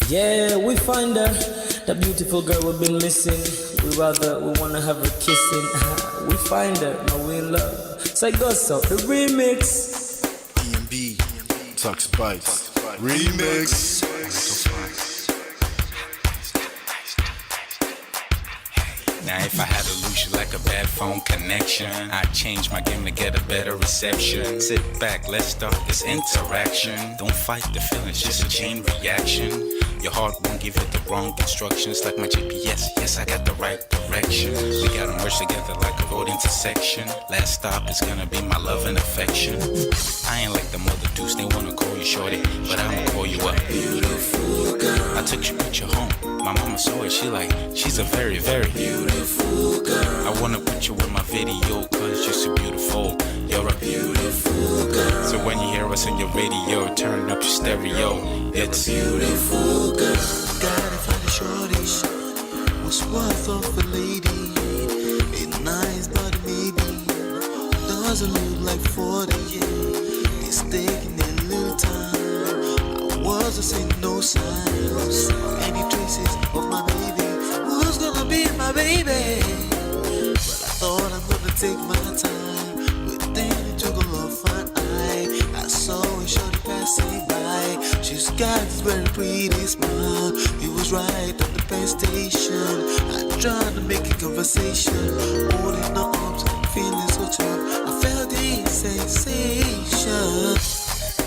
Yeah, we find her, the beautiful girl we've been missing. We wanna have her kissing. We find her, now we in love. Say go so, the remix. DMB, Tux Bites, remix. Now if I had to lose you like a bad phone connection, I'd change my game to get a better reception. Sit back, let's start this interaction. Don't fight the feelings, just a chain reaction. Your heart won't give you the wrong instructions. Like my GPS, yes I got the right direction. We gotta merge together like a road intersection. Last stop is gonna be my love and affection. I ain't like the other dudes, they wanna call you shorty, but I'ma call you a beautiful girl. I took your picture home, my mama saw it, she's a very, very beautiful girl. I wanna put you in my video, cause you're so beautiful. You're a beautiful girl. So when you hear us on your radio, turn up your stereo. It's beautiful girl. Gotta find a shorty, what's worth of a lady. It's nice but maybe doesn't look like 40. It's taking a little time. I wasn't seeing no signs, any traces of my baby. Who's gonna be my baby? But I thought I'm gonna take my time. But then it took a long fun I saw a shorty passing by. She's got this very pretty smile. It was right at the bus station. I tried to make a conversation, holding her arms, feeling so tough. I felt the sensation.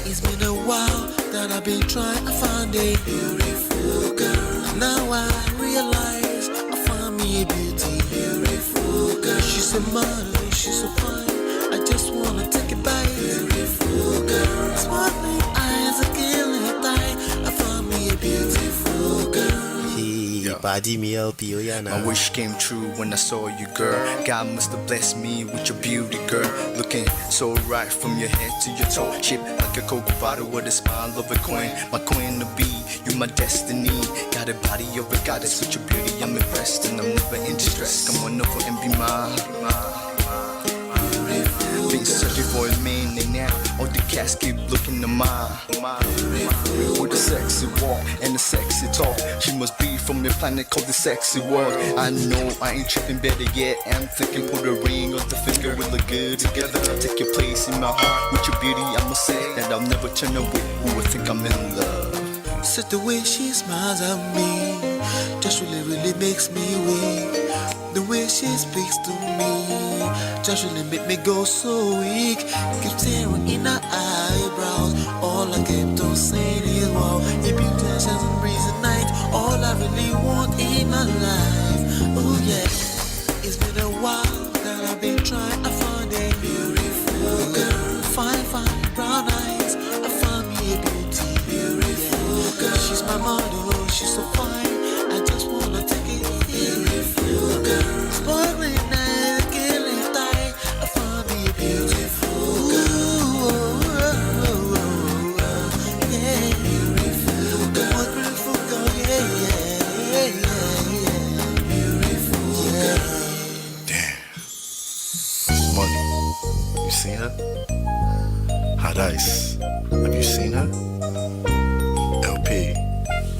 It's been a while that I've been trying to find a beautiful girl. Now I realize I found me a beautiful girl. She's a model, she's so fine. I just wanna take it by. Beautiful girl, sparkling eyes, a killing tight. I found me a beautiful girl. My wish came true when I saw you, girl. God must have blessed me with your beauty, girl. Looking so right from your head to your toe. Shaped like a Coke bottle with a smile of a queen. My queen to be, you my destiny. Got a body of a goddess with your beauty. I'm impressed and I'm never in distress. Come on over and be mine. Been searching for a man and now all the cats keep looking to mine. With a sexy walk and a sexy talk, she must be from the planet called the sexy world. I know I ain't tripping, better yet I'm thinking put a ring on the finger, we look good together. Take your place in my heart with your beauty. I'ma say that I'll never turn away. Who would think I'm in love? Such the way she smiles at me just really makes me weak. The way she speaks to me just really make me go so weak. Keep staring in her eyebrows. All I kept on saying is wow. If you touch as a breeze at night, all I really want in my life. Oh yeah, it's been a while that I've been trying to find a beautiful girl. Fine, brown eyes. I found me a beautiful girl. She's my model, she's so fine. I just wanna take it. Beautiful girl, sparkling eyes, killing tight. I found me a beautiful girl. Yeah, beautiful girl, most beautiful girl. Yeah. Beautiful girl. Damn. Money, you seen her? Hot Ice, have you seen her? LP,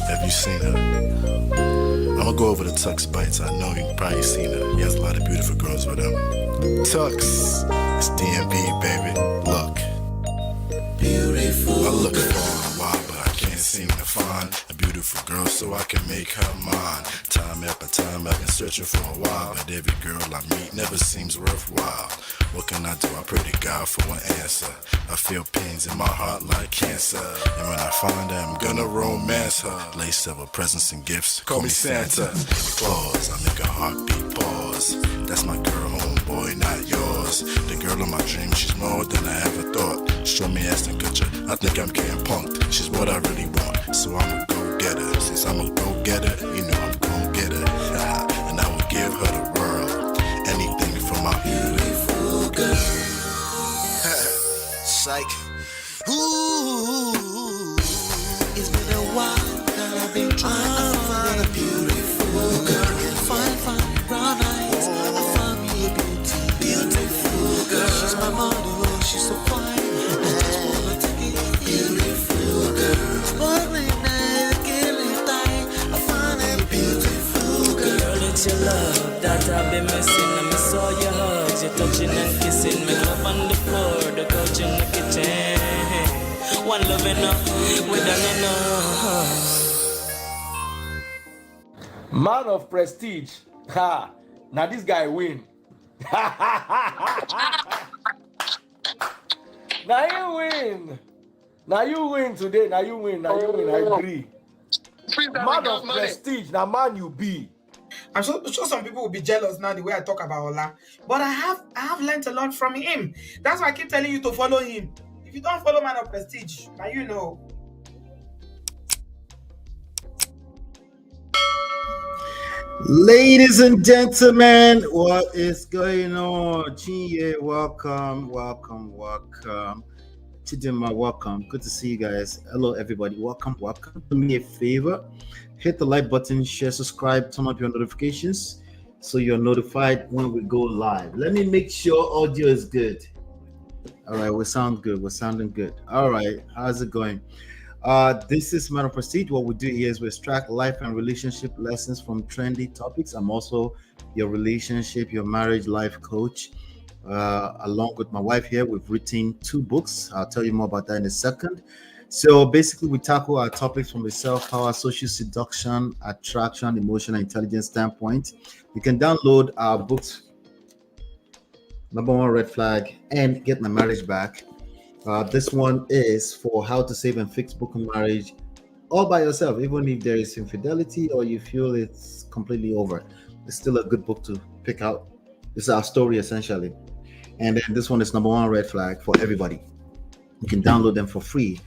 have you seen her? I'ma go over to Tux Bites. I know you've probably seen her. He has a lot of beautiful girls with him. Tux, it's DMB, baby. Look, Beautiful. I look for a while, but I can't seem to find a beautiful girl so I can make her mine. Time after time, I've been searching for a while, but every girl I meet never seems worthwhile. What can I do? I pray to God for an answer. I feel pains in my heart like cancer, and when I find her, I'm gonna romance her. Lace several presents and gifts. Call me Santa Claus. I make a heartbeat pause. That's my girl, homeboy, not yours. The girl of my dreams, she's more than I ever thought. Show me ass and culture. I think I'm getting punked. She's what I really want, so I'ma go get her. Since I'm a go getter, you know I'm gon' get her. And I will give her the world, anything for my beautiful girl. Psych. Ooh, it's been a while that I've been trying to find a beautiful girl. Fine, brown eyes. I found me a beautiful girl. She's my model, she's so fine. I just wanna take it. Beautiful girl, sparkling eyes, killing time. I be missing. I miss all your hugs, your touching and kissing. Me love on the floor, the couch in the kitchen. One love enough, we done enough. Man of prestige. Ha! Now this guy win. Now you win. Now you win today. Now you win. Now you win. I agree. Man of prestige. Now man you be. I'm sure some people will be jealous now the way I talk about Ola. But I have learned a lot from him. That's why I keep telling you to follow him. If you don't follow Man of Prestige, now you know. Ladies and gentlemen, what is going on? Chinye, welcome. Chidima, welcome. Good to see you guys. Hello, everybody. Welcome. Do me a favor. Hit the like button, share, subscribe, turn up your notifications so you're notified when we go live. Let me make sure audio is good. All right, we sound good. We're sounding good. All right, how's it going? This is Man of Prestige. What we do here is we extract life and relationship lessons from trendy topics. I'm also your relationship, your marriage life coach. Along with my wife here, we've written 2 books. I'll tell you more about that in a second. So basically, we tackle our topics from a self-power, social seduction, attraction, emotional intelligence standpoint. You can download our books, Number 1 Red Flag, and Get My Marriage Back. This one is for how to save and fix broken marriage all by yourself, even if there is infidelity or you feel it's completely over. It's still a good book to pick out. This is our story essentially. And then this one is Number 1 Red Flag for everybody. You can download them for free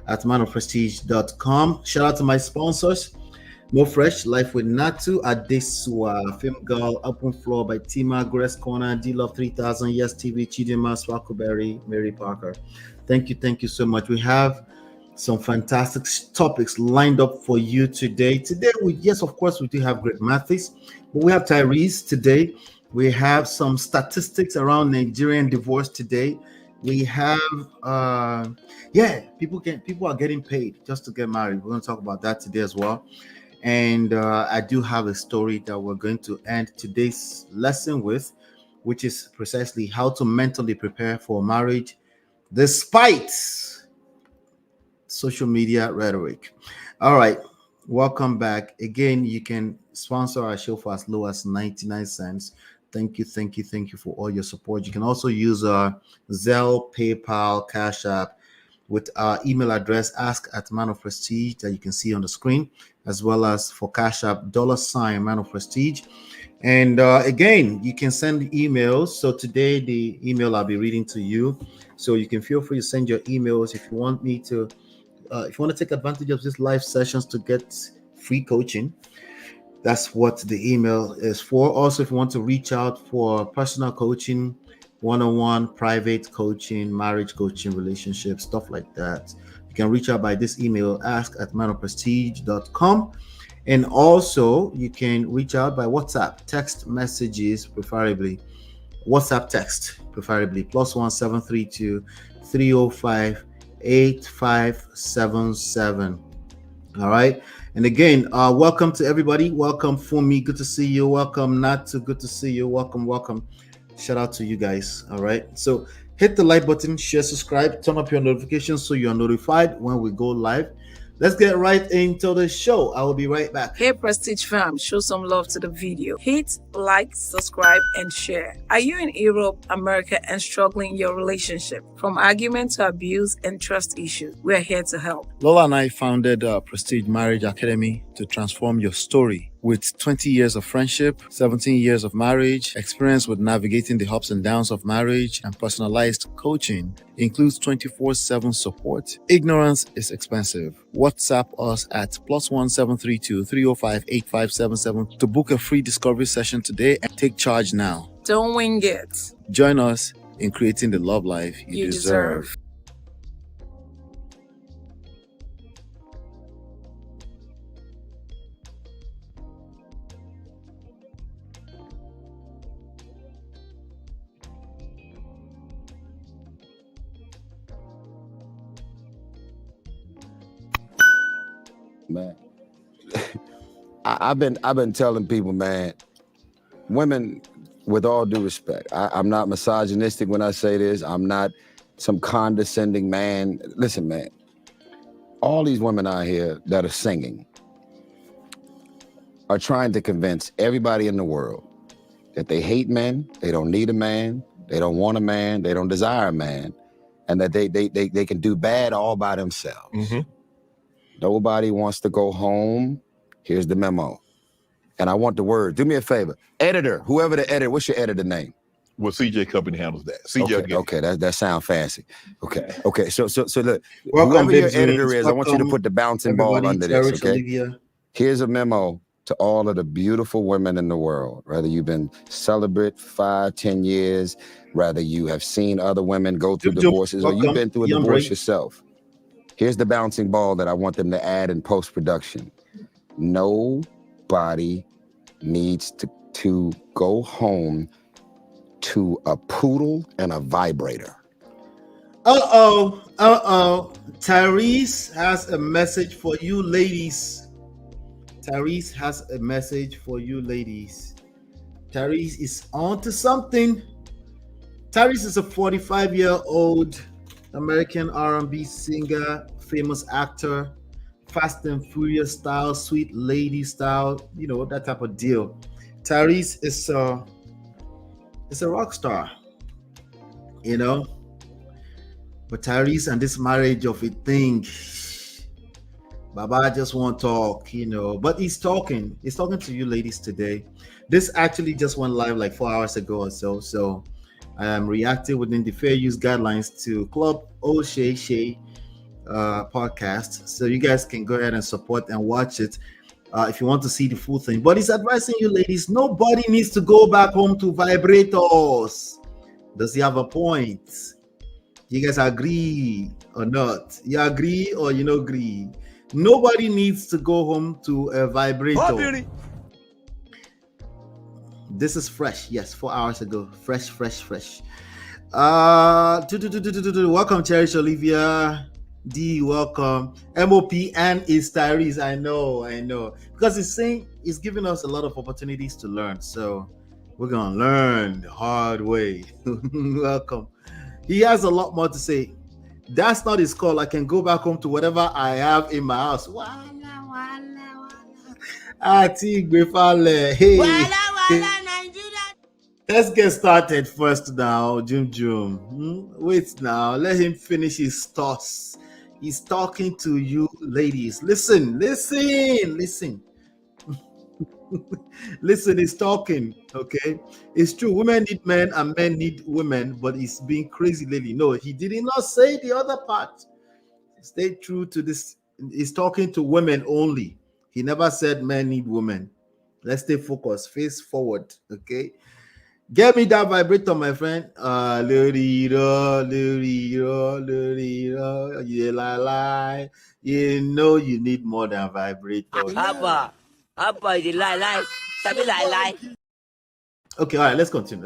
at manofprestige.com. Shout out to my sponsors: More Fresh, Life with Natu, Adesua, Film Girl, Open Floor by Tima, Grace Corner, D Love 3000, Yes TV, Chidima, Swakoberry, Mary Parker. Thank you so much. We have some fantastic topics lined up for you today. Today, of course, we do have great Mathis, but we have Tyrese today. We have some statistics around Nigerian divorce today. We have people are getting paid just to get married. We're going to talk about that today as well. And I do have a story that we're going to end today's lesson with, which is precisely how to mentally prepare for marriage despite social media rhetoric. All right, welcome back. Again, you can sponsor our show for as low as 99 cents. Thank you for all your support. You can also use Zelle, PayPal, Cash App with our email address, ask@manofprestige, that you can see on the screen, as well as for Cash App, $Man of Prestige. And again, you can send emails. So today, the email I'll be reading to you. So you can feel free to send your emails if you want me to, if you want to take advantage of these live sessions to get free coaching. That's what the email is for. Also, if you want to reach out for personal coaching, one-on-one, private coaching, marriage coaching, relationship, stuff like that, you can reach out by this email, ask@manofprestige.com. And also, you can reach out by WhatsApp, text messages, preferably. WhatsApp text, preferably, +1 732 305 8577. All right. And again, welcome to everybody. Welcome Fumi, good to see you. Welcome Natu, good to see you. Welcome. Shout out to you guys. All right. So hit the like button, share, subscribe, turn up your notifications so you're notified when we go live. Let's get right into the show. I will be right back. Hey Prestige fam, show some love to the video. Hit like, subscribe, and share. Are you in Europe, America, and struggling in your relationship? From argument to abuse and trust issues, we're here to help. Lola and I founded Prestige Marriage Academy to transform your story. With 20 years of friendship, 17 years of marriage, experience with navigating the ups and downs of marriage, and personalized coaching, includes 24/7 support. Ignorance is expensive. WhatsApp us at +1 732 305 8577 to book a free discovery session today and take charge now. Don't wing it. Join us in creating the love life you deserve. Man, I've been telling people, man, women with all due respect, I'm not misogynistic when I say this. I'm not some condescending man. Listen, man, all these women out here that are singing are trying to convince everybody in the world that they hate men, they don't need a man, they don't want a man, they don't desire a man, and that they can do bad all by themselves. Mm-hmm. Nobody wants to go home. Here's the memo. And I want the word. Do me a favor. Editor, whoever the editor, what's your editor name? Well, CJ Company handles that. CJ. Okay, that sounds fancy. Okay. So look, Welcome, whoever your James. editor is, I want you to put the bouncing ball under this, Tyrese, okay? Olivia. Here's a memo to all of the beautiful women in the world, whether you've been celibate 5, 10 years, whether you have seen other women go through divorces, or you've been through a divorce yourself. Here's the bouncing ball that I want them to add in post-production. Nobody needs to go home to a poodle and a vibrator. Tyrese has a message for you ladies. Tyrese has a message for you ladies. Tyrese is on to something. Tyrese is a 45-year-old American R&B singer, famous actor, Fast and Furious style, sweet lady style, you know, that type of deal. Tyrese is a rock star, you know. But Tyrese and this marriage of a thing, Baba just won't talk, you know. But he's talking to you ladies today. This actually just went live like 4 hours ago or so. So I am reacting within the fair use guidelines to Club Shay podcast. So you guys can go ahead and support and watch it if you want to see the full thing. But he's advising you ladies, nobody needs to go back home to vibrators. Does he have a point? You guys agree or not? You agree or you don't agree? Nobody needs to go home to a vibrator. This is fresh. Yes, 4 hours ago. Fresh. Welcome, Cherish Olivia. D, welcome. MOPN is Tyrese. I know. Because he's saying he's giving us a lot of opportunities to learn. So we're gonna learn the hard way. Welcome. He has a lot more to say. That's not his call. I can go back home to whatever I have in my house. Hey. Let's get started first now, Jum. Wait now. Let him finish his thoughts. He's talking to you ladies. Listen. Listen, he's talking, okay? It's true, women need men and men need women, but he's being crazy lately. No, he did not say the other part. Stay true to this. He's talking to women only. He never said men need women. Let's stay focused, face forward, okay? Get me that vibrator, my friend. You know you need more than vibrator. Okay, all right, let's continue.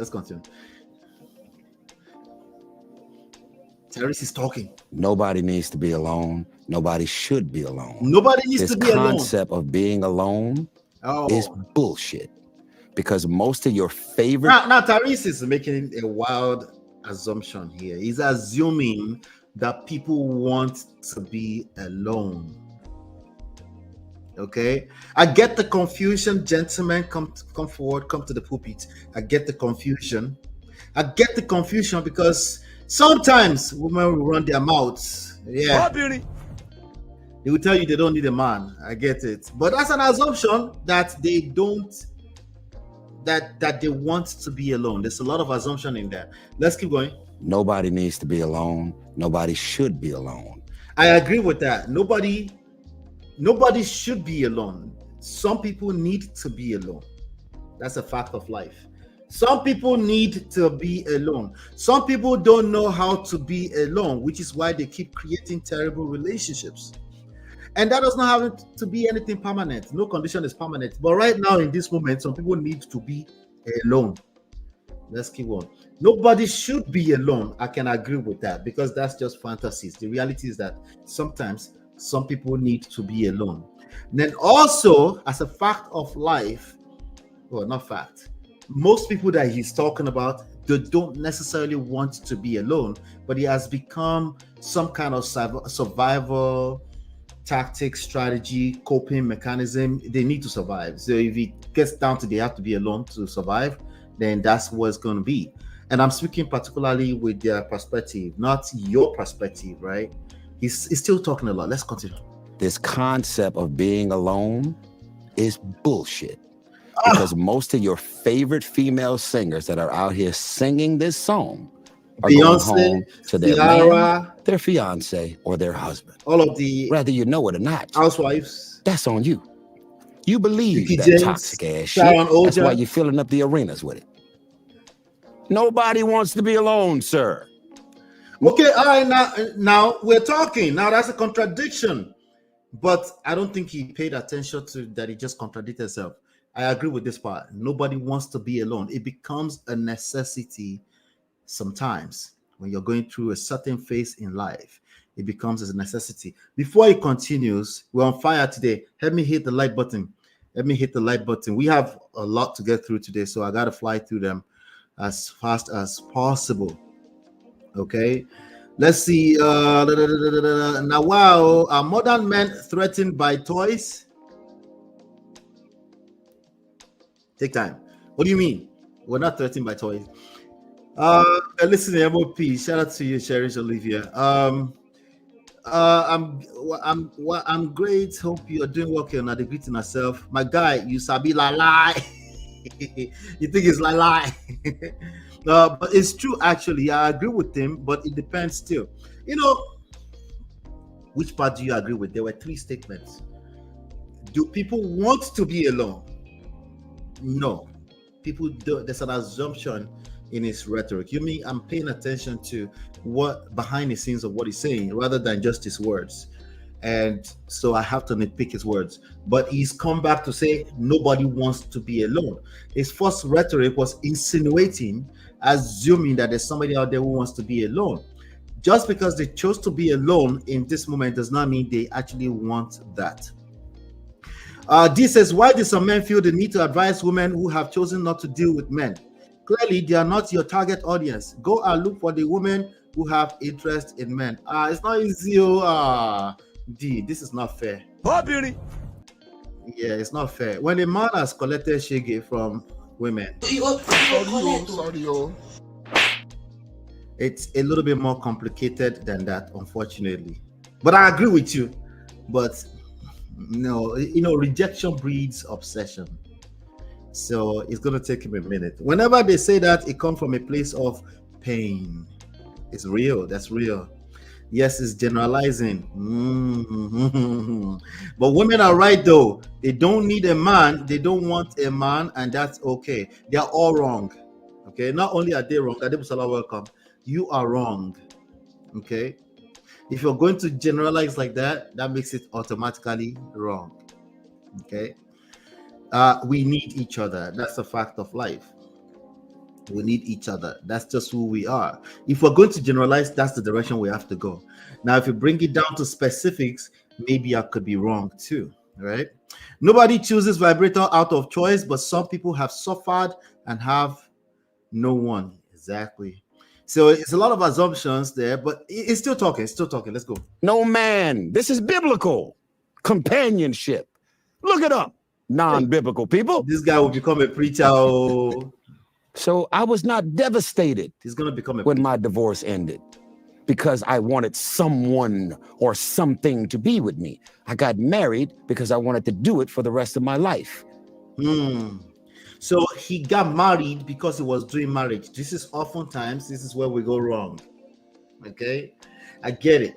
Tyrese is talking. Nobody needs to be alone. Nobody should be alone. Nobody needs to be alone. This concept of being alone is bullshit. Because most of your favorite... Now Tyrese is making a wild assumption here. He's assuming that people want to be alone. Okay, I get the confusion, gentlemen. Come forward, come to the pulpit. I get the confusion because sometimes women will run their mouths. Yeah, they will tell you they don't need a man. I get it, but that's an assumption that they don't, that they want to be alone. There's a lot of assumption in there. Let's keep going. Nobody needs to be alone. Nobody should be alone. I agree with that. Nobody should be alone. Some people need to be alone. That's a fact of life. Some people need to be alone. Some people don't know how to be alone, which is why they keep creating terrible relationships. And that does not have to be anything permanent. No condition is permanent. But right now, in this moment, some people need to be alone. Let's keep on. Nobody should be alone. I can agree with that because that's just fantasies. The reality is that sometimes some people need to be alone. And then also, as a fact of life, well, not fact, most people that he's talking about, they don't necessarily want to be alone, but it has become some kind of survival tactic, strategy, coping mechanism. They need to survive. So if it gets down to they have to be alone to survive, then that's what it's going to be. And I'm speaking particularly with their perspective, not your perspective, right? He's still talking a lot. Let's continue. This concept of being alone is bullshit. Because most of your favorite female singers that are out here singing this song are going home to their man, their fiance, or their husband. All of the, whether you know it or not, housewives. That's on you. You believe Vicky that James, toxic ass Sharon shit. That's Oja. why you're filling up the arenas with it. Nobody wants to be alone, sir. Okay, all right, now we're talking. Now that's a contradiction. But I don't think he paid attention to that. He just contradicted himself. I agree with this part. Nobody wants to be alone. It becomes a necessity sometimes when you're going through a certain phase in life. It becomes a necessity. Before it continues, we're on fire today. Let me hit the like button. Let me hit the like button. We have a lot to get through today, so I got to fly through them as fast as possible. Okay. Let's see. Now, wow, are modern men threatened by toys? Take time. What do you mean? We're not threatened by toys. Listen, MOP. Shout out to you, Cherish Olivia. I'm great. Hope you're doing well. You're not greeting myself. My guy, you sabi la lie. You think it's la lie. But it's true, actually. I agree with him, but it depends still. You know, which part do you agree with? There were 3 statements. Do people want to be alone? No. People do. There's an assumption in his rhetoric. You mean I'm paying attention to what behind the scenes of what he's saying rather than just his words. And so I have to nitpick his words. But he's come back to say nobody wants to be alone. His first rhetoric was insinuating, assuming that there's somebody out there who wants to be alone. Just because they chose to be alone in this moment does not mean they actually want that. D says, why do some men feel the need to advise women who have chosen not to deal with men? Clearly, they are not your target audience. Go and look for the women who have interest in men. It's not easy. D, this is not fair. Oh, beauty. Yeah, it's not fair. When a man has collected shege from women, it's a little bit more complicated than that, unfortunately. But I agree with you. But no, rejection breeds obsession. So it's going to take him a minute. Whenever they say that, it comes from a place of pain. It's real. That's real. Yes, it's generalizing. But women are right, though. They don't need a man. They don't want a man, and that's okay. They are all wrong. Okay? Not only are they wrong, Adebusala, welcome. You are wrong. Okay? If you're going to generalize like that, that makes it automatically wrong. Okay? We need each other. That's a fact of life. We need each other. That's just who we are. If we're going to generalize, that's the direction we have to go. Now, if you bring it down to specifics, maybe I could be wrong too, right? Nobody chooses vibrator out of choice, but some people have suffered and have no one. Exactly. So it's a lot of assumptions there, but it's still talking. It's still talking. Let's go. No, man. This is biblical companionship. Look it up. Non-biblical people. This guy will become a preacher. So I was not devastated. He's going to become a when my divorce ended because I wanted someone or something to be with me. I got married because I wanted to do it for the rest of my life. So he got married because he was doing marriage. This is where we go wrong. Okay, I get it.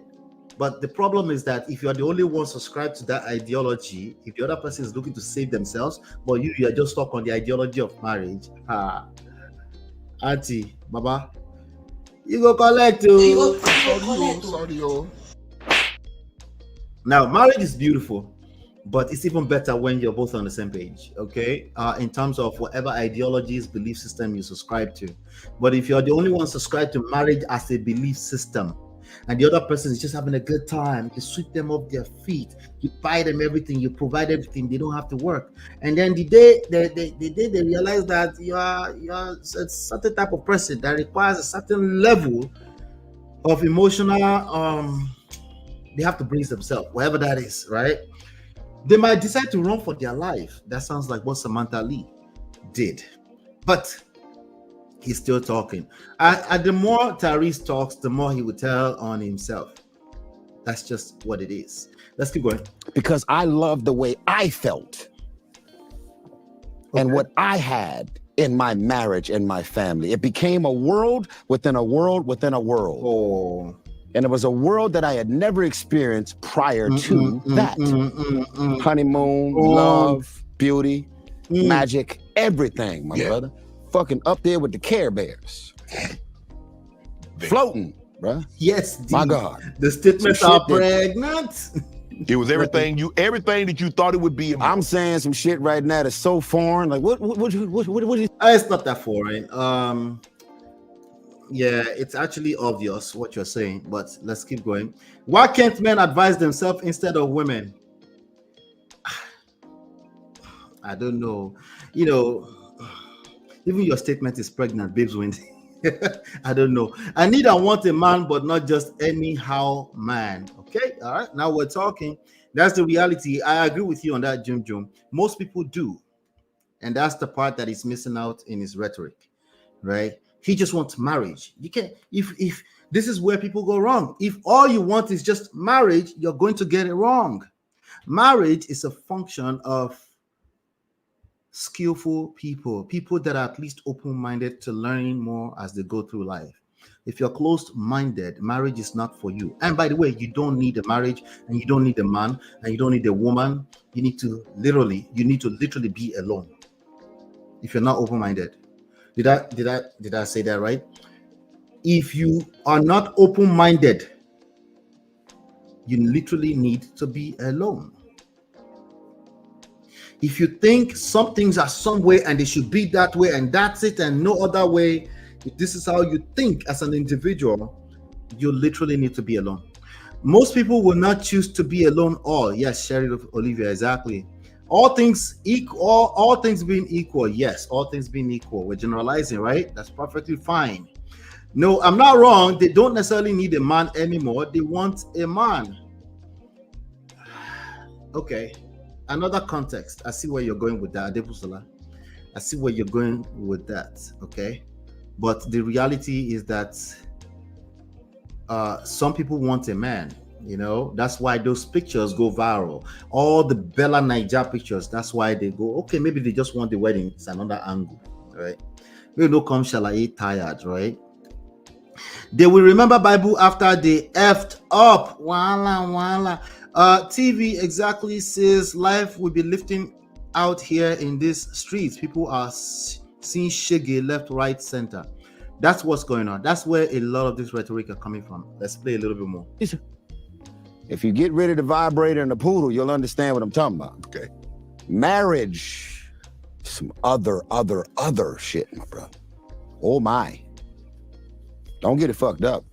But the problem is that if you're the only one subscribed to that ideology, if the other person is looking to save themselves, but you are just stuck on the ideology of marriage, Auntie, Baba, you go collect too. Now, marriage is beautiful, but it's even better when you're both on the same page, okay? In terms of whatever ideologies, belief system you subscribe to. But if you're the only one subscribed to marriage as a belief system, and the other person is just having a good time. You sweep them off their feet, you buy them everything, you provide everything, they don't have to work. And then the day they realize that you're a certain type of person that requires a certain level of emotional they have to brace themselves, whatever that is, right? They might decide to run for their life. That sounds like what Samantha Lee did. But he's still talking. And the more Tyrese talks, the more he will tell on himself. That's just what it is. Let's keep going. Because I love the way I felt and what I had in my marriage and my family. It became a world within a world within a world. Oh. And it was a world that I had never experienced prior to that. Honeymoon, love, beauty, magic, everything, my brother. Fucking up there with the Care Bears. Floating, bruh. Yes, my God. The statements are pregnant. It was everything that you thought it would be. I'm saying some shit right now that's so foreign. Like what it's not that foreign. Yeah, it's actually obvious what you're saying, but let's keep going. Why can't men advise themselves instead of women? I don't know. You know, even your statement is pregnant, babes win. I don't know. I need and want a man, but not just anyhow man. Okay, all right. Now we're talking. That's the reality. I agree with you on that, Jim. Most people do, and that's the part that is missing out in his rhetoric, right? He just wants marriage. You can't. If this is where people go wrong. If all you want is just marriage, you're going to get it wrong. Marriage is a function of skillful people that are at least open-minded to learning more as they go through life. If you're closed-minded, marriage is not for you. And by the way, you don't need a marriage, and you don't need a man, and you don't need a woman. You need to literally be alone. If you're not open-minded. Did I say that right? If you are not open-minded, you literally need to be alone. If you think some things are some way and they should be that way and that's it and no other way, if this is how you think as an individual, you literally need to be alone. Most people will not choose to be alone all. Yes, Sherry Olivia, exactly. All things equal, all things being equal. Yes, all things being equal. We're generalizing, right? That's perfectly fine. No, I'm not wrong. They don't necessarily need a man anymore. They want a man. Okay. Another context. I see where you're going with that, Adebusala. I see where you're going with that. Okay. But the reality is that some people want a man. You know, that's why those pictures go viral. All the Bella Naija pictures, that's why they go, okay, maybe they just want the wedding. It's another angle, right? We no come shall I eat tired, right? They will remember Bible after they effed up. Wala. TV exactly says life will be lifting out here in these streets. People are seeing shiggy left, right, center. That's what's going on. That's where a lot of this rhetoric are coming from. Let's play a little bit more. If you get rid of the vibrator and the poodle, you'll understand what I'm talking about. Okay. Marriage, some other shit, my brother. Oh my. Don't get it fucked up.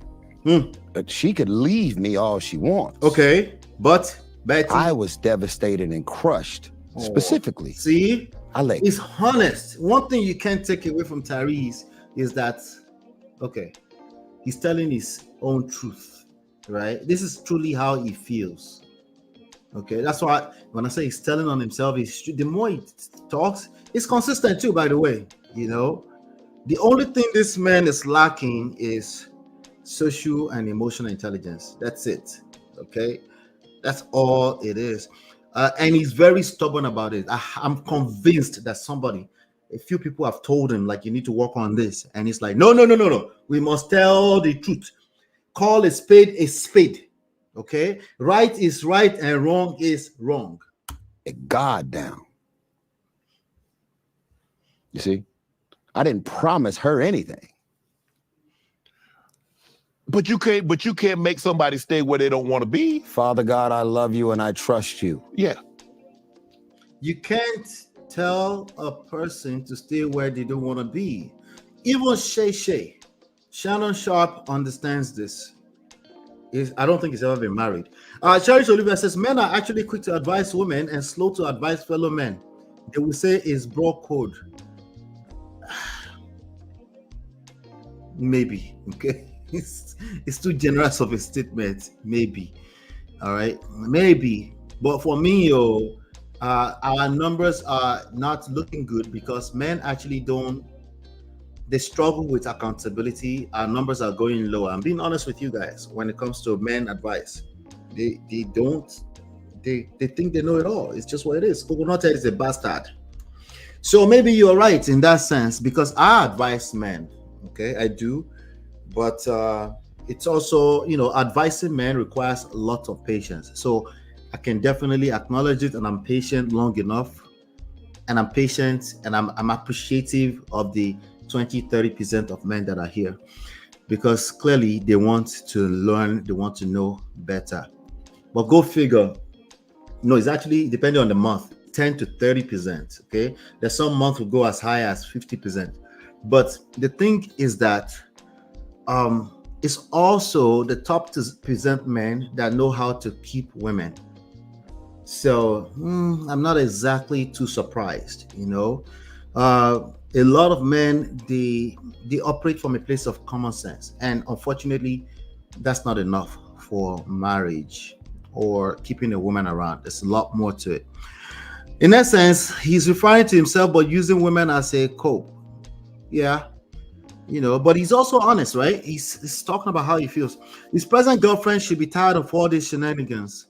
But she could leave me all she wants. Okay, but Betty, I was devastated and crushed. Specifically. See? Alex. He's honest. One thing you can't take away from Tyrese is that, okay, he's telling his own truth. Right, this is truly how he feels. Okay, that's why when I say he's telling on himself, the more he talks, it's consistent too, by the way. You know, the only thing this man is lacking is social and emotional intelligence. That's it. Okay, that's all it is. And he's very stubborn about it. I'm convinced that a few people have told him, like, you need to work on this, and he's like, no, we must tell the truth. Call a spade, okay? Right is right and wrong is wrong. God down. You see? I didn't promise her anything. But you can't make somebody stay where they don't want to be. Father God, I love you and I trust you. Yeah. You can't tell a person to stay where they don't want to be. Even Shay. Shannon Sharp understands this. I don't think he's ever been married. Cherish Olivia says men are actually quick to advise women and slow to advise fellow men. They will say it's bro code. Maybe. Okay. It's too generous of a statement. Maybe. All right. Maybe. But for me, our numbers are not looking good because men actually they struggle with accountability. Our numbers are going low. I'm being honest with you guys when it comes to men advice. They think they know it all. It's just what it is. Coconut is a bastard. So maybe you're right in that sense because I advise men. Okay, I do. But it's also, advising men requires a lot of patience. So I can definitely acknowledge it, and I'm patient long enough. And I'm patient and I'm appreciative of the 20-30% of men that are here because clearly they want to learn, they want to know better. But go figure. No, it's actually depending on the month, 10 to 30%. Okay, there's some months will go as high as 50%. But the thing is that it's also the top percent men that know how to keep women. So I'm not exactly too surprised, a lot of men they operate from a place of common sense, and unfortunately that's not enough for marriage or keeping a woman around. There's a lot more to it. In essence, he's referring to himself but using women as a cope. Yeah, but he's also honest, right? He's talking about how he feels. His present girlfriend should be tired of all these shenanigans.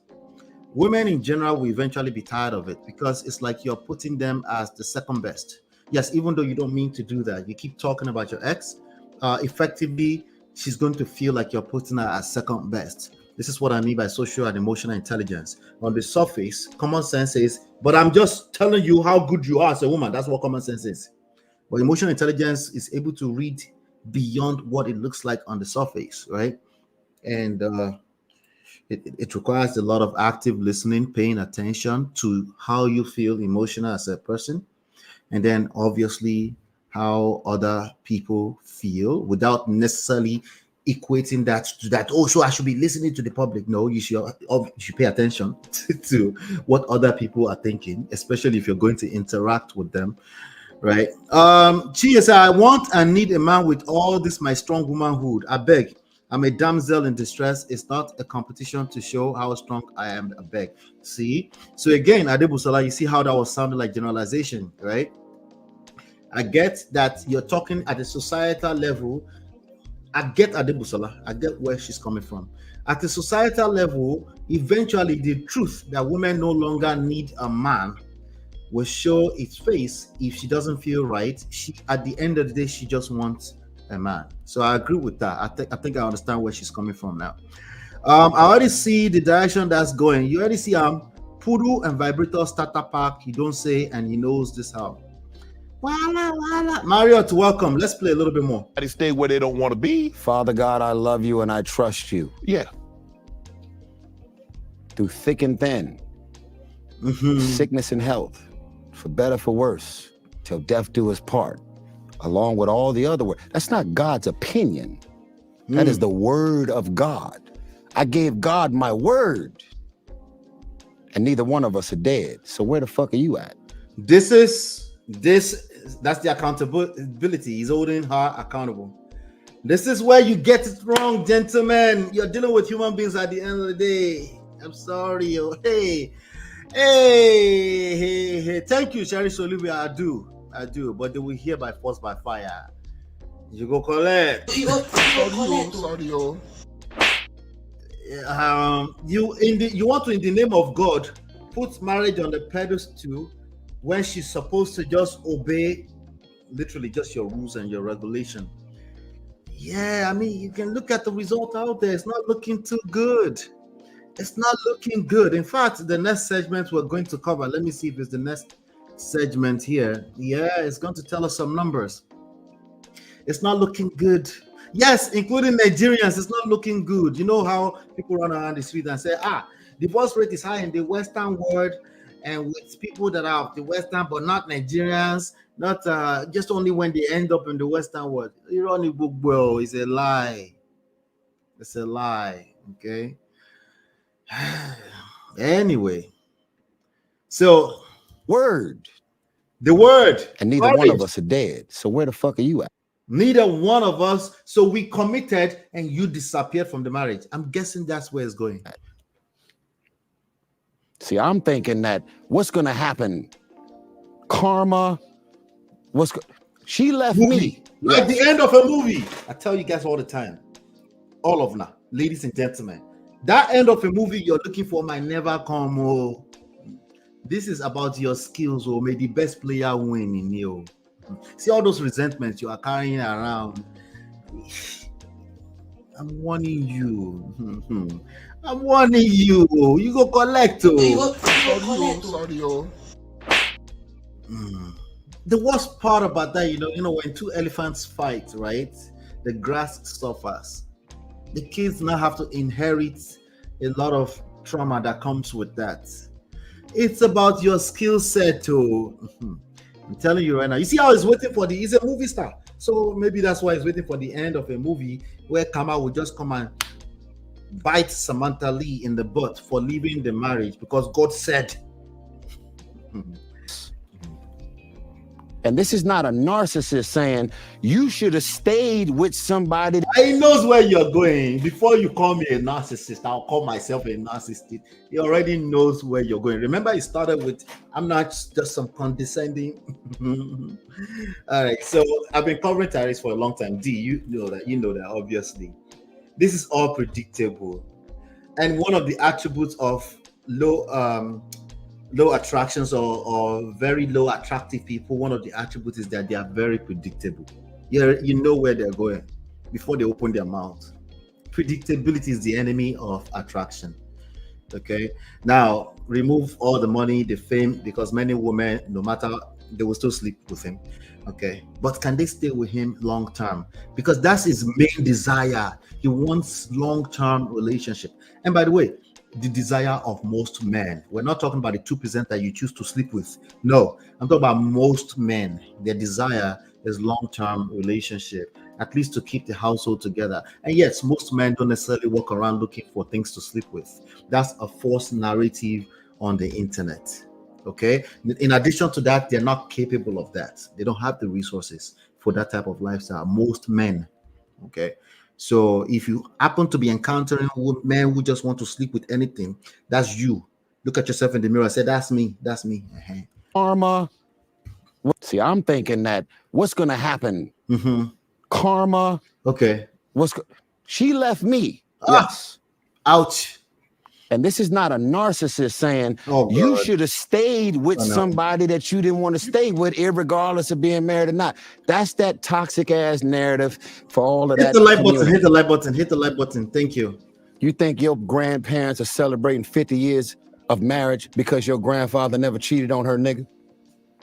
Women in general will eventually be tired of it because it's like you're putting them as the second best. Yes, even though you don't mean to do that, you keep talking about your ex. Effectively, she's going to feel like you're putting her as second best. This is what I mean by social and emotional intelligence. On the surface, common sense is, but I'm just telling you how good you are as a woman. That's what common sense is. But emotional intelligence is able to read beyond what it looks like on the surface, right? And it requires a lot of active listening, paying attention to how you feel emotional as a person, and then obviously how other people feel without necessarily equating that to that. Oh, so I should be listening to the public. No, you should pay attention to what other people are thinking, especially if you're going to interact with them, right? She says, I want and need a man with all this my strong womanhood. I beg. I'm a damsel in distress. It's not a competition to show how strong I am. I beg. See? So again, Adebusola, you see how that was sounding like generalization, right? I get that you're talking at a societal level. I get Adebusola. I get where she's coming from. At a societal level, eventually the truth that women no longer need a man will show its face if she doesn't feel right. At the end of the day, she just wants a man. So I agree with that. I think I understand where she's coming from now. I already see the direction that's going. You already see Poodle and Vibrator Starter Pack. He don't say, and he knows this how. Wala. Marriott, welcome. Let's play a little bit more. They stay where they don't want to be. Father God, I love you and I trust you. Yeah. Through thick and thin, sickness and health, for better, for worse, till death do us part, along with all the other words. That's not God's opinion. That is the word of God. I gave God my word, and neither one of us are dead. So where the fuck are you at? That's the accountability. He's holding her accountable. This is where you get it wrong, gentlemen. You're dealing with human beings at the end of the day. I'm sorry. Hey. Thank you, Cherish Olivia. I do. But they will hear by force, by fire. You go collect. Sorry. You want to, in the name of God, put marriage on the pedestal when she's supposed to just obey literally just your rules and your regulation. Yeah, I mean, you can look at the result out there. It's not looking too good. It's not looking good. In fact, the next segment we're going to cover, let me see if it's the next segment here. Yeah, it's going to tell us some numbers. It's not looking good. Yes, including Nigerians, it's not looking good. You know how people run around the street and say, divorce rate is high in the Western world, and with people that are of the Western but not Nigerians, not just only when they end up in the Western world. Ironic book, bro, is a lie. It's a lie. Okay. Anyway, so Word. the word. And neither one of us are dead. So where the fuck are you at? Neither one of us. So we committed and you disappeared from the marriage. I'm guessing that's where it's going. See, I'm thinking that what's going to happen? Karma. She left me. Like the end of a movie. I tell you guys all the time. All of now, ladies and gentlemen. That end of a movie you're looking for might never come. Oh. This is about your skills, or may the best player win in you. See all those resentments you are carrying around. I'm warning you. I'm warning you. You go collect. The worst part about that, when two elephants fight, right? The grass suffers. The kids now have to inherit a lot of trauma that comes with that. It's about your skill set too. I'm telling you right now. You see how he's waiting for he's a movie star. So maybe that's why he's waiting for the end of a movie where Kama will just come and bite Samantha Lee in the butt for leaving the marriage because God said. And this is not a narcissist saying you should have stayed with somebody. He knows where you're going. Before you call me a narcissist, I'll call myself a narcissist. He already knows where you're going. Remember, it started with, I'm not just some condescending. All right, so I've been covering Tyrese for a long time. D, you know that, obviously. This is all predictable. And one of the attributes of low attractions or very low attractive people, one of the attributes is that they are very predictable. You know where they're going before they open their mouth. Predictability is the enemy of attraction. Okay, now remove all the money, the fame, because many women, no matter, they will still sleep with him. Okay, but can they stay with him long term? Because that's his main desire. He wants long-term relationship. And by the way, the desire of most men. We're not talking about the 2% that you choose to sleep with. No, I'm talking about most men. Their desire is long-term relationship, at least to keep the household together. And yes, most men don't necessarily walk around looking for things to sleep with. That's a false narrative on the internet. Okay. In addition to that, they're not capable of that. They don't have the resources for that type of lifestyle. Most men. Okay. So if you happen to be encountering men who just want to sleep with anything, that's you. Look at yourself in the mirror and say, that's me. That's me. Karma. See, I'm thinking that what's going to happen? Karma. Okay. She left me. Yes. Ouch. And this is not a narcissist saying you should have stayed with somebody that you didn't want to stay with, irregardless of being married or not. That's that toxic ass narrative for all of that. Hit the like button, hit the like button, hit the like button. Thank you. You think your grandparents are celebrating 50 years of marriage because your grandfather never cheated on her, nigga?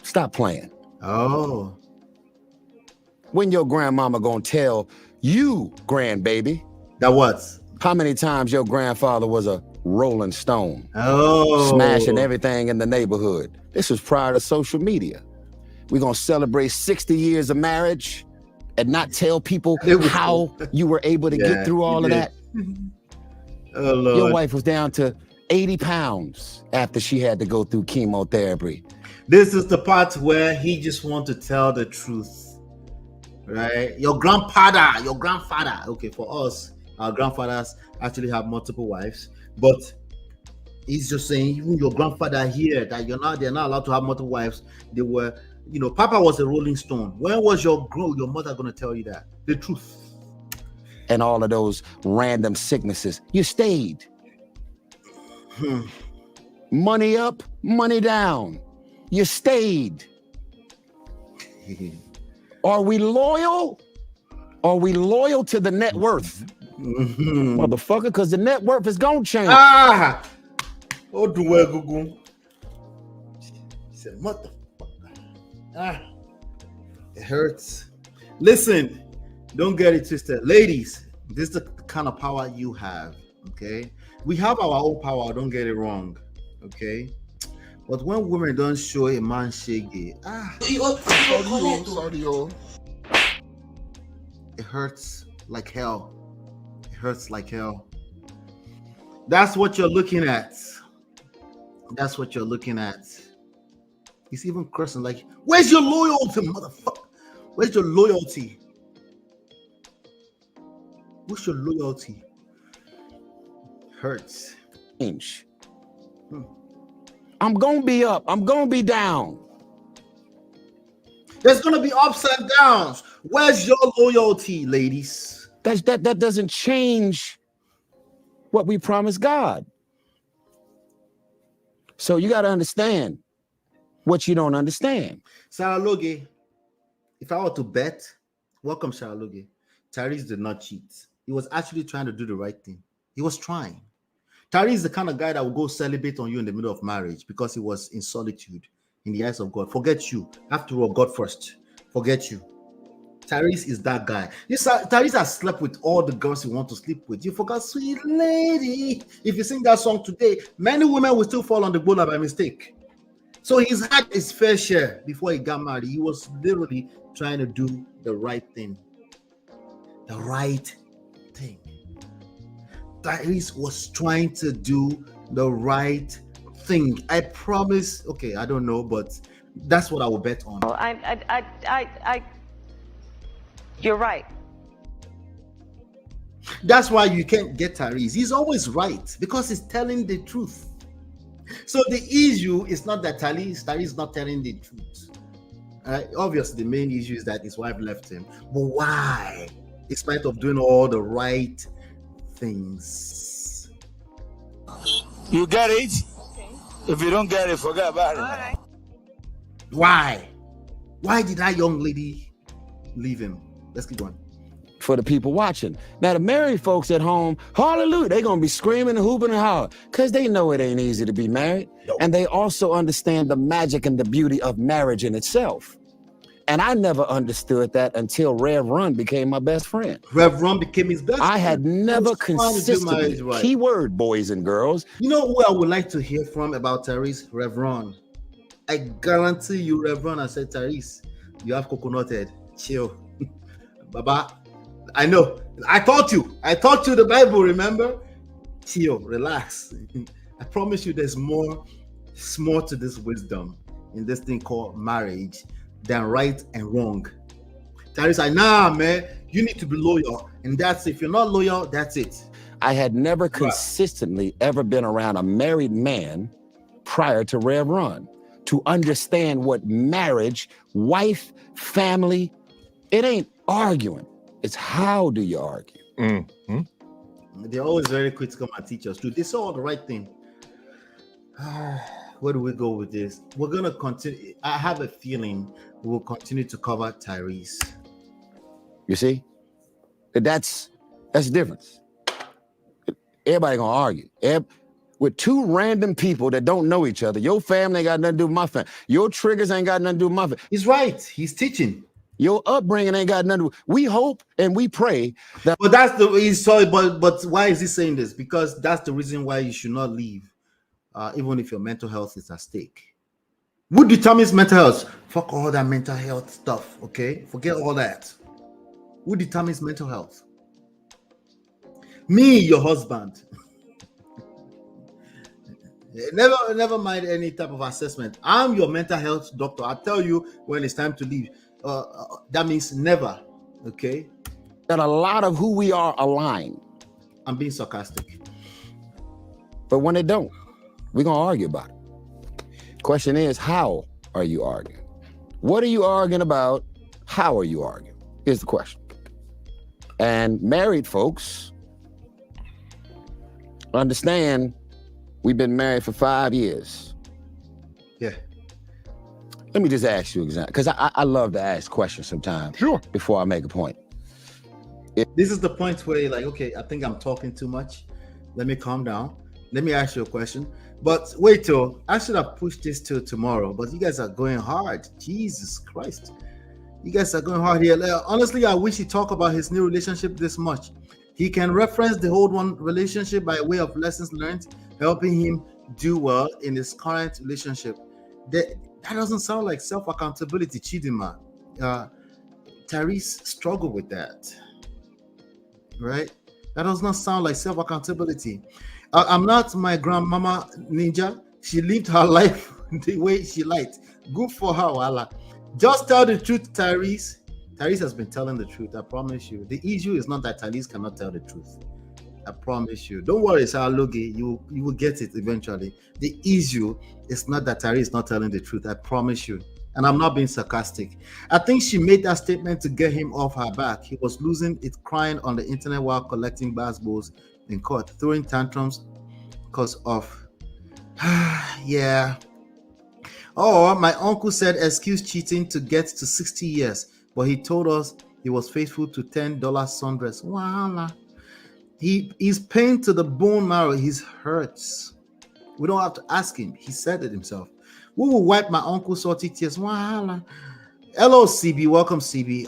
Stop playing. Oh. When your grandmama gonna tell you, grandbaby, that what? How many times your grandfather was a Rolling Stone, smashing everything in the neighborhood? This was prior to social media. We're gonna celebrate 60 years of marriage and not tell people how you were able to get through all of that. Oh, Lord. Your wife was down to 80 pounds after she had to go through chemotherapy. This is the part where he just wants to tell the truth, right? Your grandfather. Okay, for us, our grandfathers actually have multiple wives. But he's just saying, even your grandfather here, that they're not allowed to have multiple wives. They were, Papa was a Rolling Stone. When was your mother going to tell you that? The truth. And all of those random sicknesses, you stayed. Money up, money down. You stayed. Are we loyal? Are we loyal to the net worth? Motherfucker, because the net worth is gonna change. Oh, do well, Google. He said, motherfucker. It hurts. Listen, don't get it twisted. Ladies, this is the kind of power you have. Okay, we have our own power, don't get it wrong. Okay, but when women don't show a man shaggy, it hurts like hell. Hurts like hell. That's what you're looking at. That's what you're looking at. He's even cursing like, where's your loyalty, motherfucker? Where's your loyalty? What's your loyalty? Hurts. Change. I'm gonna be up. I'm gonna be down. There's gonna be ups and downs. Where's your loyalty, ladies? That doesn't change what we promised God. So you got to understand what you don't understand. Sarah Loge, if I were to bet, welcome Sarah Loge. Tyrese did not cheat. He was actually trying to do the right thing. He was trying. Tyrese is the kind of guy that will go celibate on you in the middle of marriage because he was in solitude in the eyes of God. Forget you. After all, God first. Forget you. Tyrese is that guy. Tyrese has slept with all the girls he wants to sleep with. You forgot, sweet lady. If you sing that song today, many women will still fall on the boulder by mistake. So he's had his fair share before he got married. He was literally trying to do the right thing. The right thing. Tyrese was trying to do the right thing. I promise. Okay, I don't know, but that's what I will bet on. You're right. That's why you can't get Tyrese. He's always right because he's telling the truth. So the issue is not that Tyrese is not telling the truth. Obviously, the main issue is that his wife left him. But why? In spite of doing all the right things. You get it? If you don't get it, forget about it. All right. Why? Why did that young lady leave him? Let's keep going. For the people watching. Now, the married folks at home, hallelujah, they're going to be screaming and hooping and hollering because they know it ain't easy to be married. Nope. And they also understand the magic and the beauty of marriage in itself. And I never understood that until Rev Run became my best friend. Rev Run became his best friend. I had never consistently, right. keyword boys and girls. You know who I would like to hear from about Tyrese? Rev Run. I guarantee you, Rev Run, I said, Tyrese, you have coconut head. Chill. Baba, I know. I taught you the Bible, remember? Chill, relax. I promise you there's more to this wisdom in this thing called marriage than right and wrong. Tyrese, nah, man, you need to be loyal. And that's if you're not loyal, that's it. I had never consistently ever been around a married man prior to Rev Run to understand what marriage, wife, family, it ain't arguing. It's how do you argue? Mm-hmm. They're always very quick to come and teach us too. They saw all the right thing. Where do we go with this? We're gonna continue. I have a feeling we'll continue to cover Tyrese. You see, that's the difference. Everybody gonna argue. With two random people that don't know each other. Your family ain't got nothing to do with my family. Your triggers ain't got nothing to do with my family. He's right. He's teaching. Your upbringing ain't got nothing to do. We hope and we pray that. But that's the he's sorry. But why is he saying this? Because that's the reason why you should not leave, even if your mental health is at stake. Who determines mental health? Fuck all that mental health stuff. Okay, forget all that. Who determines mental health? Me, your husband. Never mind any type of assessment. I'm your mental health doctor. I'll tell you when it's time to leave. That means never. Okay. That a lot of who we are align. I'm being sarcastic. But when they don't, we're gonna argue about it. Question is, how are you arguing? What are you arguing about? How are you arguing? Here's the question. And married folks understand we've been married for 5 years. Yeah. Let me just ask you example, because I love to ask questions sometimes. Sure. Before I make a point. This is the point where you're like, okay, I think I'm talking too much. Let me calm down. Let me ask you a question. But wait till I should have pushed this till tomorrow. But you guys are going hard. Jesus Christ. You guys are going hard here. Honestly, I wish he talked about his new relationship this much. He can reference the old one relationship by way of lessons learned, helping him do well in his current relationship. That doesn't sound like self-accountability, Chidima. Tyrese struggled with that, right? That does not sound like self-accountability. I'm not my grandmama ninja. She lived her life the way she liked. Good for her, Wala. Just tell the truth, Tyrese. Tyrese has been telling the truth. I promise you. The issue is not that Tyrese cannot tell the truth. I promise you. Don't worry, Sir Logie. You will get it eventually. The issue is not that Tyrese is not telling the truth. I promise you. And I'm not being sarcastic. I think she made that statement to get him off her back. He was losing it, crying on the internet while collecting basketballs in court, throwing tantrums because of yeah. Oh, my uncle said excuse cheating to get to 60 years, but he told us he was faithful to $10 sundress. Voila. He's pain to the bone marrow. He's hurts. We don't have to ask him. He said it himself. We will wipe my uncle's salty tears. Voila. Hello, CB. Welcome, CB.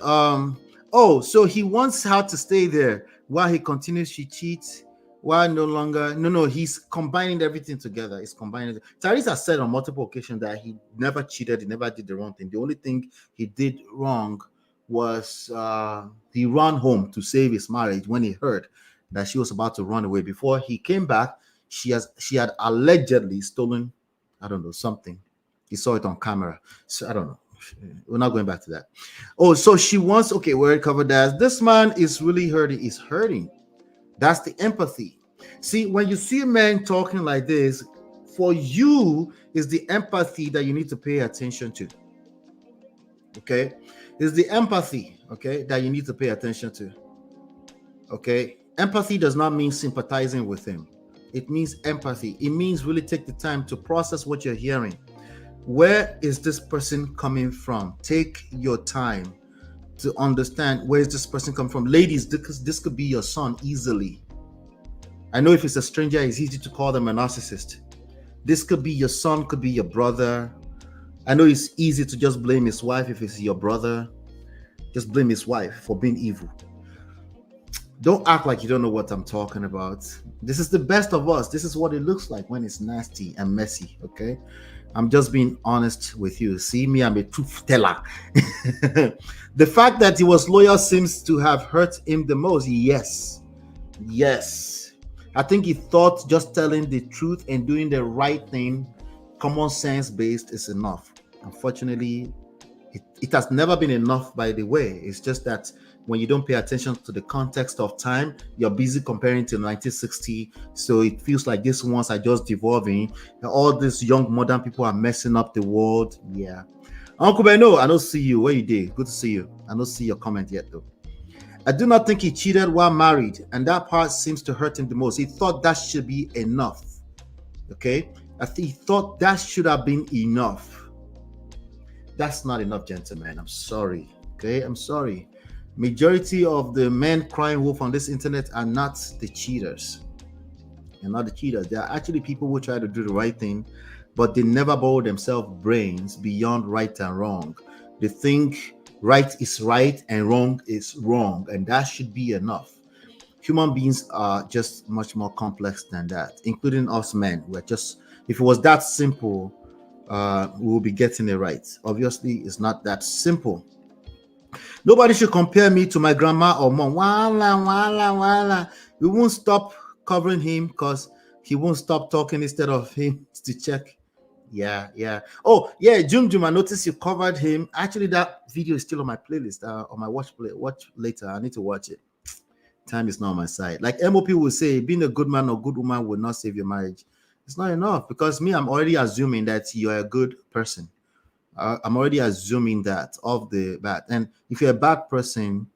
Oh, so he wants her to stay there while he continues. She cheats. Why no longer? No, he's combining everything together. He's combining it. Tyrese has said on multiple occasions that he never cheated, he never did the wrong thing. The only thing he did wrong was he ran home to save his marriage when he heard that she was about to run away. Before he came back, she had allegedly stolen, I don't know, something. He saw it on camera. So I don't know. We're not going back to that. Oh, so she wants, okay, we already covered that. This man is really hurting. He's hurting. That's the empathy. See, when you see a man talking like this, for you is the empathy that you need to pay attention to. Okay? It's the empathy, okay, that you need to pay attention to. Okay? Empathy does not mean sympathizing with him. It means empathy. It means really take the time to process what you're hearing. Where is this person coming from? Take your time to understand where is this person coming from. Ladies, this could be your son easily. I know if it's a stranger, it's easy to call them a narcissist. This could be your son, could be your brother. I know it's easy to just blame his wife if it's your brother. Just blame his wife for being evil. Don't act like you don't know what I'm talking about. This is the best of us. This is what it looks like when it's nasty and messy, okay? I'm just being honest with you. See me, I'm a truth teller. The fact that he was loyal seems to have hurt him the most. Yes. I think he thought just telling the truth and doing the right thing, common sense based, is enough. Unfortunately, it has never been enough, by the way. It's just that when you don't pay attention to the context of time, you're busy comparing to 1960. So it feels like these ones are just devolving. All these young modern people are messing up the world. Yeah. Uncle Beno, I don't see you. Where you did? Good to see you. I don't see your comment yet, though. I do not think he cheated while married, and that part seems to hurt him the most. He thought that should be enough. Okay? He thought that should have been enough. That's not enough, gentlemen. I'm sorry. Okay? I'm sorry. Majority of the men crying wolf on this internet are not the cheaters. They're not the cheaters. They are actually people who try to do the right thing, but they never borrow themselves brains beyond right and wrong. They think right is right and wrong is wrong, and that should be enough. Human beings are just much more complex than that, including us men. We're just, if it was that simple, we will be getting it right. Obviously, it's not that simple. Nobody should compare me to my grandma or mom. Wala. We won't stop covering him because he won't stop talking instead of him to check. Yeah. Oh, yeah, Jum, I noticed you covered him. Actually, that video is still on my playlist, on my watch later. I need to watch it. Time is not on my side. Like MOP will say, being a good man or good woman will not save your marriage. It's not enough because I'm already assuming that you're a good person. I'm already assuming that off the bat. And if you're a bad person,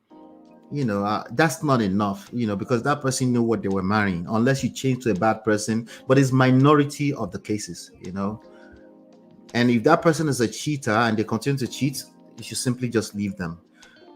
that's not enough, because that person knew what they were marrying, unless you change to a bad person. But it's minority of the cases, And if that person is a cheater and they continue to cheat, you should simply just leave them.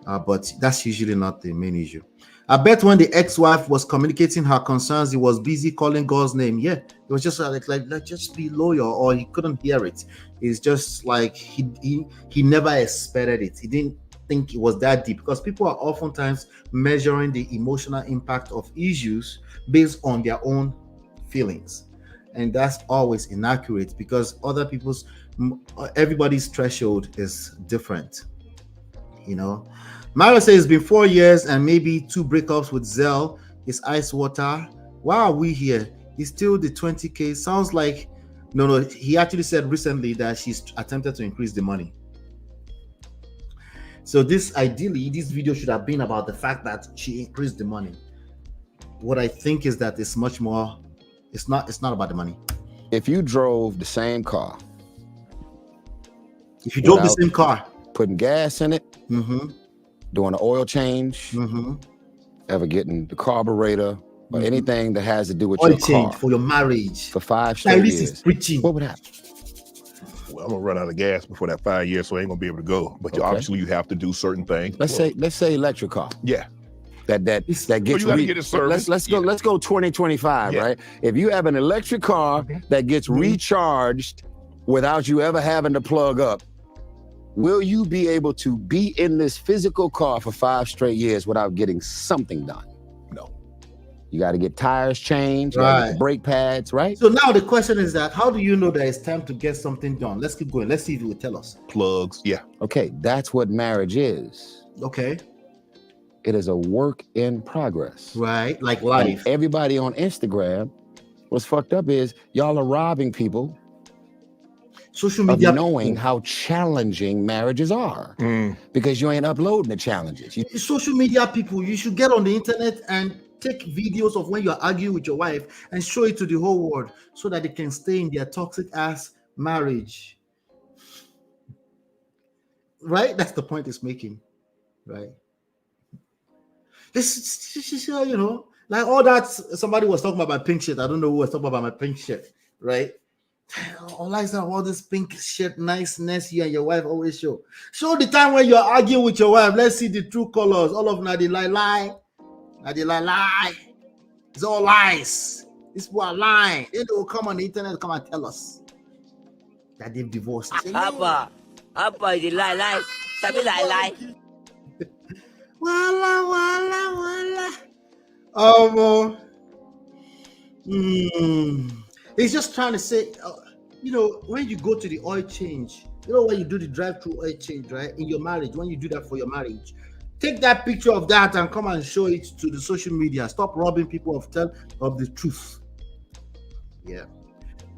But that's usually not the main issue. I bet when the ex-wife was communicating her concerns, he was busy calling God's name. Yeah, it was just like just be loyal, or he couldn't hear it. It's just like he never expected it. He didn't think it was that deep, because people are oftentimes measuring the emotional impact of issues based on their own feelings, and that's always inaccurate because everybody's threshold is different. Mario says it's been 4 years and maybe 2 breakups with Zell. It's ice water. Why are we here? It's still the 20K. Sounds like no. He actually said recently that she's attempted to increase the money. So this video should have been about the fact that she increased the money. What I think is that it's much more. It's not about the money. If you drove the same car, putting gas in it, doing an oil change, ever getting the carburetor or anything that has to do with oil your change car for your marriage for 5 straight years, what would happen? Well, I'm gonna run out of gas before that 5 years, so I ain't gonna be able to go. But obviously, you have to do certain things. Let's say electric car. Yeah. That gets get it serviced. Let's go 2025, right? If you have an electric car that gets recharged without you ever having to plug up, will you be able to be in this physical car for 5 straight years without getting something done? No. You got to get tires changed, you gotta get the brake pads, right? So now the question is that how do you know that it's time to get something done? Let's keep going. Let's see if you will tell us. Plugs, yeah. Okay, that's what marriage is. Okay. It is a work in progress. Right, like life. And everybody on Instagram, what's fucked up is y'all are robbing people social media of knowing how challenging marriages are because you ain't uploading the challenges. Social media people, you should get on the internet and take videos of when you're arguing with your wife and show it to the whole world so that they can stay in their toxic ass marriage. Right? That's the point it's making. Right? This, you know, like all that somebody was talking about my pink shit. I don't know who was talking about my pink shit, right? All this pink shit niceness you and your wife always show. Show the time when you're arguing with your wife. Let's see the true colors. All of them are the lie. It's all lies. These people are lying. They will come on the internet and come and tell us that they've divorced. Abba, the lie. Sabi lie. Wala. He's just trying to say, you know, when you go to the oil change, you know, when you do the drive-through oil change, right? In your marriage, when you do that for your marriage, take that picture of that and come and show it to the social media. Stop robbing people of the truth. Yeah.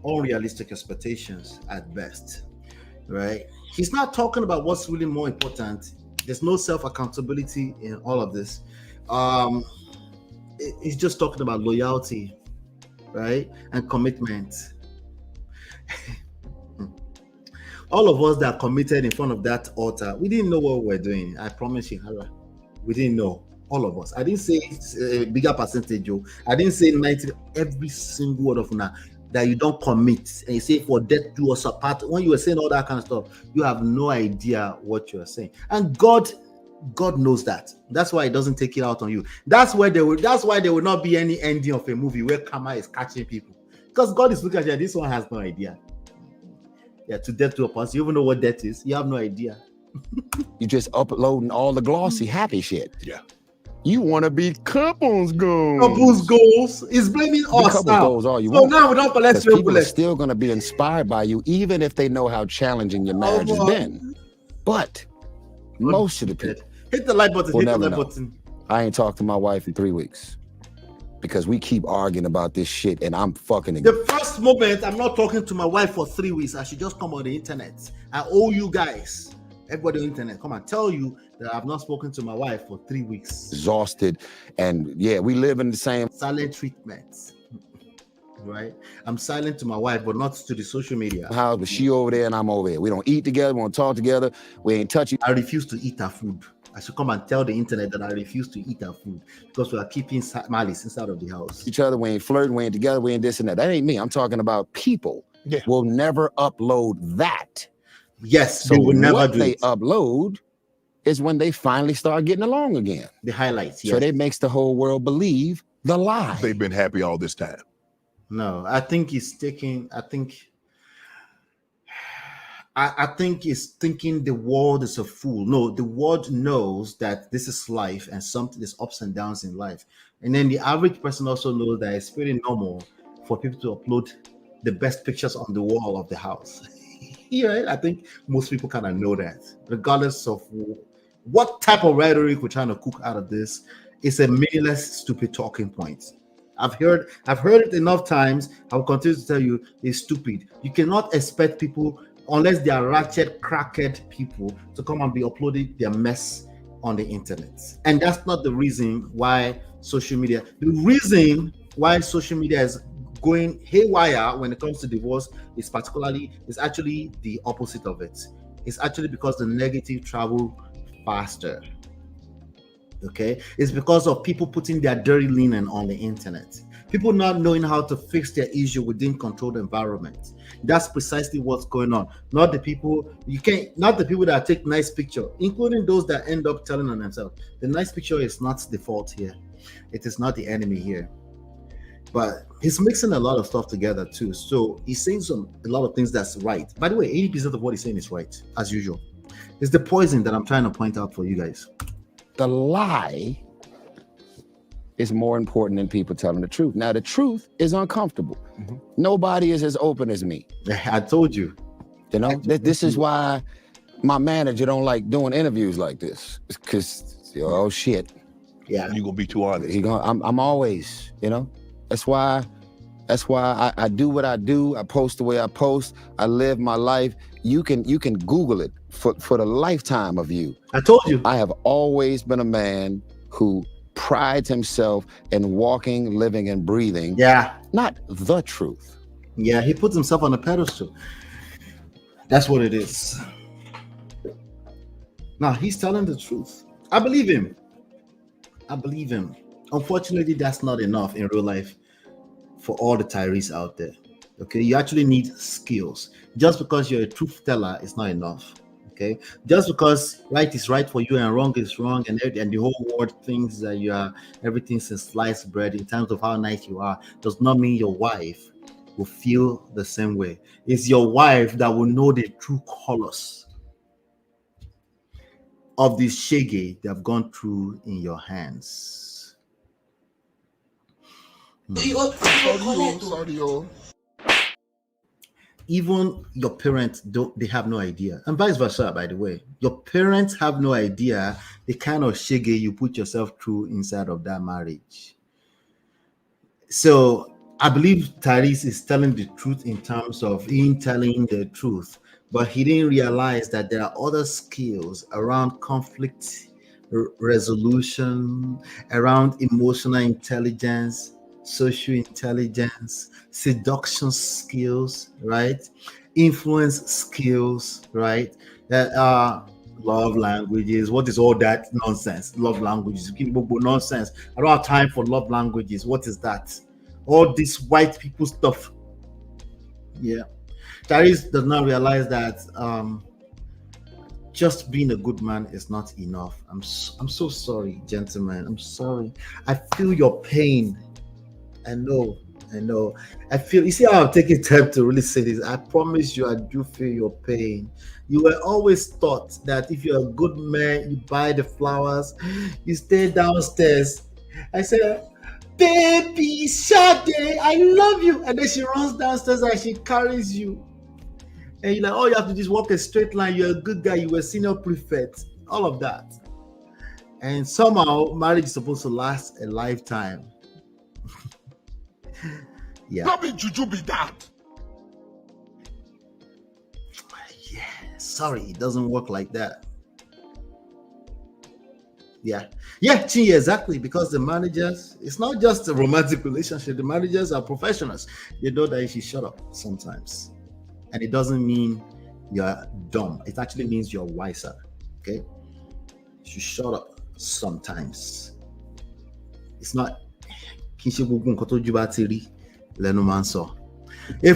Unrealistic expectations at best, right? He's not talking about what's really more important. There's no self-accountability in all of this. He's just talking about loyalty, right? And commitment. All of us that committed in front of that altar, we didn't know what we were doing. I promise you, Allah. We didn't know. All of us. I didn't say a bigger percentage, Joe. I didn't say 90. Every single word of now that you don't commit and you say for death do us apart. When you were saying all that kind of stuff, you have no idea what you are saying. And God knows that. That's why He doesn't take it out on you. That's why there will not be any ending of a movie where karma is catching people, because God is looking at you. This one has no idea. Yeah, to death to a person. You even know what death is. You have no idea. You just uploading all the glossy happy shit. Yeah. You want to be couples goals. Couples goals is blaming us now. Goals all you so want. Now we don't collect people are still going to be inspired by you, even if they know how challenging your marriage has been. But most of the people hit the like button. Hit the like button. I ain't talked to my wife in 3 weeks because we keep arguing about this shit, and I'm fucking again. The first moment I'm not talking to my wife for 3 weeks, I should just come on the internet. I owe you guys, everybody on the internet, come and tell you that I've not spoken to my wife for 3 weeks. Exhausted, and yeah, we live in the same silent treatment. Right? I'm silent to my wife, but not to the social media. How was she over there and I'm over here? We don't eat together, we don't talk together, we ain't touching. I refuse to eat her food. I should come and tell the internet that I refuse to eat her food because we are keeping malice inside of the house. Each other, we ain't flirting, we ain't together, we ain't this and that. That ain't me. I'm talking about people will never upload that. Yes, so they will never what do they it. upload is when they finally start getting along again. The highlights, yes. So it makes the whole world believe the lie. They've been happy all this time. No, I think he's taking, I think he's thinking the world is a fool. No, the world knows that this is life and something is ups and downs in life. And then the average person also knows that it's pretty normal for people to upload the best pictures on the wall of the house. Yeah, I think most people kind of know that, regardless of what type of rhetoric we're trying to cook out of this. It's a meaningless, stupid talking point. I've heard it enough times. I'll continue to tell you it's stupid. You cannot expect people, unless they are ratchet, crackhead people, to come and be uploading their mess on the internet. And that's not the reason why social media. The reason why social media is going haywire when it comes to divorce is actually the opposite of it. It's actually because the negative travel faster. Okay, it's because of people putting their dirty linen on the internet, people not knowing how to fix their issue within controlled environment. That's precisely what's going on. Not the people that take nice picture, including those that end up telling on themselves. The nice picture is not the fault here. It is not the enemy here. But he's mixing a lot of stuff together too. So he's saying a lot of things that's right. By the way, 80% of what he's saying is right, as usual. It's the poison that I'm trying to point out for you guys. The lie is more important than people telling the truth. Now, the truth is uncomfortable. Mm-hmm. Nobody is as open as me. I told you. You know, this is why my manager don't like doing interviews like this. Because, oh shit. Yeah. You're gonna be too honest. I'm always, you know. That's why I do what I do. I post the way I post. I live my life. You can Google it for the lifetime of you. I told you. I have always been a man who prides himself in walking, living, and breathing. Yeah. Not the truth. Yeah, he puts himself on a pedestal. That's what it is. Now, he's telling the truth. I believe him. Unfortunately, that's not enough in real life for all the Tyrese out there. Okay, you actually need skills. Just because you're a truth teller is not enough. Okay, just because right is right for you and wrong is wrong, and the whole world thinks that you are everything since sliced bread in terms of how nice you are, does not mean your wife will feel the same way. It's your wife that will know the true colors of this shaggy they have gone through in your hands. Even your parents they have no idea, and vice versa. By the way, your parents have no idea the kind of shaggy you put yourself through inside of that marriage. So I believe Tyrese is telling the truth in terms of him telling the truth, but he didn't realize that there are other skills around conflict resolution, around emotional intelligence, social intelligence, seduction skills, right? Influence skills, right? That are love languages. What is all that nonsense? Love languages. Nonsense. I don't have time for love languages. What is that? All this white people stuff. Yeah. Tyrese does not realize that just being a good man is not enough. I'm so sorry, gentlemen. I'm sorry. I feel your pain. I know. I feel, you see how I'm taking time to really say this. I promise you, I do feel your pain. You were always taught that if you're a good man, you buy the flowers, you stay downstairs. I said, baby, Sade, I love you. And then she runs downstairs and she carries you. And you're like, oh, you have to just walk a straight line. You're a good guy. You were senior prefect. All of that. And somehow, marriage is supposed to last a lifetime. Yeah. Not be juju be that. Yeah. Sorry, it doesn't work like that. Yeah, exactly. Because the managers, it's not just a romantic relationship. The managers are professionals. They know that you should shut up sometimes. And it doesn't mean you're dumb. It actually means you're wiser. Okay? You should shut up sometimes. It's not. If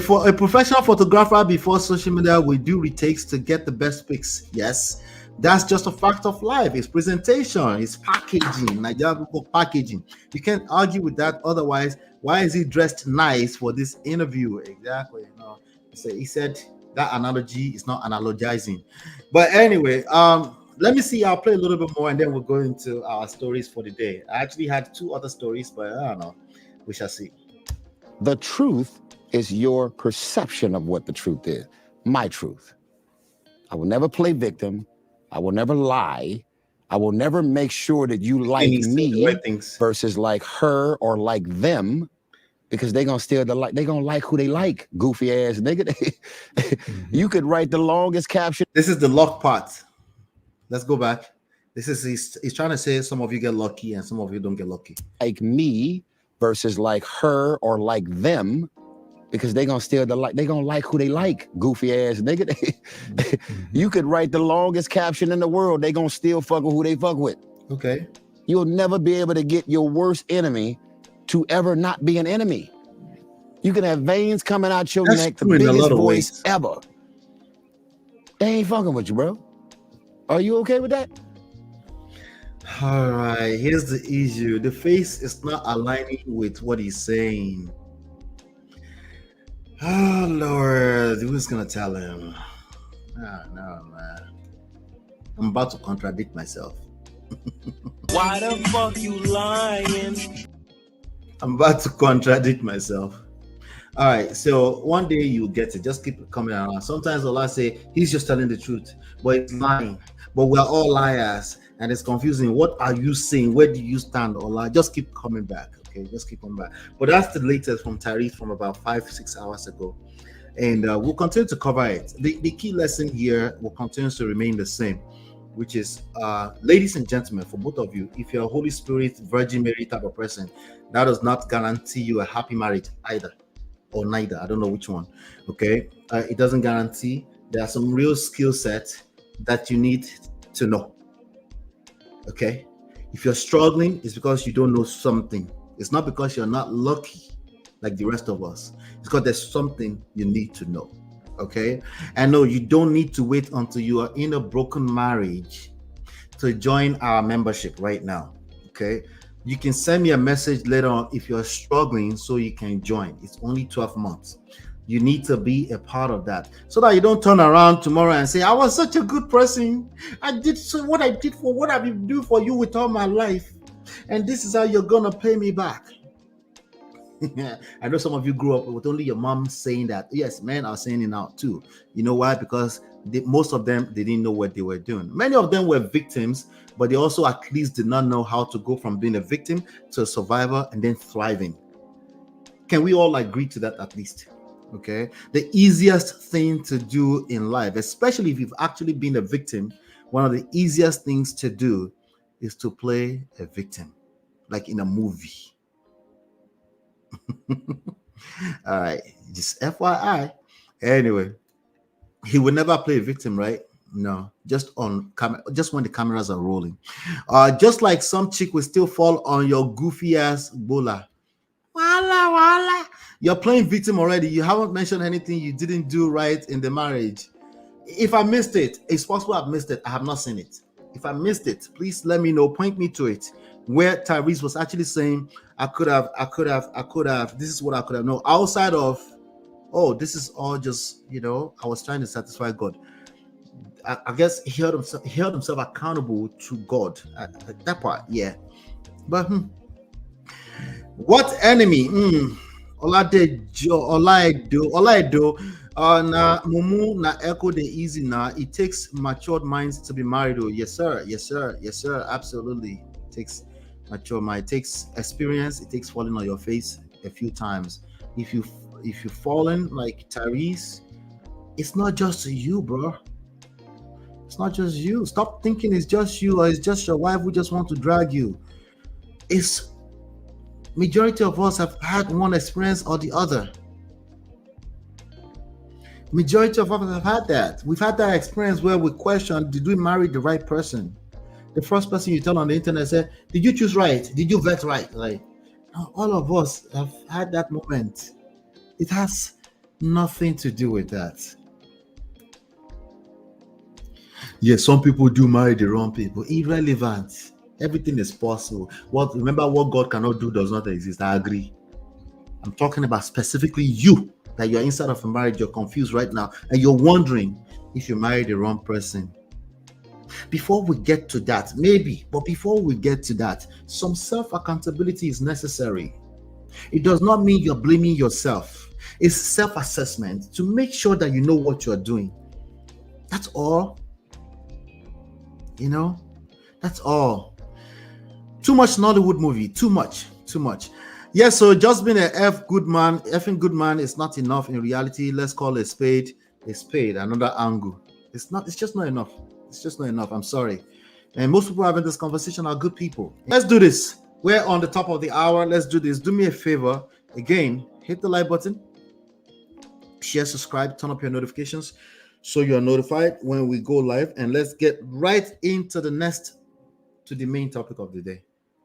for a professional photographer before social media will do retakes to get the best pics, yes, that's just a fact of life. It's presentation, it's packaging, Nigerian people packaging. You can't argue with that. Otherwise, why is he dressed nice for this interview? Exactly. No, so he said that analogy is not analogizing. But anyway, let me see. I'll play a little bit more and then we'll go into our stories for the day. I actually had 2 other stories, but I don't know. We shall see. The truth is your perception of what the truth is. My truth. I will never play victim. I will never lie. I will never make sure that you like me versus like her or like them. because they gonna steal the like. They gonna like who they like. Goofy ass nigga. You could write the longest caption. This is the luck part. Let's go back. This is he's trying to say some of you get lucky and some of you don't get lucky. Like me versus like her or like them, because they gonna steal the like. They gonna like who they like. Goofy ass nigga. You could write the longest caption in the world. They gonna still fuck with who they fuck with. Okay. You'll never be able to get your worst enemy to ever not be an enemy. You can have veins coming out your neck, the biggest voice ever. They ain't fucking with you, bro. Are you okay with that? All right, here's the issue. The face is not aligning with what he's saying. Oh, Lord, who's gonna tell him? Oh, no, man. I'm about to contradict myself. Why the fuck you lying? I'm about to contradict myself. All right, so one day you get it. Just keep coming around. Sometimes Allah say he's just telling the truth, but it's lying. But we're all liars, and it's confusing. What are you saying? Where do you stand, Allah? Just keep coming back, okay? Just keep coming back. But that's the latest from Tyrese from about 5-6 hours ago, and we'll continue to cover it. The key lesson here will continue to remain the same, which is, ladies and gentlemen, for both of you, if you're a Holy Spirit, Virgin Mary type of person, that does not guarantee you a happy marriage either, or neither. I don't know which one. Okay, it doesn't guarantee. There are some real skill sets that you need to know. Okay, if you're struggling, it's because you don't know something. It's not because you're not lucky like the rest of us. It's because there's something you need to know. Okay, and no, you don't need to wait until you are in a broken marriage to join our membership right now. Okay, you can send me a message later on if you're struggling so you can join. It's only 12 months. You need to be a part of that so that you don't turn around tomorrow and say, I was such a good person. I did so what I did for what I've been doing for you with all my life, and this is how you're gonna pay me back. I know some of you grew up with only your mom saying that. Yes, men are saying it now too. You know why? Because most of them, they didn't know what they were doing. Many of them were victims, but they also at least did not know how to go from being a victim to a survivor and then thriving. Can we all agree to that at least? Okay. The easiest thing to do in life, especially if you've actually been a victim, one of the easiest things to do is to play a victim, like in a movie. All right, just FYI. Anyway, he would never play a victim, right? No, just on camera, just when the cameras are rolling. Just like some chick will still fall on your goofy ass bola. Wala. You're playing victim already. You haven't mentioned anything you didn't do right in the marriage. If I missed it, it's possible I've missed it. I have not seen it. If I missed it, please let me know. Point me to it. Where Tyrese was actually saying, I could have, this is what I could have known. Outside of, oh, this is all just, I was trying to satisfy God. I guess he held himself accountable to God. That part, yeah. But what enemy? Olaido. Na mumu na echo the easy na. It takes matured minds to be married. Oh, yes, sir. Absolutely. It takes mature mind. It takes experience. It takes falling on your face a few times. If you've fallen like Tyrese, it's not just you, bro. It's not just you. Stop thinking it's just you or it's just your wife who just want to drag you. It's majority of us have had one experience or the other. Majority of us have had that. We've had that experience where we question, did we marry the right person? The first person you tell on the internet said, did you choose right? Did you vet right? Like, all of us have had that moment. It has nothing to do with that. Yes, some people do marry the wrong people. Irrelevant. Everything is possible. Remember, what God cannot do does not exist. I agree. I'm talking about specifically you, that you're inside of a marriage, you're confused right now, and you're wondering if you married the wrong person. Before we get to that, maybe, but before we get to that, some self-accountability is necessary. It does not mean you're blaming yourself. It's self-assessment to make sure that you know what you're doing. That's all. That's all. Too much Nollywood movie. Too much. Yeah, so just being an effing good man is not enough in reality. Let's call a spade. Another angle. It's just not enough. It's just not enough. I'm sorry. And most people having this conversation are good people. Let's do this. We're on the top of the hour. Let's do this. Do me a favor. Again, hit the like button, share, subscribe, turn up your notifications so you're notified when we go live. And let's get right into the main topic of the day.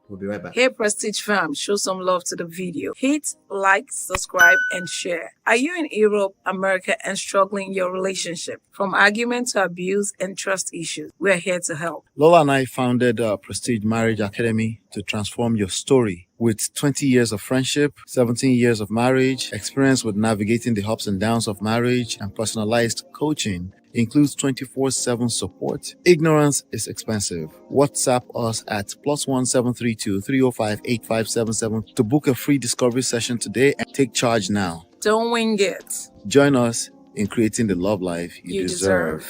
We'll be right back. Hey Prestige fam, show some love to the video. Hit like, subscribe, and share. Are you in Europe, America, and struggling in your relationship? From argument to abuse and trust issues, we're here to help. Lola and I founded Prestige Marriage Academy to transform your story. With 20 years of friendship, 17 years of marriage, experience with navigating the ups and downs of marriage, and personalized coaching, includes 24/7 support. Ignorance is expensive. WhatsApp us at +1 732 305 8577 to book a free discovery session today and take charge now. Don't wing it. Join us in creating the love life you deserve.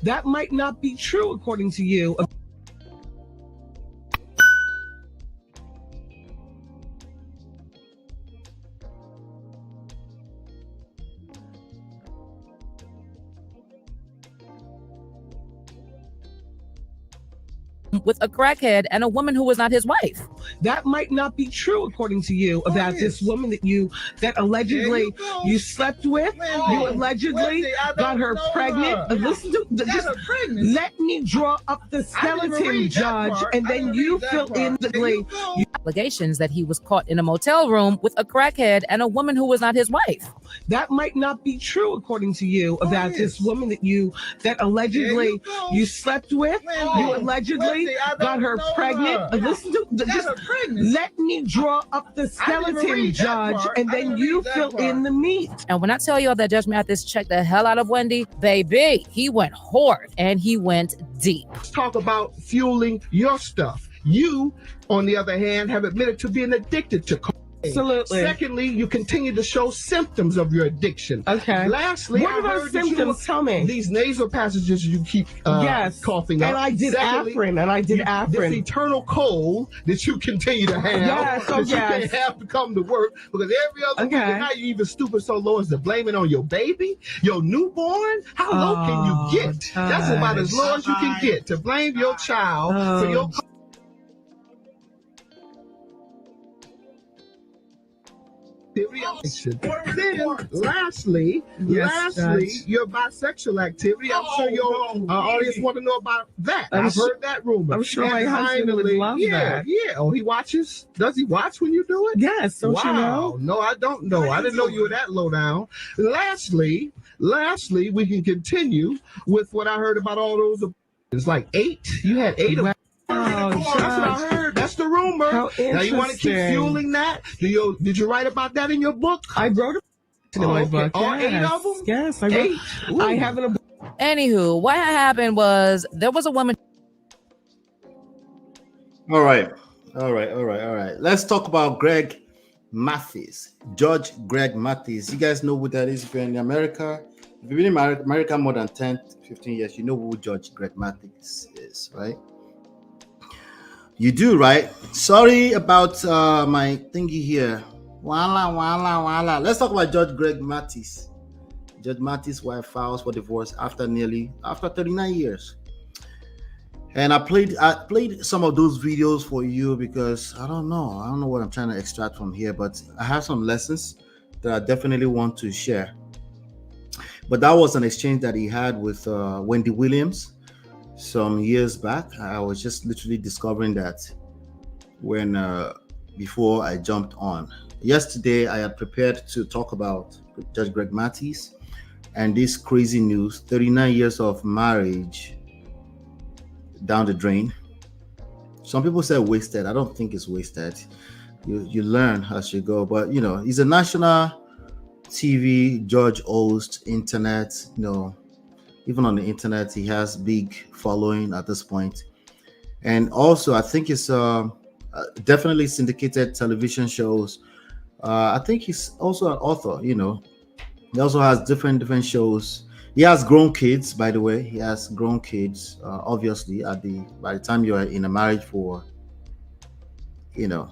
That might not be true according to you. With a crackhead and a woman who was not his wife. That might not be true according to you about this woman that allegedly you slept with. You allegedly got her pregnant. Listen to just let me draw up the skeleton, Judge, and then you fill in the allegations that he was caught in a motel room with a crackhead and a woman who was not his wife. That might not be true according to you about this woman that allegedly you slept with. You allegedly got her pregnant. Listen to just let me draw up the skeleton, Judge, and then you fill in the meat. And when I tell y'all that Judge Mathis checked the hell out of Wendy, baby, he went hard and he went deep. Let's talk about fueling your stuff. You, on the other hand, have admitted to being addicted to cocaine. Absolutely. Secondly, you continue to show symptoms of your addiction. Okay. Lastly, what are those symptoms? Tell me. These nasal passages you keep coughing up. And I did Afrin. This eternal cold that you continue to have. You can't have to come to work because every other week, and now you even stupid so low as to blame it on your baby, your newborn. How low can you get? That's about as low as you can get to blame your child for your. Then, lastly, your bisexual activity. I'm sure your audience want to know about that. I've heard that rumor. I'm sure my husband would love that. Yeah. Oh, he watches? Does he watch when you do it? Yes. Don't you know? No, I don't know. I didn't know you were that low down. Lastly, we can continue with what I heard about all those. It's like 8. You had 8 of them. Oh, that's what I heard. That's the rumor. How now you want to keep fueling that? Did you write about that in your book? I wrote it in my book. All 8 of them? Yes, I wrote. I have it. Anywho, what happened was there was a woman. All right. Let's talk about Greg Mathis, Judge Greg Mathis. You guys know who that is if you're in America. If you've been in America more than 10, 15 years, you know who Judge Greg Mathis is, right? You do, right? Sorry about my thingy here. Wala. Let's talk about Judge Greg Mathis. Judge Mathis' wife files for divorce after 39 years. And I played some of those videos for you because I don't know what I'm trying to extract from here, but I have some lessons that I definitely want to share. But that was an exchange that he had with Wendy Williams some years back. I was just literally discovering that when before I jumped on. Yesterday, I had prepared to talk about Judge Greg Mathis and this crazy news: 39 years of marriage down the drain. Some people say wasted. I don't think it's wasted. You learn as you go. But he's a national TV judge, host, internet. Even on the internet, he has big following at this point. And also, I think it's definitely syndicated television shows. I think he's also an author. You know, he also has different shows. He has grown kids, by the way. He has grown kids. Obviously, by the time you are in a marriage for, you know,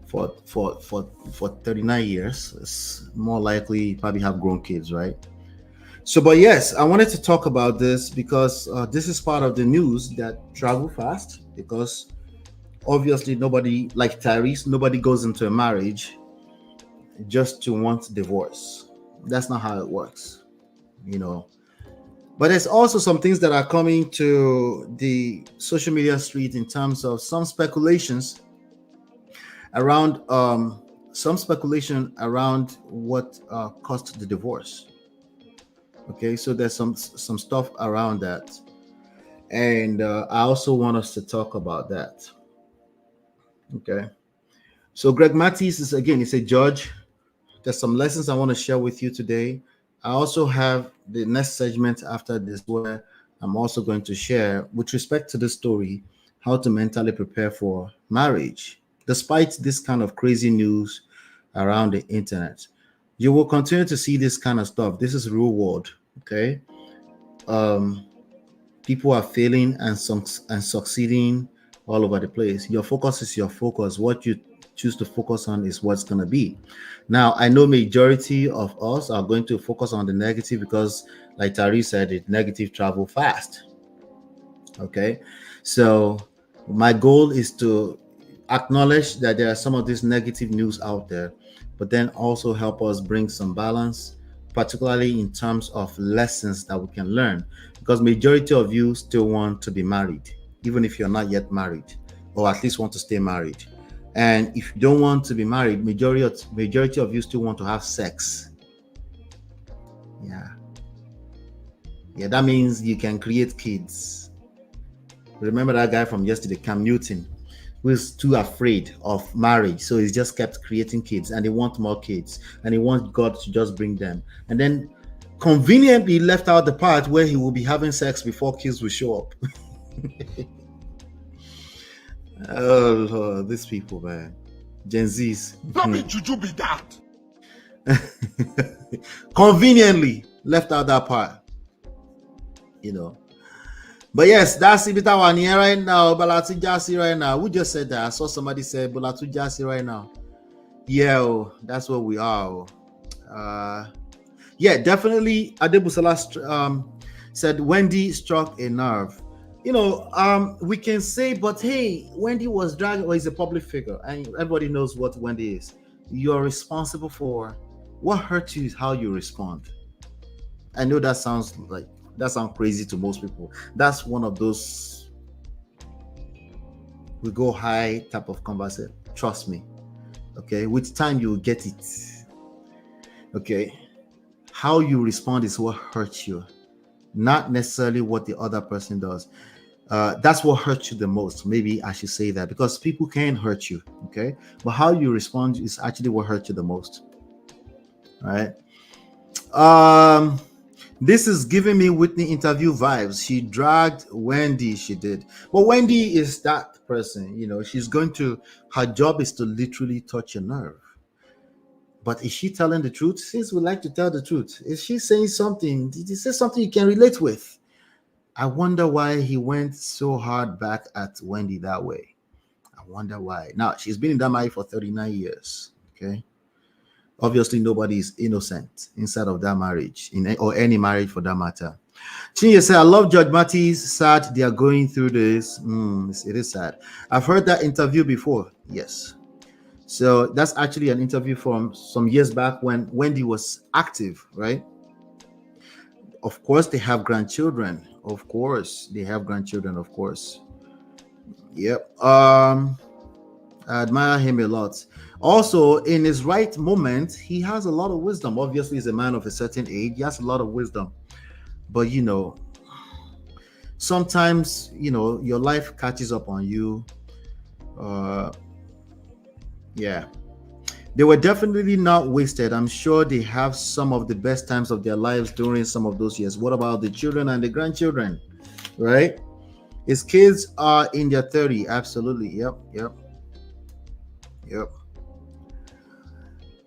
for 39 years, it's more likely you probably have grown kids, right? So, but yes, I wanted to talk about this because this is part of the news that travel fast. Because obviously, nobody like Tyrese, nobody goes into a marriage just to want divorce. That's not how it works, you know. But there's also some things that are coming to the social media street in terms of some speculations around what caused the divorce. Okay, so there's some stuff around that, and I also want us to talk about that. Okay, so Greg Mathis is a judge. There's some lessons I want to share with you today. I also have the next segment after this where I'm also going to share, with respect to the story, how to mentally prepare for marriage. Despite this kind of crazy news around the internet, you will continue to see this kind of stuff. This is real world, okay? People are failing and succeeding all over the place. Your focus is your focus. What you choose to focus on is what's going to be. Now, I know majority of us are going to focus on the negative because, like Tyrese said, it negative travel fast. Okay, so my goal is to acknowledge that there are some of this negative news out there, but then also help us bring some balance, particularly in terms of lessons that we can learn, because majority of you still want to be married, even if you're not yet married, or at least want to stay married. And if you don't want to be married, majority of you still want to have sex. Yeah, that means you can create kids. Remember that guy from yesterday, Cam Newton, who is too afraid of marriage, so he's just kept creating kids, and he wants more kids, and he wants God to just bring them, and then conveniently left out the part where he will be having sex before kids will show up. Oh Lord, these people, man. Gen Zs. Not be juju be that. Conveniently left out that part. You know. But yes, that's Ibita one here right now. Balatu Jasi right now. Who just said that? I saw somebody say Balatu Jasi right now. Yeah, that's what we are. Yeah, definitely. Adebusala said Wendy struck a nerve. You know, we can say, but hey, Wendy was dragged, or is a public figure, and everybody knows what Wendy is. You're responsible for what hurt you is how you respond. I know that sounds crazy to most people. That's one of those we go high type of conversation. Trust me. Okay, with time you'll get it. Okay, how you respond is what hurts you, not necessarily what the other person does. That's what hurts you the most. Maybe I should say that, because people can hurt you, okay? But how you respond is actually what hurts you the most. All right. This is giving me Whitney interview vibes. She dragged Wendy, she did. But Wendy is that person, you know, her job is to literally touch your nerve. But is she telling the truth? Since we like to tell the truth, is she saying something? Did he say something you can relate with? I wonder why he went so hard back at Wendy that way. I wonder why. Now, she's been in that marriage for 39 years, okay? Obviously, nobody is innocent inside of that marriage, or any marriage for that matter. Chinye said, I love Judge Mathis. Sad they are going through this. It is sad. I've heard that interview before. Yes. So that's actually an interview from some years back when Wendy was active, right? Of course, they have grandchildren. Of course, they have grandchildren, of course. Yep. I admire him a lot. Also, in his right moment, he has a lot of wisdom. Obviously, he's a man of a certain age. He has a lot of wisdom. But, you know, sometimes, you know, your life catches up on you. Yeah. They were definitely not wasted. I'm sure they have some of the best times of their lives during some of those years. What about the children and the grandchildren, right? His kids are in their 30s. Absolutely. Yep.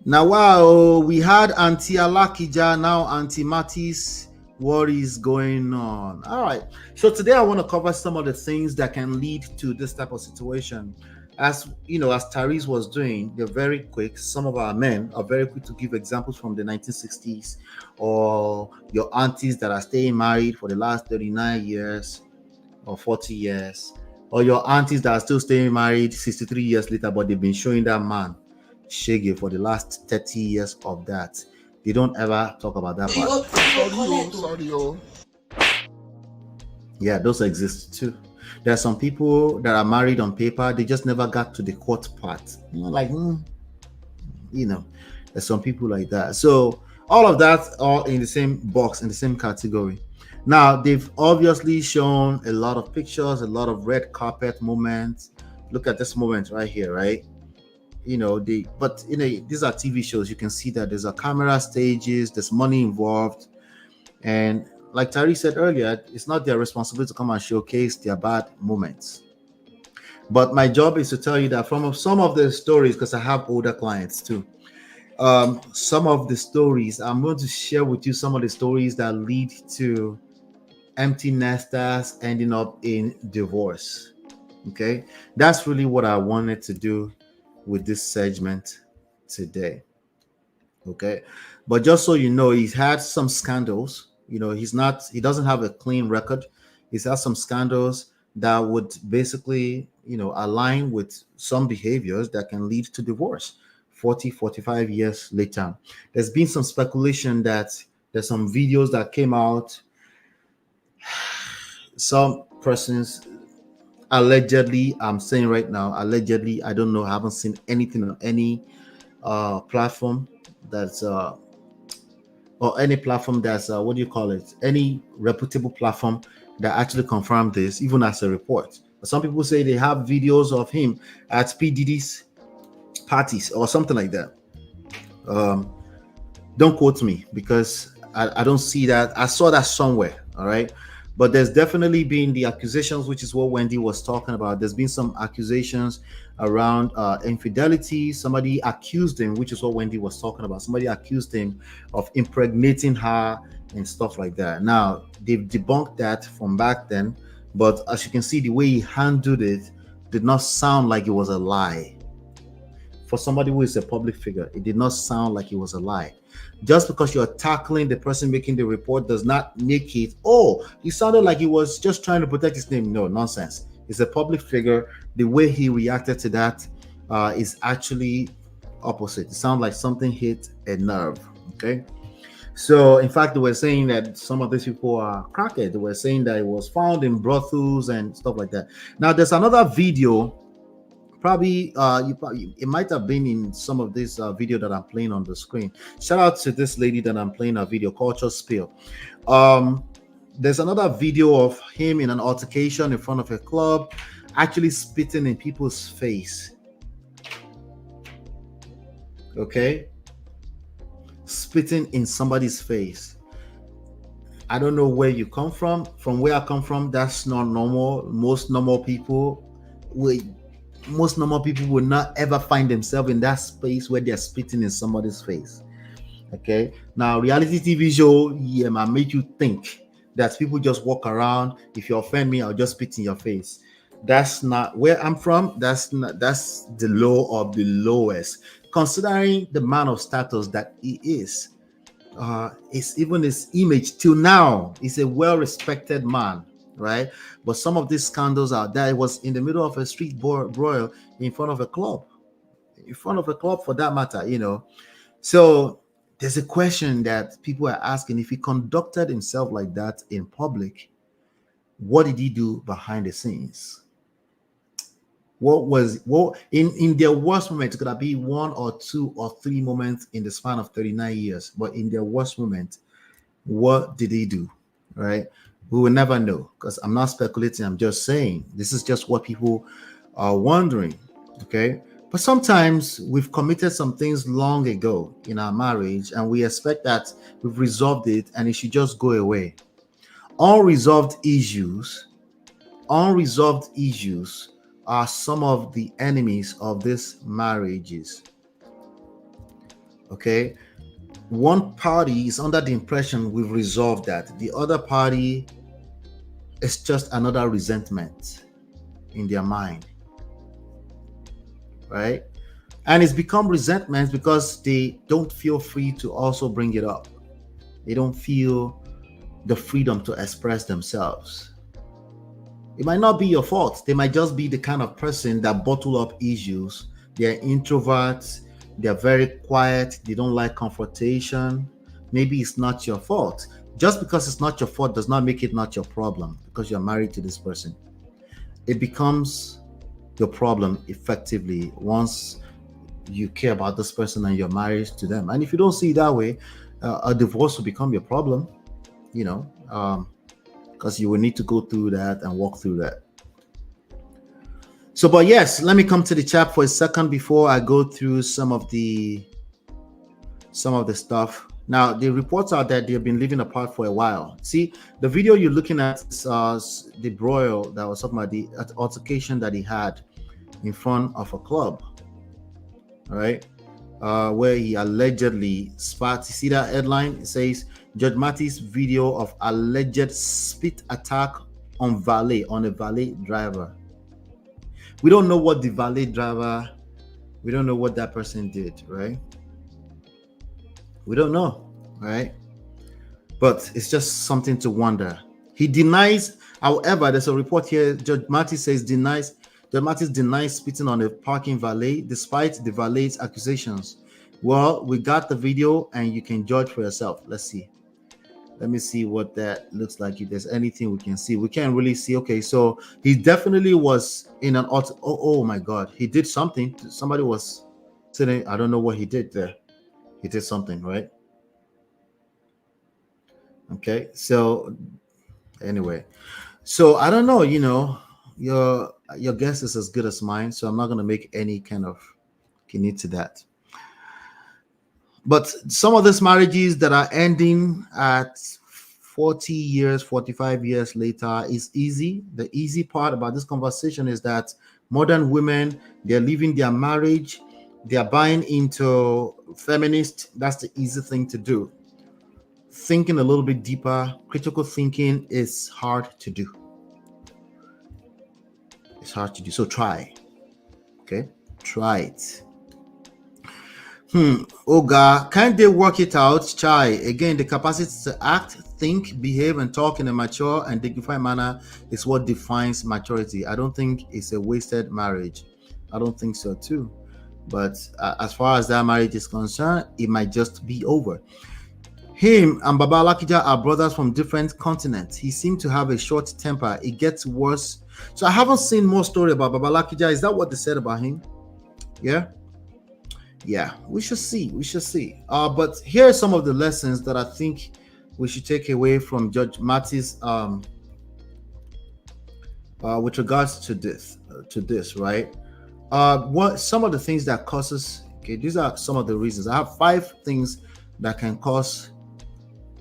Now, wow, we had Auntie Alakija, now Auntie Mathis. What is going on? All right. So today I want to cover some of the things that can lead to this type of situation. As you know, as Tyrese was doing, they're very quick. Some of our men are very quick to give examples from the 1960s, or your aunties that are staying married for the last 39 years or 40 years, or your aunties that are still staying married 63 years later, but they've been showing that man shege for the last 30 years of that. They don't ever talk about that part. Yeah, those exist too. There are some people that are married on paper, they just never got to the court part. There's some people like that. So all of that are in the same box, in the same category. Now, they've obviously shown a lot of pictures, a lot of red carpet moments. Look at this moment right here, right? These are TV shows. You can see that there's a camera, stages, there's money involved. And like Tyrese said earlier, it's not their responsibility to come and showcase their bad moments. But my job is to tell you that from some of the stories, because I have older clients too, some of the stories, I'm going to share with you some of the stories that lead to empty nesters ending up in divorce. Okay, that's really what I wanted to do with this segment today. Okay, but just so you know, he's had some scandals. He doesn't have a clean record. He's had some scandals that would basically align with some behaviors that can lead to divorce 45 years later. There's been some speculation that there's some videos that came out. Some persons allegedly, I'm saying right now, allegedly, I don't know, I haven't seen anything on any platform that's or any platform that's any reputable platform that actually confirmed this, even as a report. Some people say they have videos of him at P. Diddy's parties or something like that. Don't quote me, because I don't see that. I saw that somewhere. All right. But there's definitely been the accusations, which is what Wendy was talking about. There's been some accusations around infidelity. Somebody accused him, which is what Wendy was talking about. Somebody accused him of impregnating her and stuff like that. Now, they've debunked that from back then. But as you can see, the way he handled it did not sound like it was a lie. For somebody who is a public figure, it did not sound like it was a lie. Just because you're tackling the person making the report does not make it, he sounded like he was just trying to protect his name. No, nonsense. He's a public figure. The way he reacted to that is actually opposite. It sounds like something hit a nerve. Okay. So, in fact, they were saying that some of these people are crackheads. They were saying that it was found in brothels and stuff like that. Now, there's another video. Probably it might have been in some of this video that I'm playing on the screen. Shout out to this lady that I'm playing a video, Culture Spill. There's another video of him in an altercation in front of a club, actually spitting in people's face. Okay, spitting in somebody's face. I don't know where you come from. From where I come from, that's not normal. Most normal people would not ever find themselves in that space where they're spitting in somebody's face. Okay. Now, reality TV show, might make you think that people just walk around. If you offend me, I'll just spit in your face. That's not where I'm from. That's the low of the lowest. Considering the man of status that he is, it's even his image till now. He's a well-respected man. Right, but some of these scandals out there, it was in the middle of a street broil in front of a club, for that matter, So there's a question that people are asking: if he conducted himself like that in public, what did he do behind the scenes? In their worst moment? It could have been 1 or 2 or 3 moments in the span of 39 years, but in their worst moment, what did he do? Right? We will never know, because I'm not speculating. I'm just saying this is just what people are wondering. Okay. But sometimes we've committed some things long ago in our marriage and we expect that we've resolved it and it should just go away. Unresolved issues are some of the enemies of these marriages. Okay, one party is under the impression we've resolved that. The other party is just another resentment in their mind, right? And it's become resentment because they don't feel free to also bring it up. They don't feel the freedom to express themselves. It might not be your fault. They might just be the kind of person that bottle up issues. They're introverts. They're very quiet. They don't like confrontation. Maybe it's not your fault. Just because it's not your fault does not make it not your problem because you're married to this person. It becomes your problem effectively once you care about this person and you're married to them. And if you don't see it that way, a divorce will become your problem, you know, because you will need to go through that and walk through that. So, but yes, let me come to the chat for a second before I go through some of the stuff. Now, the reports are that they've been living apart for a while. See, the video you're looking at is the broil that was talking about the altercation that he had in front of a club, all right, where he allegedly spat. You see that headline? It says, Judge Mathis video of alleged spit attack on a valet driver. We don't know what the valet driver, we don't know what that person did, right? We don't know, right? But it's just something to wonder. He denies, however, there's a report here, Judge Mathis denies spitting on a parking valet despite the valet's accusations. Well, we got the video and you can judge for yourself. Let's see. Let me see what that looks like. If there's anything we can see. We can't really see. Okay, so he definitely was in an auto. Oh my God. He did something. Somebody was sitting. I don't know what he did there. He did something, right? Okay, so anyway. So I don't know, you know, your guess is as good as mine. So I'm not going to make any kind of key to that. But some of these marriages that are ending at 40 years, 45 years later is easy. The easy part about this conversation is that modern women, they're leaving their marriage, they're buying into feminist. That's the easy thing to do. Thinking a little bit deeper, critical thinking is hard to do. It's hard to do. So try. Okay? Try it. Oga, can't they work it out? Chai. Again, the capacity to act, think, behave, and talk in a mature and dignified manner is what defines maturity. I don't think it's a wasted marriage. I don't think so too. But as far as that marriage is concerned, it might just be over. Him and Baba Lakija are brothers from different continents. He seemed to have a short temper. It gets worse. So I haven't seen more story about Baba Lakija. Is that what they said about him? Yeah. Yeah, we should see. We should see. But here are some of the lessons that I think we should take away from Judge Mathis with regards to this, right? What some of the things that causes, okay, these are some of the reasons. I have 5 things that can cause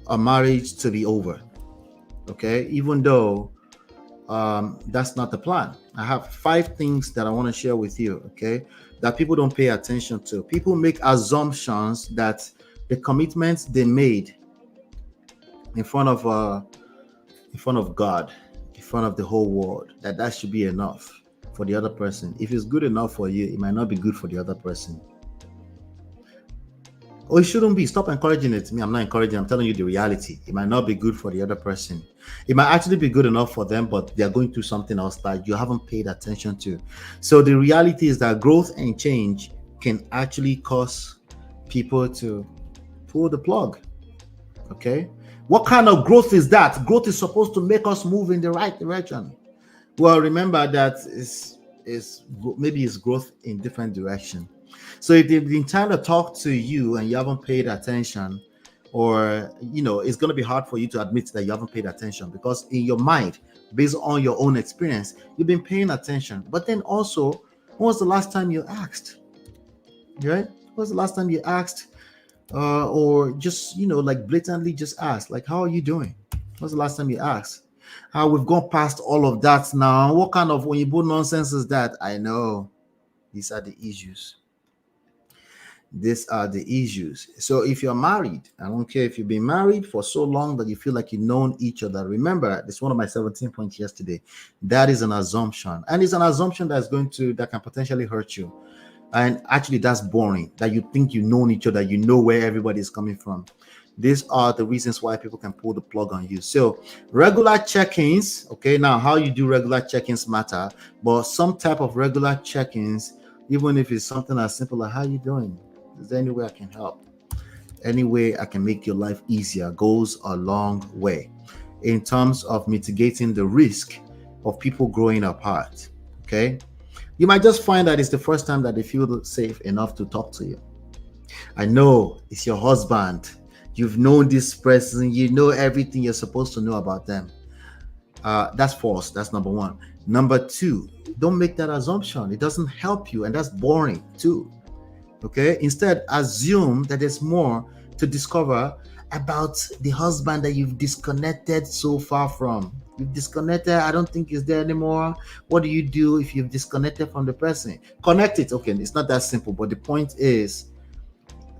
a marriage to be over. Okay, even though that's not the plan. I have 5 things that I want to share with you, okay, that people don't pay attention to. People make assumptions that the commitments they made in front of God, in front of the whole world, that should be enough for the other person. If it's good enough for you, it might not be good for the other person. Or it shouldn't be. Stop encouraging it to me. I'm not encouraging. I'm telling you the reality. It might not be good for the other person. It might actually be good enough for them, but they're going through something else that you haven't paid attention to. So the reality is that growth and change can actually cause people to pull the plug. Okay? What kind of growth is that? Growth is supposed to make us move in the right direction. Well, remember that maybe it's growth in different direction. So if they've been trying to talk to you and you haven't paid attention, or, you know, it's going to be hard for you to admit that you haven't paid attention, because in your mind, based on your own experience, you've been paying attention. But then also, when was the last time you asked? Right? When was the last time you asked? Or just, you know, like blatantly just ask, like, how are you doing? When was the last time you asked? We've gone past all of that now. What kind of Oyinbo nonsense is that? I know. These are the issues. These are the issues. So if you're married, I don't care if you've been married for so long that you feel like you've known each other. Remember, this is one of my 17 points yesterday. That is an assumption. And it's an assumption that can potentially hurt you. And actually, that's boring, that you think you know each other, you know where everybody is coming from. These are the reasons why people can pull the plug on you. So regular check-ins, okay, now how you do regular check-ins matter, but some type of regular check-ins, even if it's something as simple as how you doing? Is there any way I can help? Any way I can make your life easier goes a long way in terms of mitigating the risk of people growing apart, okay? You might just find that it's the first time that they feel safe enough to talk to you. I know it's your husband. You've known this person. You know everything you're supposed to know about them. That's false. That's number one. Number two, don't make that assumption. It doesn't help you, and that's boring too. Okay? Instead, assume that there's more to discover about the husband that you've disconnected so far from. You've disconnected, I don't think it's there anymore. What do you do if you've disconnected from the person? Connect it. Okay, it's not that simple, but the point is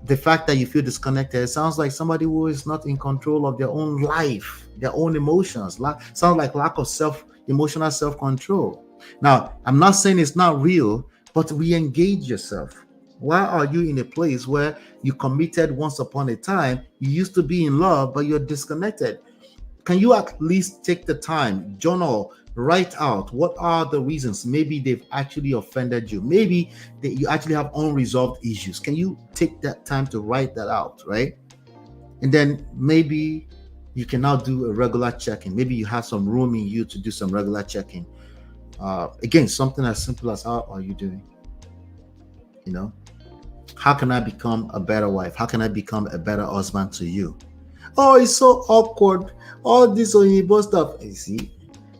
the fact that you feel disconnected. It sounds like somebody who is not in control of their own life, their own emotions. Sounds like lack of emotional self-control. Now, I'm not saying it's not real, but re-engage yourself. Why are you in a place where you committed once upon a time? You used to be in love, but you're disconnected. Can you at least take the time, journal, write out what are the reasons? Maybe they've actually offended you. Maybe you actually have unresolved issues. Can you take that time to write that out, right? And then maybe you can now do a regular check-in. Maybe you have some room in you to do some regular check-in. Again, something as simple as how are you doing? You know, how can I become a better wife? How can I become a better husband to you? Oh, it's so awkward. All this Oyinbo stuff. You see,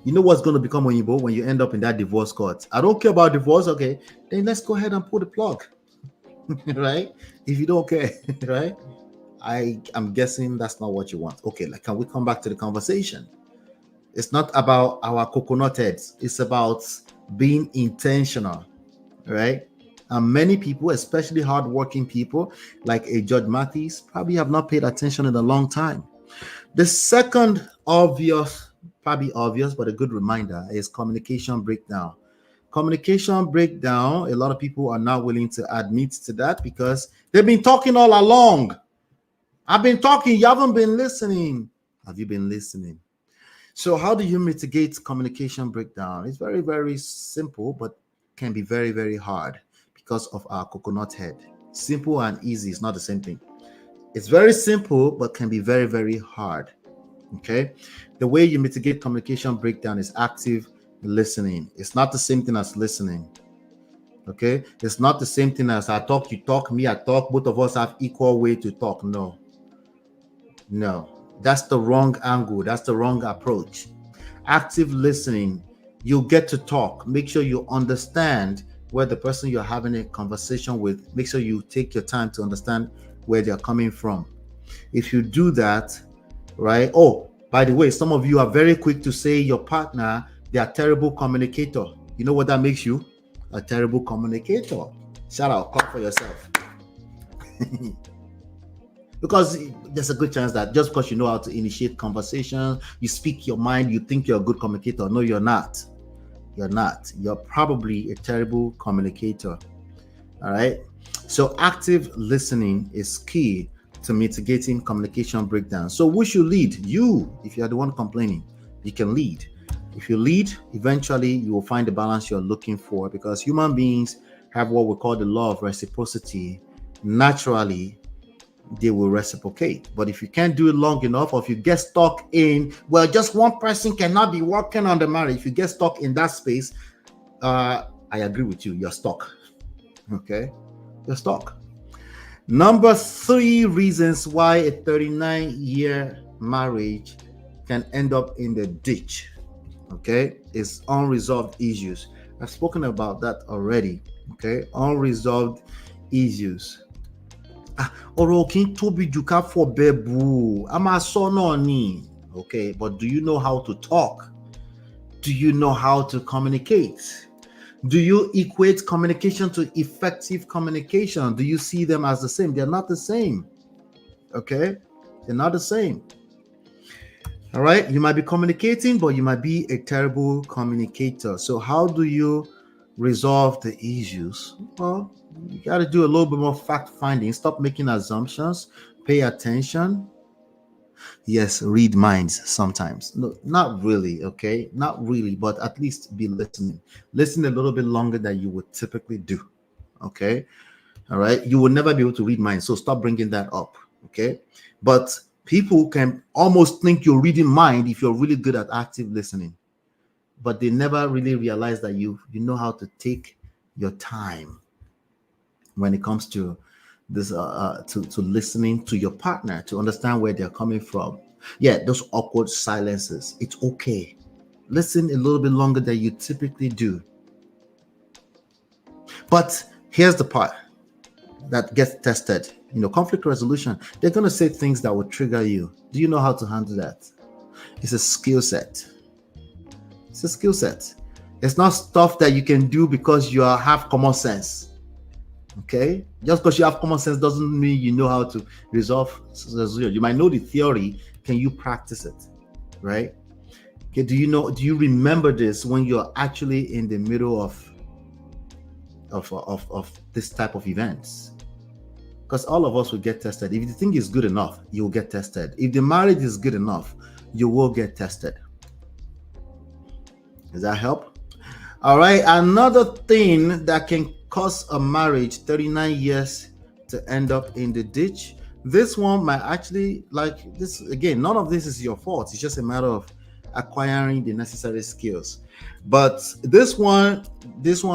you know what's going to become Oyinbo when you end up in that divorce court. I don't care about divorce. Okay, then let's go ahead and pull the plug. Right? If you don't care, right? I'm guessing that's not what you want. Okay, like, can we come back to the conversation? It's not about our coconut heads. It's about being intentional, right? And many people, especially hardworking people like a Judge Mathis, probably have not paid attention in a long time. The second probably obvious, but a good reminder is communication breakdown. Communication breakdown, a lot of people are not willing to admit to that because they've been talking all along. I've been talking, you haven't been listening. Have you been listening? So how do you mitigate communication breakdown? It's very, very simple, but can be very, very hard because of our coconut head. Simple and easy is not the same thing. It's very simple, but can be very, very hard. Okay. The way you mitigate communication breakdown is active listening. It's not the same thing as listening. Okay. It's not the same thing as I talk, you talk, me, I talk. Both of us have equal way to talk. No. That's the wrong angle. That's the wrong approach. Active listening, you get to talk. Make sure you understand where the person you're having a conversation with, make sure you take your time to understand where they're coming from. If you do that, right? Oh, by the way, some of you are very quick to say your partner, they are terrible communicator. You know what that makes you? A terrible communicator. Shout out, clap for yourself. Because there's a good chance that just because you know how to initiate conversation, you speak your mind, you think you're a good communicator. No, you're not. You're not. You're probably a terrible communicator. All right. So active listening is key to mitigating communication breakdown. So who should lead? You, if you're the one complaining, you can lead. If you lead, eventually you will find the balance you're looking for, because human beings have what we call the law of reciprocity. Naturally, they will reciprocate. But if you can't do it long enough, or if you get stuck in, well, just one person cannot be working on the marriage. If you get stuck in that space, I agree with you. You're stuck. Okay? You're stuck. Number 3 reasons why a 39-year marriage can end up in the ditch, okay, is unresolved issues. I've spoken about that already, okay? Unresolved issues. Okay, but do you know how to talk? Do you know how to communicate? Do you equate communication to effective communication? Do you see them as the same? They're not the same. Okay? They're not the same. All right? You might be communicating, but you might be a terrible communicator. So how do you resolve the issues? Well, you got to do a little bit more fact finding. Stop making assumptions. Pay attention. Yes, read minds sometimes. No, not really, okay? Not really, but at least be listening. Listen a little bit longer than you would typically do, okay? All right? You will never be able to read minds, so stop bringing that up, okay? But people can almost think you're reading mind if you're really good at active listening, but they never really realize that you know how to take your time when it comes to this to listening to your partner, to understand where they're coming from. Yeah, those awkward silences, it's okay. Listen a little bit longer than you typically do. But here's the part that gets tested. Conflict resolution. They're going to say things that will trigger you. Do you know how to handle that? It's a skill set. It's a skill set. It's not stuff that you can do because you have common sense. Okay, just because you have common sense doesn't mean you know how to resolve. You might know the theory. Can you practice it? Right? Okay. Do you remember this when you're actually in the middle of this type of events? Because all of us will get tested. If the thing is good enough, you will get tested. If the marriage is good enough, you will get tested. Does that help? All right. Another thing that can cause a marriage 39 years to end up in the ditch. This one might actually, like this again, none of this is your fault. It's just a matter of acquiring the necessary skills. But this one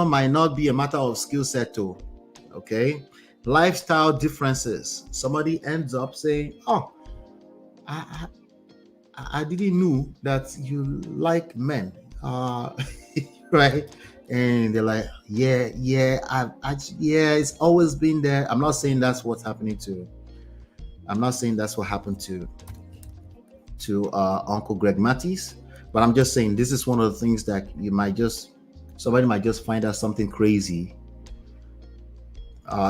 might not be a matter of skill set too. Okay, lifestyle differences. Somebody ends up saying, "Oh, I didn't know that you like men," right? And they're like, yeah, it's always been there. I'm not saying that's what's happening to. I'm not saying that's what happened to Uncle Greg Mathis, but I'm just saying this is one of the things that somebody might just find out something crazy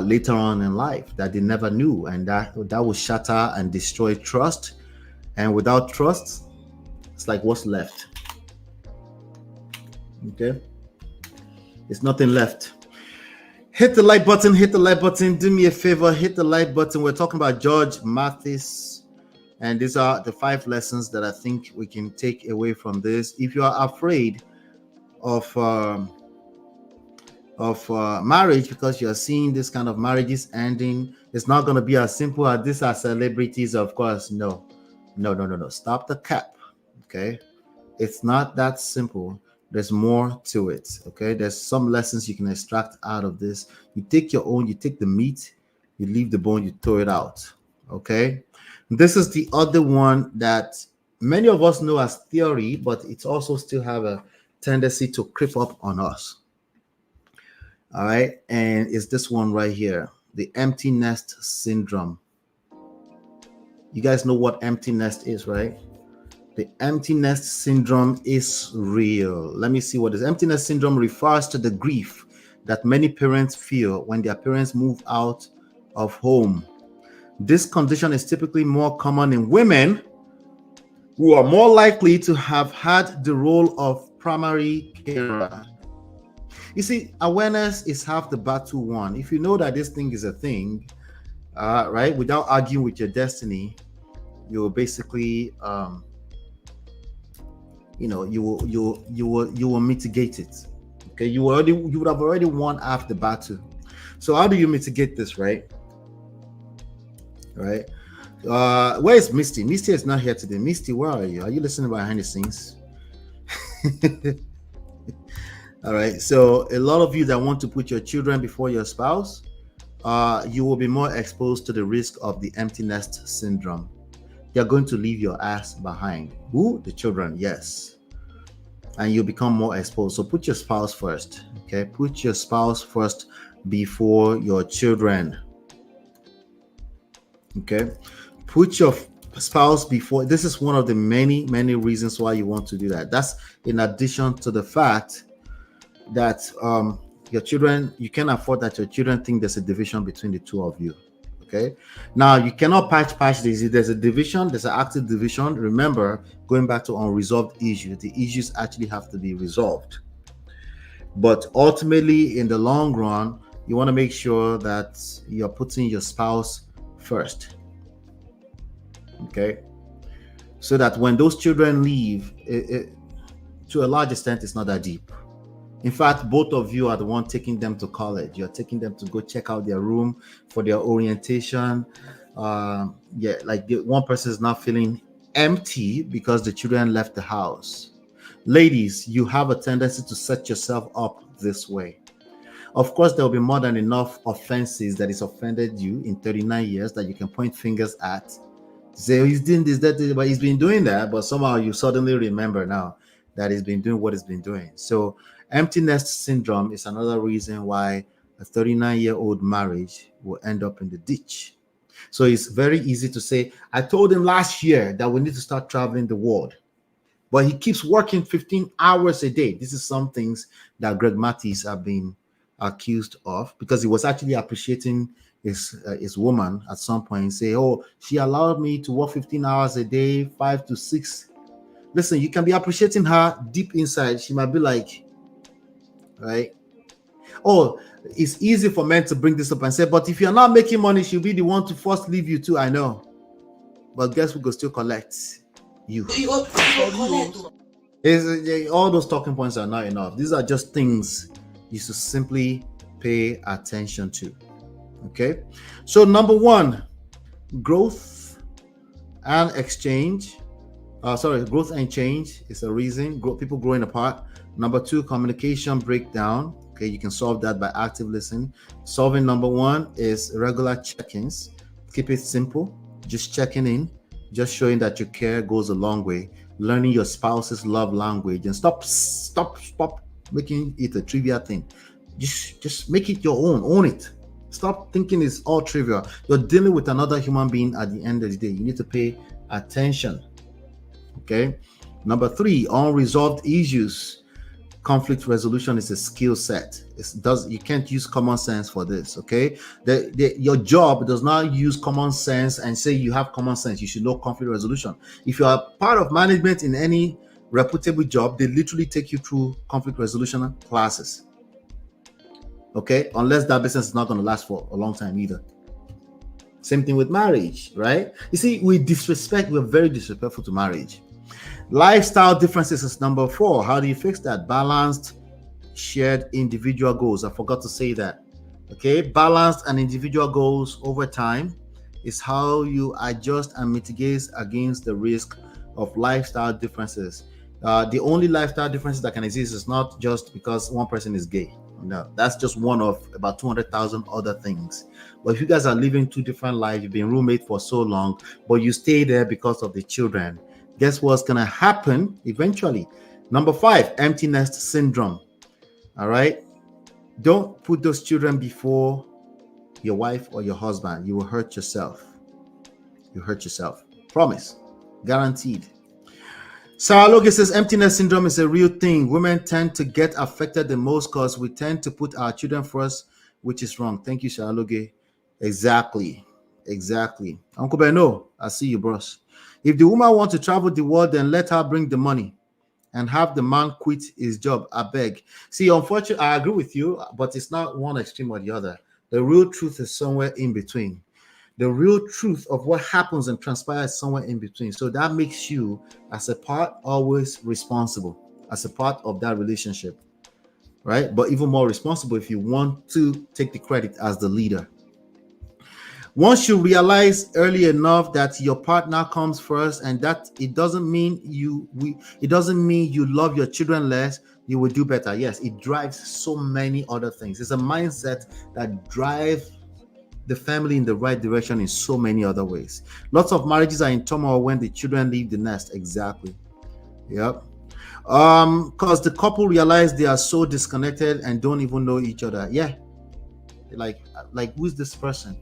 later on in life that they never knew, and that will shatter and destroy trust. And without trust, it's like what's left? Okay. It's nothing left. Hit the like button. Hit the like button. Do me a favor. Hit the like button. We're talking about George Mathis, and these are the 5 lessons that I think we can take away from this. If you are afraid of marriage because you're seeing this kind of marriages ending, it's not going to be as simple as these are celebrities. Of course, no. Stop the cap. Okay, it's not that simple. There's more to it, okay? There's some lessons you can extract out of this. You take your own, you take the meat, you leave the bone, you throw it out, okay? This is the other one that many of us know as theory, but it's also still have a tendency to creep up on us, all right? And it's this one right here, the empty nest syndrome. You guys know what empty nest is, right? The empty nest syndrome is real. Let me see what is. Empty nest syndrome refers to the grief that many parents feel when their parents move out of home. This condition is typically more common in women who are more likely to have had the role of primary carer. You see, awareness is half the battle won. If you know that this thing is a thing, right, without arguing with your destiny, you'll basically you will mitigate it. Okay, you would have already won half the battle. So how do you mitigate this, right? Where is Misty? Misty is not here today. Misty, where are you? Are you listening behind the scenes? All right, so a lot of you that want to put your children before your spouse, you will be more exposed to the risk of the empty nest syndrome. You're going to leave your ass behind. Who? The children, yes. And you become more exposed. So put your spouse first, okay? Put your spouse first before your children, okay? Put your spouse before. This is one of the many reasons why you want to do that. That's in addition to the fact that your children, you can't afford that your children think there's a division between the two of you. Okay, now you cannot patch this. If there's a division, there's an active division. Remember, going back to unresolved issues, the issues actually have to be resolved. But ultimately, in the long run, you want to make sure that you're putting your spouse first. Okay, so that when those children leave, to a large extent, it's not that deep. In fact, both of you are the one taking them to college. You're taking them to go check out their room for their orientation. One person is not feeling empty because the children left the house. Ladies, you have a tendency to set yourself up this way. Of course, there will be more than enough offenses that has offended you in 39 years that you can point fingers at. Say, he's doing this, that, but he's been doing that, but somehow you suddenly remember now that he's been doing what he's been doing. So empty nest syndrome is another reason why a 39-year-old marriage will end up in the ditch. So it's very easy to say, I told him last year that we need to start traveling the world, but he keeps working 15 hours a day. This is some things that Greg Mathis have been accused of, because he was actually appreciating his woman at some point. Say, oh, she allowed me to work 15 hours a day, 5 to 6. Listen, you can be appreciating her deep inside. She might be like, right? Oh, it's easy for men to bring this up and say, but if you're not making money, she'll be the one to first leave you too. I know. But guess who will still collect? You. All those talking points are not enough. These are just things you should simply pay attention to. Okay? So number one, growth and change is a reason. People growing apart. Number two, communication breakdown. Okay, you can solve that by active listening. Solving number one is regular check-ins. Keep it simple. Just checking in, just showing that you care goes a long way. Learning your spouse's love language, and stop making it a trivial thing. Just make it your own. Own it. Stop thinking it's all trivial. You're dealing with another human being at the end of the day. You need to pay attention. Okay. Number three, unresolved issues. Conflict resolution is a skill set. You can't use common sense for this. Okay. Your job does not use common sense and say you have common sense. You should know conflict resolution. If you are part of management in any reputable job, they literally take you through conflict resolution classes. Okay, unless that business is not going to last for a long time either. Same thing with marriage, right? You see, we're very disrespectful to marriage. Lifestyle differences is number four. How do you fix that? Balanced, shared individual goals. I forgot to say that. Okay, balanced and individual goals over time is how you adjust and mitigate against the risk of lifestyle differences. The only lifestyle differences that can exist is not just because one person is gay. No, that's just one of about 200,000 other things. But if you guys are living two different lives, you've been roommates for so long, but you stay there because of the children, guess what's going to happen eventually? Number five, empty nest syndrome. All right. Don't put those children before your wife or your husband. You will hurt yourself. You hurt yourself. Promise. Guaranteed. Sarah Logan says emptiness syndrome is a real thing. Women tend to get affected the most because we tend to put our children first, which is wrong. Thank you, Sarah Logan. Exactly. Uncle Beno, I see you, bros. If the woman wants to travel the world, then let her bring the money and have the man quit his job. I beg. See, unfortunately, I agree with you, but it's not one extreme or the other. The real truth is somewhere in between. The real truth of what happens and transpires somewhere in between. So that makes you, as a part, always responsible as a part of that relationship, right? But even more responsible if you want to take the credit as the leader. Once you realize early enough that your partner comes first, and that it doesn't mean you love your children less, you will do better. Yes, it drives so many other things. It's a mindset that drives the family in the right direction in so many other ways. Lots of marriages are in turmoil when the children leave the nest. Exactly. Yep. Because the couple realize they are so disconnected and don't even know each other. Yeah. Like who's this person?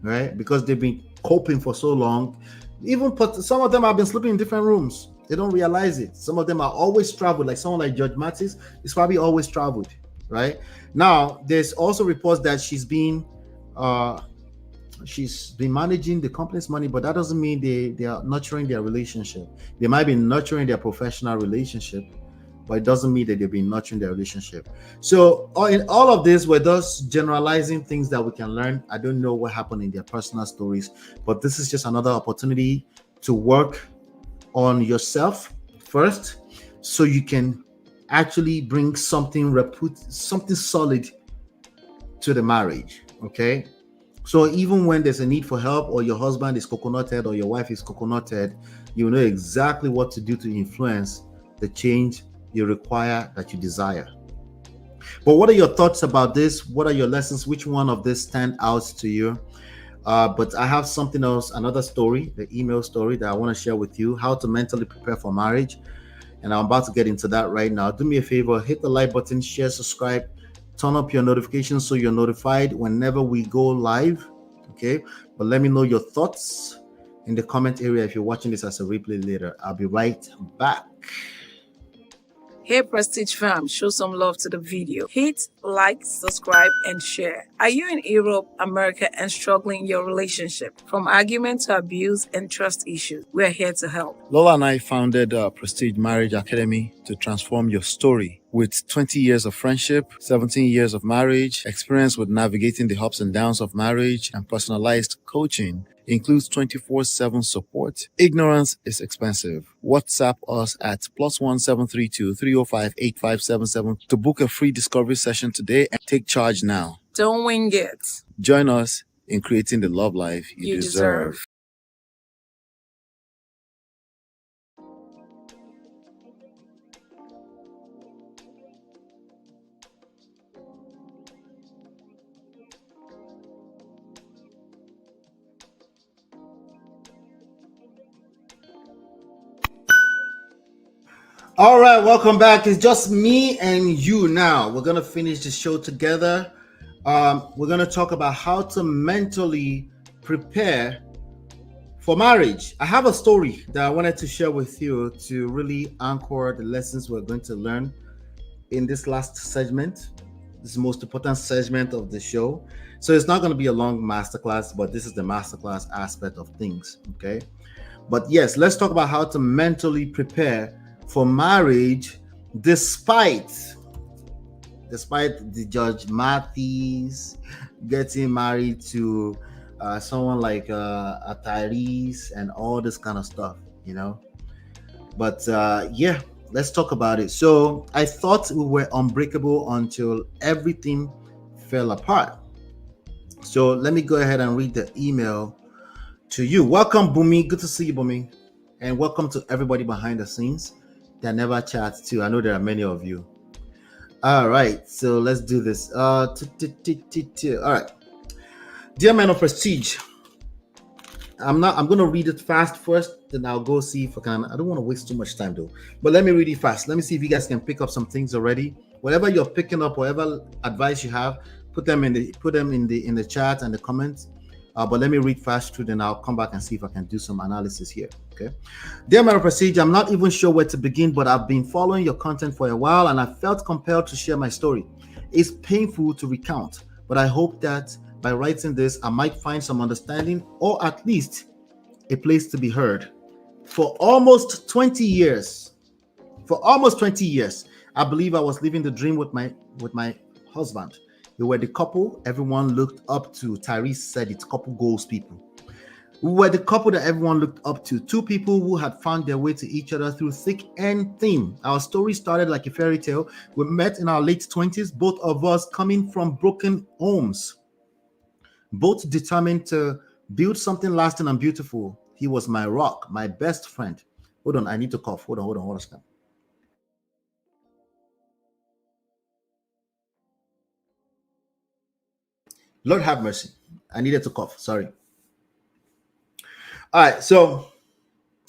Right? Because they've been coping for so long. Even some of them have been sleeping in different rooms. They don't realize it. Some of them are always traveled, like someone like Judge Mathis is probably always traveled, right? Now, there's also reports that she's been managing the company's money, but that doesn't mean they are nurturing their relationship. They might be nurturing their professional relationship, but it doesn't mean that they've been nurturing their relationship. So in all of this, we're just generalizing things that we can learn. I don't know what happened in their personal stories, but this is just another opportunity to work on yourself first, so you can actually bring something solid to the marriage. Okay, so even when there's a need for help, or your husband is coconut-head or your wife is coconut-head, you know exactly what to do to influence the change you require, that you desire. But what are your thoughts about this? What are your lessons? Which one of this stand out to you? But I have something else, another story, the email story that I want to share with you, how to mentally prepare for marriage. And I'm about to get into that right now. Do me a favor, hit the like button, share, subscribe, turn up your notifications so you're notified whenever we go live. Okay, but let me know your thoughts in the comment area if you're watching this as a replay later. I'll be right back. Hey Prestige fam, show some love to the video. Hit, like, subscribe, and share. Are you in Europe, America, and struggling in your relationship? From argument to abuse and trust issues, we're here to help. Lola and I founded Prestige Marriage Academy to transform your story. With 20 years of friendship, 17 years of marriage, experience with navigating the ups and downs of marriage, and personalized coaching, includes 24/7 support. Ignorance is expensive. WhatsApp us at +1 732 305 8577 to book a free discovery session today and take charge now. Don't wing it. Join us in creating the love life you deserve. All right, welcome back. It's just me and you now. We're going to finish the show together. We're going to talk about how to mentally prepare for marriage. I have a story that I wanted to share with you to really anchor the lessons we're going to learn in this last segment. This is the most important segment of the show. So it's not going to be a long masterclass, but this is the masterclass aspect of things, okay? But yes, let's talk about how to mentally prepare for marriage, despite the Judge Mathis getting married to someone like a Tyrese and all this kind of stuff, you know. But yeah, let's talk about it. So I thought we were unbreakable until everything fell apart. So let me go ahead and read the email to you. Welcome, Bumi. Good to see you, Bumi. And welcome to everybody behind the scenes that never chats too. I know there are many of you. All right, so let's do this. All right, dear man of Prestige, I'm going to read it fast first, then I'll go see if I can. I don't want to waste too much time though, but let me read it fast. Let me see if you guys can pick up some things already. Whatever you're picking up, whatever advice you have, put them in the chat and the comments. But let me read fast through, then I'll come back and see if I can do some analysis here. Okay. Dear man of Prestige, I'm not even sure where to begin, but I've been following your content for a while and I felt compelled to share my story. It's painful to recount, but I hope that by writing this, I might find some understanding or at least a place to be heard. For almost 20 years, I believe I was living the dream with my husband. We were the couple everyone looked up to. Tyrese said it, couple goals people. We were the couple that everyone looked up to. Two people who had found their way to each other through thick and thin. Our story started like a fairy tale. We met in our late 20s, both of us coming from broken homes. Both determined to build something lasting and beautiful. He was my rock, my best friend. Hold on, I need to cough. Hold on. Lord have mercy. I needed to cough. Sorry. All right. So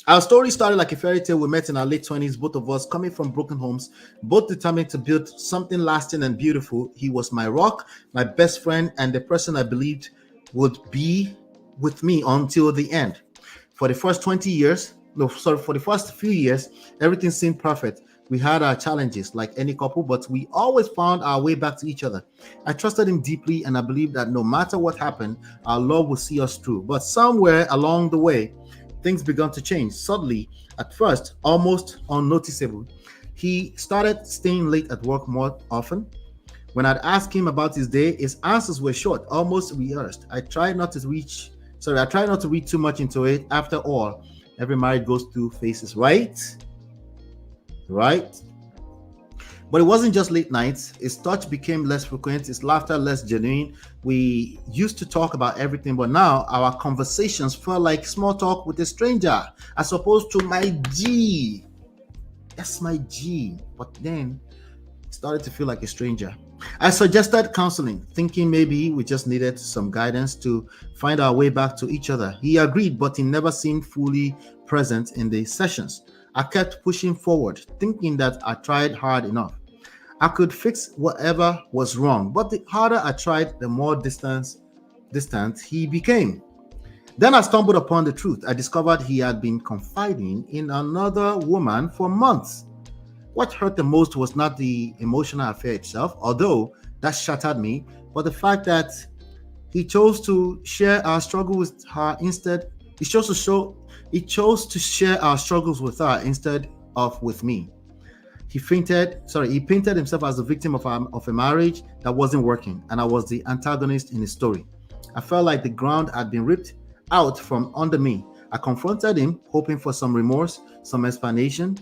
our story started like a fairy tale. We met in our late 20s, both of us coming from broken homes, both determined to build something lasting and beautiful. He was my rock, my best friend, and the person I believed would be with me until the end. For the first 20 years, no, sorry, for the first few years, everything seemed perfect. We had our challenges like any couple, but we always found our way back to each other. I trusted him deeply, and I believed that no matter what happened, our love would see us through. But somewhere along the way, things began to change. Suddenly, at first, almost unnoticeable, he started staying late at work more often. When I'd ask him about his day, his answers were short, almost rehearsed. I tried not to read too much into it. After all, every marriage goes through phases, right? Right? But it wasn't just late nights. His touch became less frequent, his laughter less genuine. We used to talk about everything, but now our conversations felt like small talk with a stranger, as opposed to my G. That's my G. But then it started to feel like a stranger. I suggested counseling, thinking maybe we just needed some guidance to find our way back to each other. He agreed, but he never seemed fully present in the sessions. I kept pushing forward, thinking that I tried hard enough. I could fix whatever was wrong, but the harder I tried, the more distant he became. Then I stumbled upon the truth. I discovered he had been confiding in another woman for months. What hurt the most was not the emotional affair itself, although that shattered me, but the fact that he chose to share our struggle with her instead. He chose to share our struggles with her instead of with me. He painted himself as the victim of a marriage that wasn't working, and I was the antagonist in his story. I felt like the ground had been ripped out from under me. I confronted him, hoping for some remorse, some explanation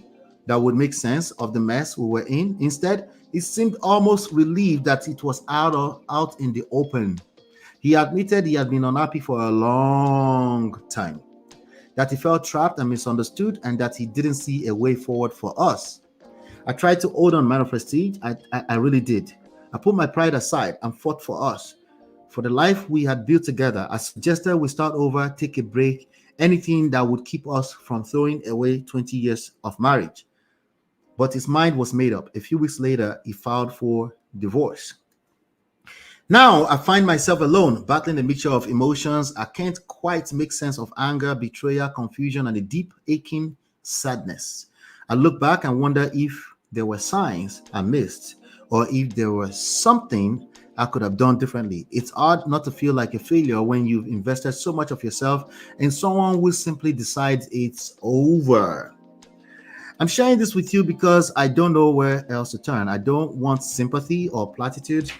that would make sense of the mess we were in. Instead, he seemed almost relieved that it was out in the open. He admitted he had been unhappy for a long time, that he felt trapped and misunderstood, and that he didn't see a way forward for us. I tried to hold on, man of prestige. I really did. I put my pride aside and fought for us, for the life we had built together. I suggested we start over, take a break, anything that would keep us from throwing away 20 years of marriage. But his mind was made up. A few weeks later, he filed for divorce. Now I find myself alone, battling a mixture of emotions. I can't quite make sense of anger, betrayal, confusion, and a deep, aching sadness. I look back and wonder if there were signs I missed, or if there was something I could have done differently. It's hard not to feel like a failure when you've invested so much of yourself in someone who simply decides it's over. I'm sharing this with you because I don't know where else to turn. I don't want sympathy or platitudes.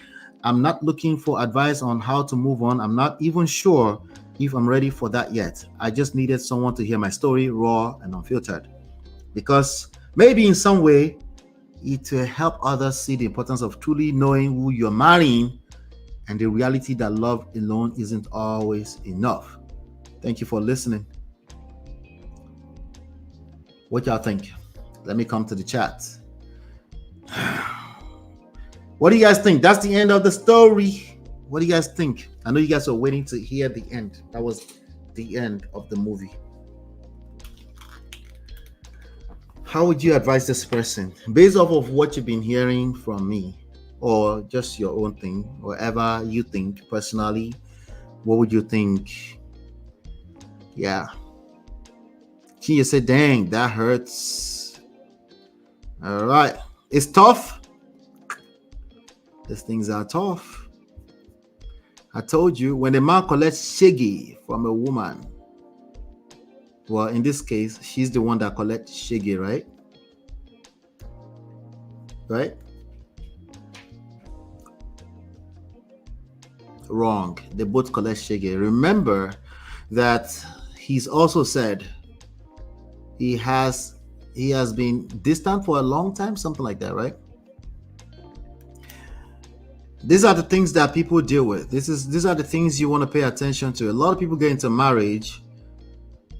I'm not looking for advice on how to move on. I'm not even sure if I'm ready for that yet. I just needed someone to hear my story, raw and unfiltered. Because maybe in some way, it will help others see the importance of truly knowing who you're marrying and the reality that love alone isn't always enough. Thank you for listening. What y'all think? Let me come to the chat. What do you guys think? That's the end of the story. What do you guys think? I know you guys are waiting to hear the end. That was the end of the movie. How would you advise this person? Based off of what you've been hearing from me, or just your own thing, whatever you think personally, what would you think? Yeah. Can you say, dang, that hurts? All right. It's tough. These things are tough. I told you, when a man collects shaggy from a woman, well, in this case, she's the one that collects shaggy, right? Right? Wrong. They both collect shaggy. Remember that he's also said he has been distant for a long time, something like that, right? These are the things that people deal with. These are the things you want to pay attention to. A lot of people get into marriage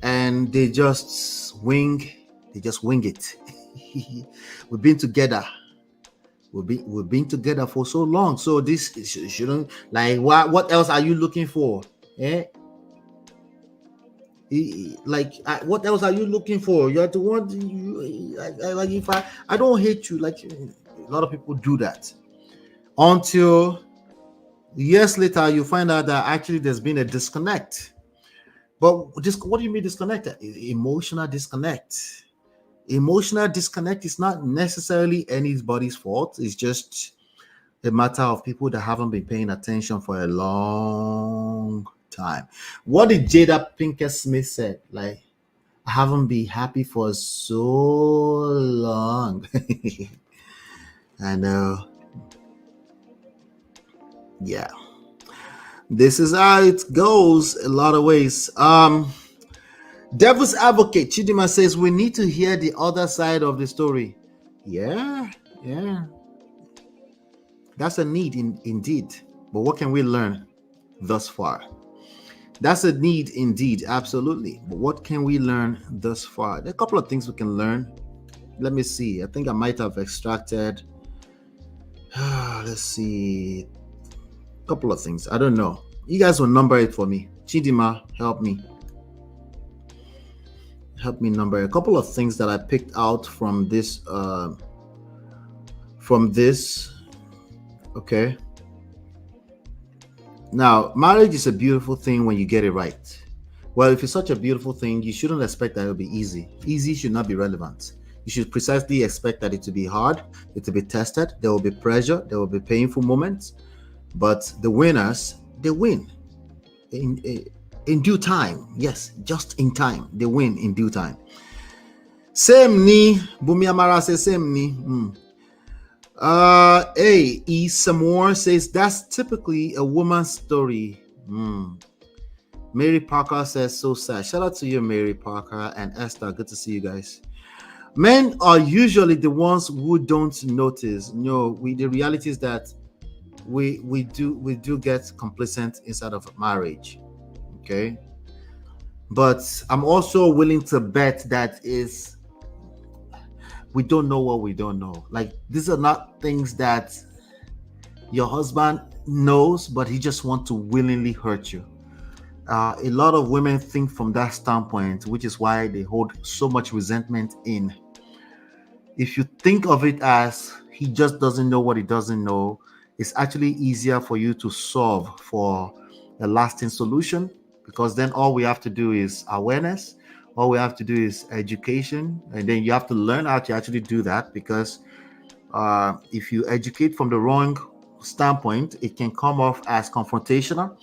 and they just wing it. We've been together. We've been together for so long. So this shouldn't, like, what else are you looking for? What else are you looking for? You have to want like, if I don't hate you, like, a lot of people do that until years later you find out that actually there's been a disconnect. But just what do you mean disconnected? Emotional disconnect. Emotional disconnect is not necessarily anybody's fault. It's just a matter of people that haven't been paying attention for a long time. What did Jada Pinkett Smith said? Like, I haven't been happy for so long. I know. Yeah. This is how it goes a lot of ways. Devil's advocate Chidima says we need to hear the other side of the story. Yeah. That's a need indeed. But what can we learn thus far? That's a need indeed, absolutely. But what can we learn thus far? There are a couple of things we can learn. Let me see. I think I might have extracted. Let's see. A couple of things. I don't know. You guys will number it for me. Chidima, help me. Help me number a couple of things that I picked out from this. Okay. Now, marriage is a beautiful thing when you get it right. Well, if it's such a beautiful thing, you shouldn't expect that it'll be easy. Easy should not be relevant. You should precisely expect that it to be hard, it to be tested. There will be pressure, there will be painful moments, but the winners, they win in due time. Yes, just in time. They win in due time. Same ni, Bumi Amara says same ni. E. Samore says that's typically a woman's story. Mary Parker says so sad. Shout out to you, Mary Parker and Esther. Good to see you guys. Men are usually the ones who don't notice. No, the reality is that we do get complacent inside of marriage. Okay, but I'm also willing to bet that we don't know what we don't know. Like, these are not things that your husband knows, but he just wants to willingly hurt you. A lot of women think from that standpoint, which is why they hold so much resentment in. If you think of it as he just doesn't know what he doesn't know, it's actually easier for you to solve for a lasting solution, because then all we have to do is awareness. All we have to do is education, and then you have to learn how to actually do that, because if you educate from the wrong standpoint, it can come off as confrontational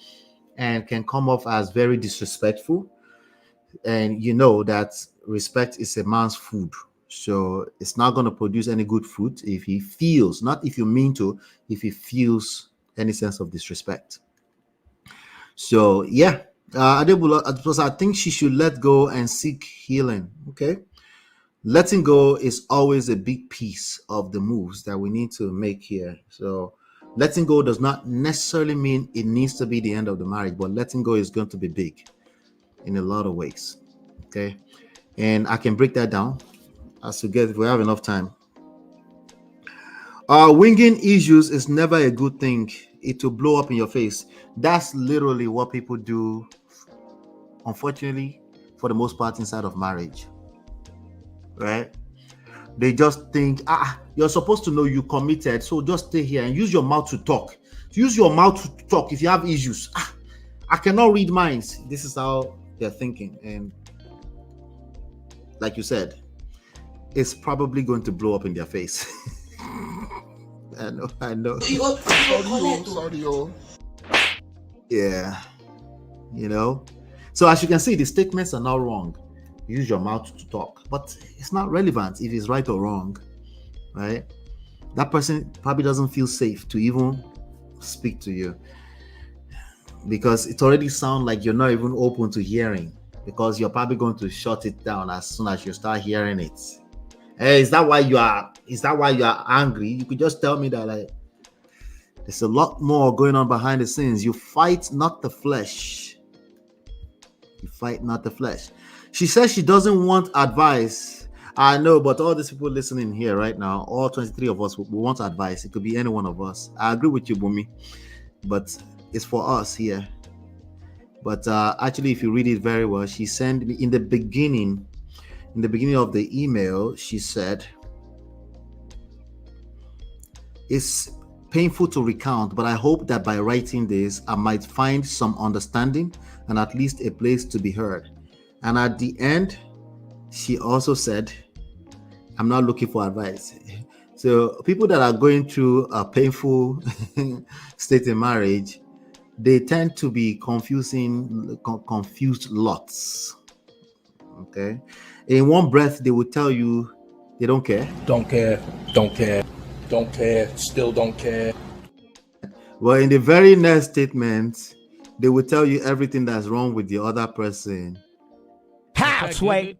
and can come off as very disrespectful. And you know that respect is a man's food. So it's not going to produce any good fruit if he feels, not if you mean to, if he feels any sense of disrespect. So yeah, I think she should let go and seek healing. Okay. Letting go is always a big piece of the moves that we need to make here. So letting go does not necessarily mean it needs to be the end of the marriage, but letting go is going to be big in a lot of ways. Okay. And I can break that down as to get, if we have enough time. Winging issues is never a good thing. It will blow up in your face. That's literally what people do, unfortunately, for the most part inside of marriage. Right? They just think, you're supposed to know you committed, so just stay here and use your mouth to talk. Use your mouth to talk if you have issues. I cannot read minds. This is how they're thinking. And like you said, it's probably going to blow up in their face. I know. Yeah. You know? So as you can see, the statements are not wrong. Use your mouth to talk. But it's not relevant if it's right or wrong. Right? That person probably doesn't feel safe to even speak to you, because it already sounds like you're not even open to hearing, because you're probably going to shut it down as soon as you start hearing it. Hey, is that why you are angry? You could just tell me that, like, there's a lot more going on behind the scenes. You fight not the flesh. You fight not the flesh. She says she doesn't want advice. I know, but all these people listening here right now, all 23 of us, we want advice. It could be any one of us. I agree with you, Bumi, but it's for us here. But actually, if you read it very well, she sent me in the beginning of the email, she said, it's painful to recount, but I hope that by writing this, I might find some understanding and at least a place to be heard. And at the end, she also said, I'm not looking for advice. So people that are going through a painful state in marriage, they tend to be confused lots. Okay. In one breath, they will tell you they don't care. Don't care, don't care, don't care, still don't care. Well, in the very next statement, they will tell you everything that's wrong with the other person. How, Sway?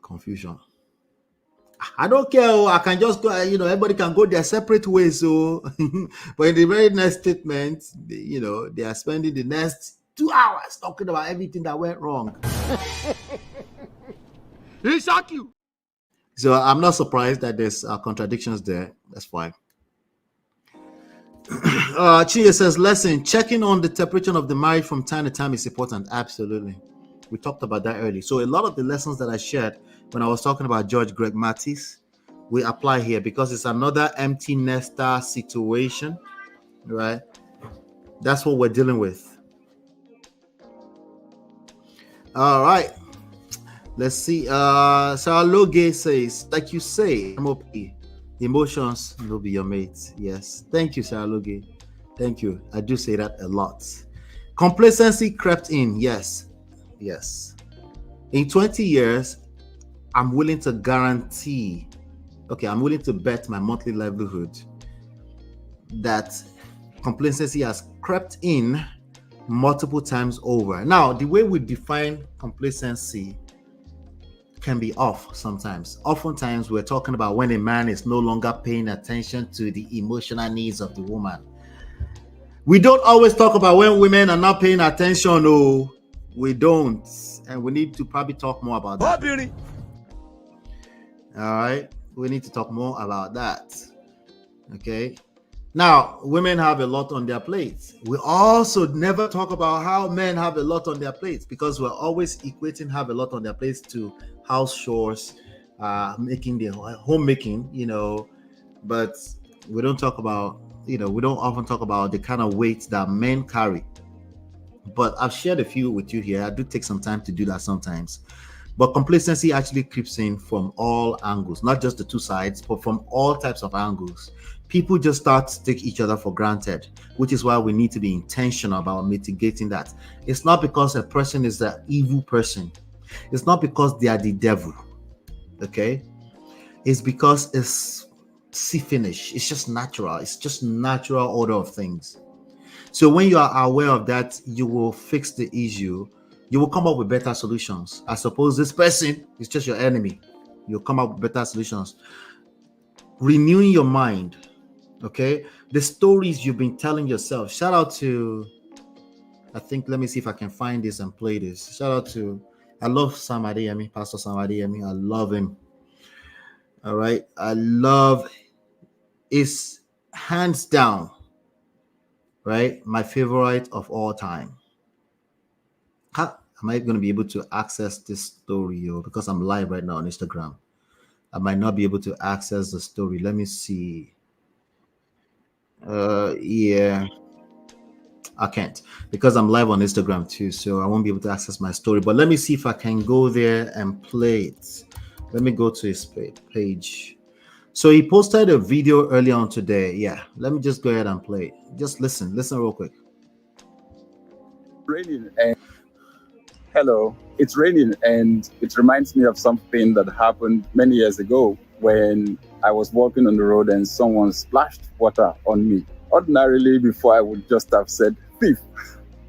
Confusion. I don't care. I can just go, everybody can go their separate ways. So, but in the very next statement, they are spending the next 2 hours talking about everything that went wrong. He shock you. So I'm not surprised that there's contradictions there. That's fine. Chia says, lesson, checking on the temperature of the marriage from time to time is important. Absolutely. We talked about that earlier. So a lot of the lessons that I shared when I was talking about George Greg Mathis, we apply here because it's another empty nester situation, right? That's what we're dealing with. All right. Let's see. Sarah Loge says, like you say, MOP, emotions will be your mate. Yes. Thank you, Sarah Loge. Thank you. I do say that a lot. Complacency crept in. Yes. Yes. In 20 years, I'm willing to guarantee, I'm willing to bet my monthly livelihood that complacency has crept in multiple times over. Now, the way we define complacency can be off sometimes. Oftentimes, we're talking about when a man is no longer paying attention to the emotional needs of the woman. We don't always talk about when women are not paying attention. No, we don't. And we need to probably talk more about that. Beauty. All right. We need to talk more about that. Okay. Now, women have a lot on their plates. We also never talk about how men have a lot on their plates because we're always equating have a lot on their plates to house chores, making the homemaking, but we don't talk about, we don't often talk about the kind of weight that men carry. But I've shared a few with you here. I do take some time to do that sometimes. But complacency actually creeps in from all angles, not just the two sides, but from all types of angles. People just start to take each other for granted, which is why we need to be intentional about mitigating that. It's not because a person is an evil person. It's not because they are the devil. Okay? It's because it's finish. It's just natural. It's just natural order of things. So when you are aware of that, you will fix the issue. You will come up with better solutions. I suppose this person is just your enemy. You'll come up with better solutions. Renewing your mind. Okay? The stories you've been telling yourself. Shout out to, let me see if I can find this and play this. Shout out to, I love Sam Adeyemi, Pastor Sam Adeyemi. I love him. All right? I love his hands down, right? My favorite of all time. Am I going to be able to access this story? Because I'm live right now on Instagram. I might not be able to access the story. Let me see. Yeah. I can't because I'm live on Instagram too. So I won't be able to access my story. But let me see if I can go there and play it. Let me go to his page. So he posted a video earlier on today. Yeah. Let me just go ahead and play it. Just listen. Listen real quick. Raining and hello, it's raining, and it reminds me of something that happened many years ago when I was walking on the road and someone splashed water on me. Ordinarily, before I would just have said thief,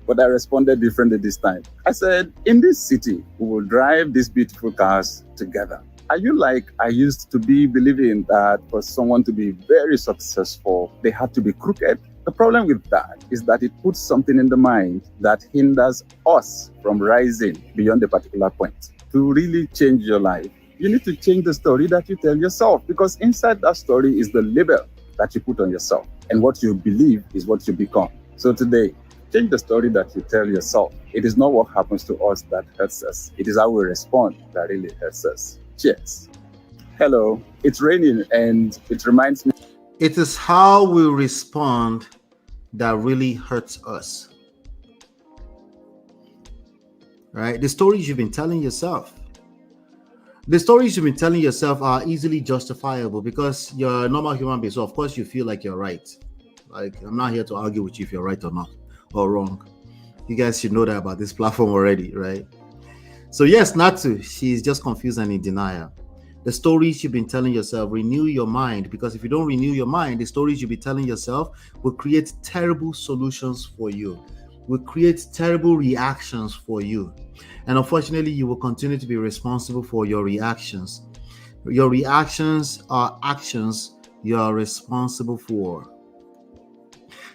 but I responded differently this time. I said, in this city, we will drive these beautiful cars together. Are you like I used to be believing that for someone to be very successful, they had to be crooked? The problem with that is that it puts something in the mind that hinders us from rising beyond a particular point. To really change your life, you need to change the story that you tell yourself, because inside that story is the label that you put on yourself. And what you believe is what you become. So today, change the story that you tell yourself. It is not what happens to us that hurts us. It is how we respond that really hurts us. Cheers. Hello, it's raining and it reminds me. It is how we respond that really hurts us. Right? The stories you've been telling yourself. The stories you've been telling yourself are easily justifiable because you're a normal human being. So of course you feel like you're right. Like, I'm not here to argue with you if you're right or not or wrong. You guys should know that about this platform already, right? So yes, Natsu, she's just confused and in denial. The stories you've been telling yourself, renew your mind, because if you don't renew your mind, the stories you'll be telling yourself will create terrible solutions for you, will create terrible reactions for you. And unfortunately, you will continue to be responsible for your reactions. Your reactions are actions you are responsible for.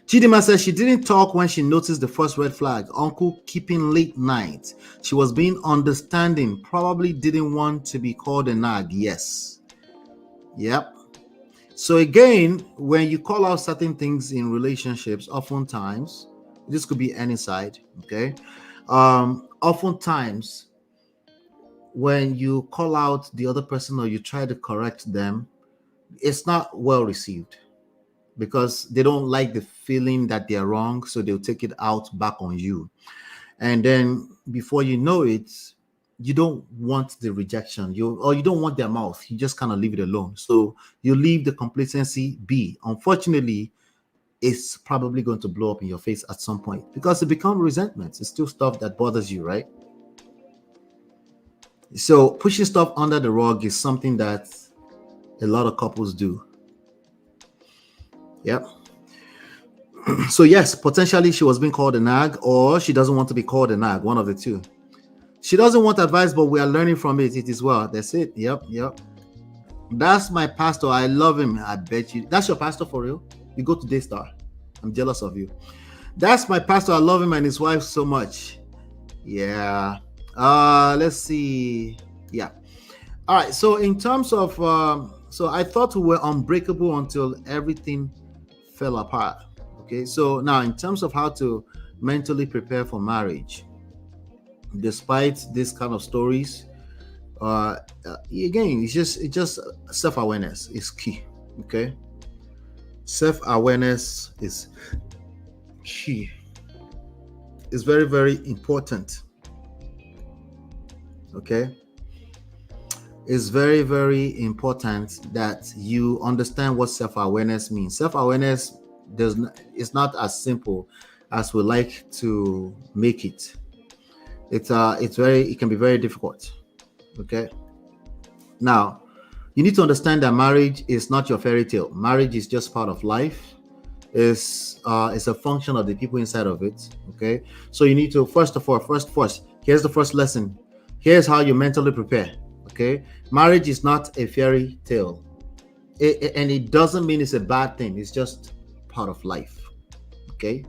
Chidima says she didn't talk when she noticed the first red flag, uncle keeping late night. She was being understanding, probably didn't want to be called a nag. Yes. Yep. So again, when you call out certain things in relationships, oftentimes, this could be any side, okay? Oftentimes, when you call out the other person or you try to correct them, it's not well received, because they don't like the feeling that they're wrong, so they'll take it out back on you. And then before you know it, you don't want the rejection, you don't want their mouth, you just kind of leave it alone. So you leave the complacency be. Unfortunately, it's probably going to blow up in your face at some point because it becomes resentment. It's still stuff that bothers you, right? So pushing stuff under the rug is something that a lot of couples do. Yep. So yes, potentially she was being called a nag, or she doesn't want to be called a nag, one of the two. She doesn't want advice, but we are learning from it. It is well. That's it. Yep. That's my pastor. I love him. I bet you. That's your pastor for real? You go to Daystar. I'm jealous of you. That's my pastor. I love him and his wife so much. Yeah. Let's see. Yeah. All right. So in terms of, so I thought we were unbreakable until everything fell apart. Okay, so now in terms of how to mentally prepare for marriage, despite this kind of stories, again, it's just self-awareness is key. Okay, self-awareness is key. It's very, very important. Okay, it's very, very important that you understand what self-awareness means. Self-awareness it's not as simple as we like to make it. It can be very difficult. Okay. Now, you need to understand that marriage is not your fairy tale. Marriage is just part of life. It's a function of the people inside of it. Okay. So you need to first, here's the first lesson. Here's how you mentally prepare. Okay. Marriage is not a fairy tale. And it doesn't mean it's a bad thing. It's just part of life. Okay.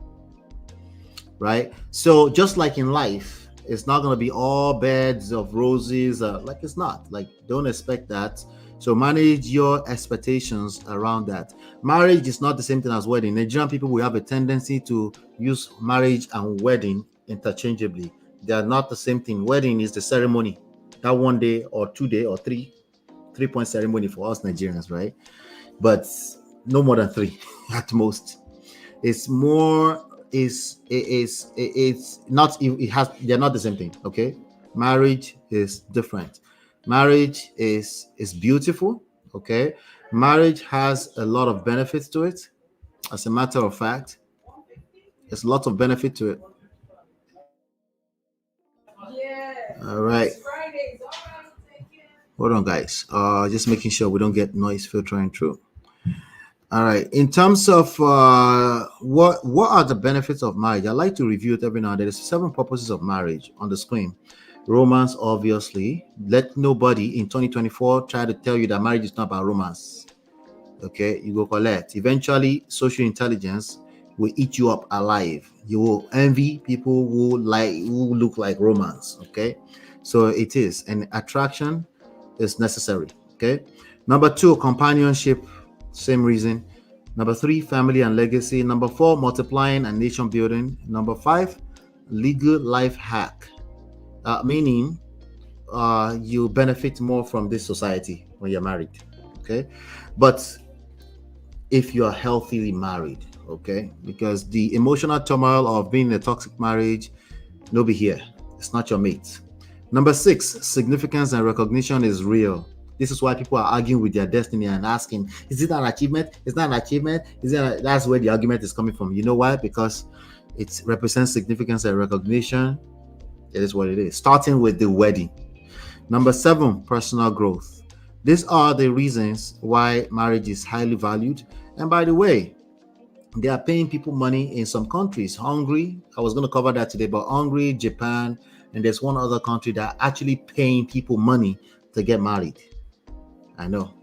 Right. So just like in life, it's not going to be all beds of roses. Like it's not. Like, don't expect that. So manage your expectations around that. Marriage is not the same thing as wedding. Nigerian people, we have a tendency to use marriage and wedding interchangeably. They are not the same thing. Wedding is the ceremony, that 1 day or 2 day or 3-point ceremony for us Nigerians, right? But no more than 3 at most. It's more. It's not. They're not the same thing. Okay, marriage is different. Marriage is beautiful. Okay, marriage has a lot of benefits to it. As a matter of fact, there's a lot of benefit to it. All right. Hold on, guys. Just making sure we don't get noise filtering through. All right. In terms of what are the benefits of marriage, I like to review it every now and then. There's 7 purposes of marriage on the screen. Romance, obviously. Let nobody in 2024 try to tell you that marriage is not about romance. Okay, you go collect. Eventually, social intelligence will eat you up alive. You will envy people who look like romance. Okay, so it is, and attraction is necessary. Okay. Number 2, companionship. Same reason. Number 3, family and legacy. Number 4, multiplying and nation building. Number 5, legal life hack. Meaning you benefit more from this society when you're married. Okay, but if you are healthily married, okay, because the emotional turmoil of being in a toxic marriage, no be here. It's not your mate. Number 6, significance and recognition is real. This is why people are arguing with their destiny and asking, is it an achievement? Is that an achievement? That's where the argument is coming from. You know why? Because it represents significance and recognition. It is what it is. Starting with the wedding. Number 7, personal growth. These are the reasons why marriage is highly valued. And by the way, they are paying people money in some countries. Hungary, I was going to cover that today, but Hungary, Japan, and there's one other country that are actually paying people money to get married. I know.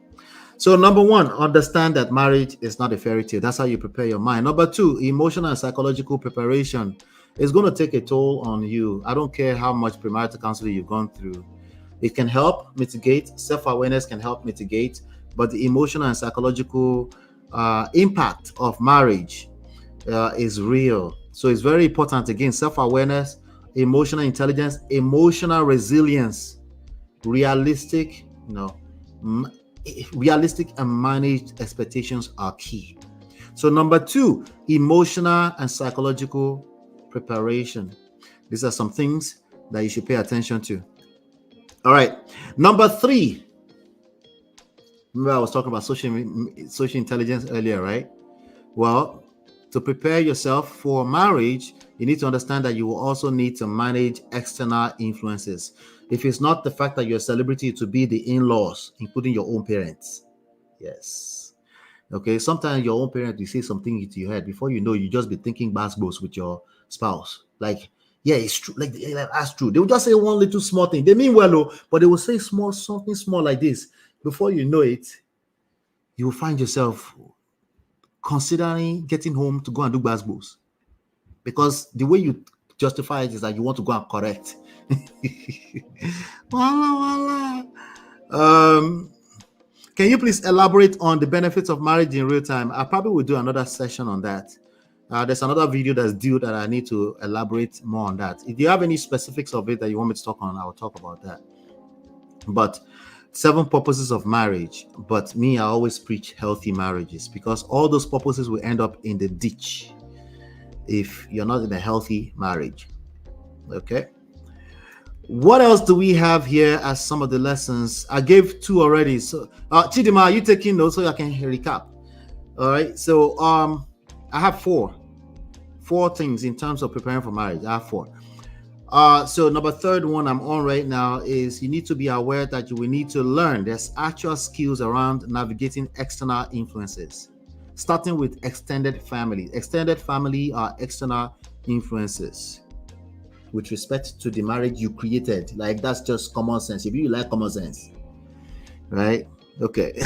So number 1, understand that marriage is not a fairy tale. That's how you prepare your mind. Number 2, emotional and psychological preparation is going to take a toll on you. I don't care how much premarital counseling you've gone through. It can help mitigate. Self-awareness can help mitigate, but the emotional and psychological impact of marriage is real. So it's very important. Again, self-awareness, emotional intelligence, emotional resilience, realistic and managed expectations are key. So number 2, emotional and psychological preparation. These are some things that you should pay attention to. All right. Number 3. Remember I was talking about social intelligence earlier, right? Well, to prepare yourself for marriage, you need to understand that you will also need to manage external influences. If it's not the fact that you're a celebrity, to be the in-laws, including your own parents. Yes. Okay. Sometimes your own parents, you say something into your head. Before you know, you just be thinking basketballs with your spouse. Like, yeah, it's true. Like, that's true. They will just say one little small thing. They mean well, but they will say something small like this. Before you know it, you will find yourself considering getting home to go and do basketballs. Because the way you justify it is that you want to go and correct. Can you please elaborate on the benefits of marriage in real time? I probably will do another session on that. There's another video that's due that I need to elaborate more on that. If you have any specifics of it that you want me to talk on, I will talk about that. But 7 purposes of marriage. But me, I always preach healthy marriages, because all those purposes will end up in the ditch if you're not in a healthy marriage. Okay. What else do we have here as some of the lessons? I gave 2 already. So Chidima, are you taking notes so I can recap? All right. So I have 4 things in terms of preparing for marriage. I have 4. So number 3rd one I'm on right now is you need to be aware that you will need to learn. There's actual skills around navigating external influences, starting with extended family. Extended family are external influences with respect to the marriage you created. Like, that's just common sense. If you like common sense, right? Okay.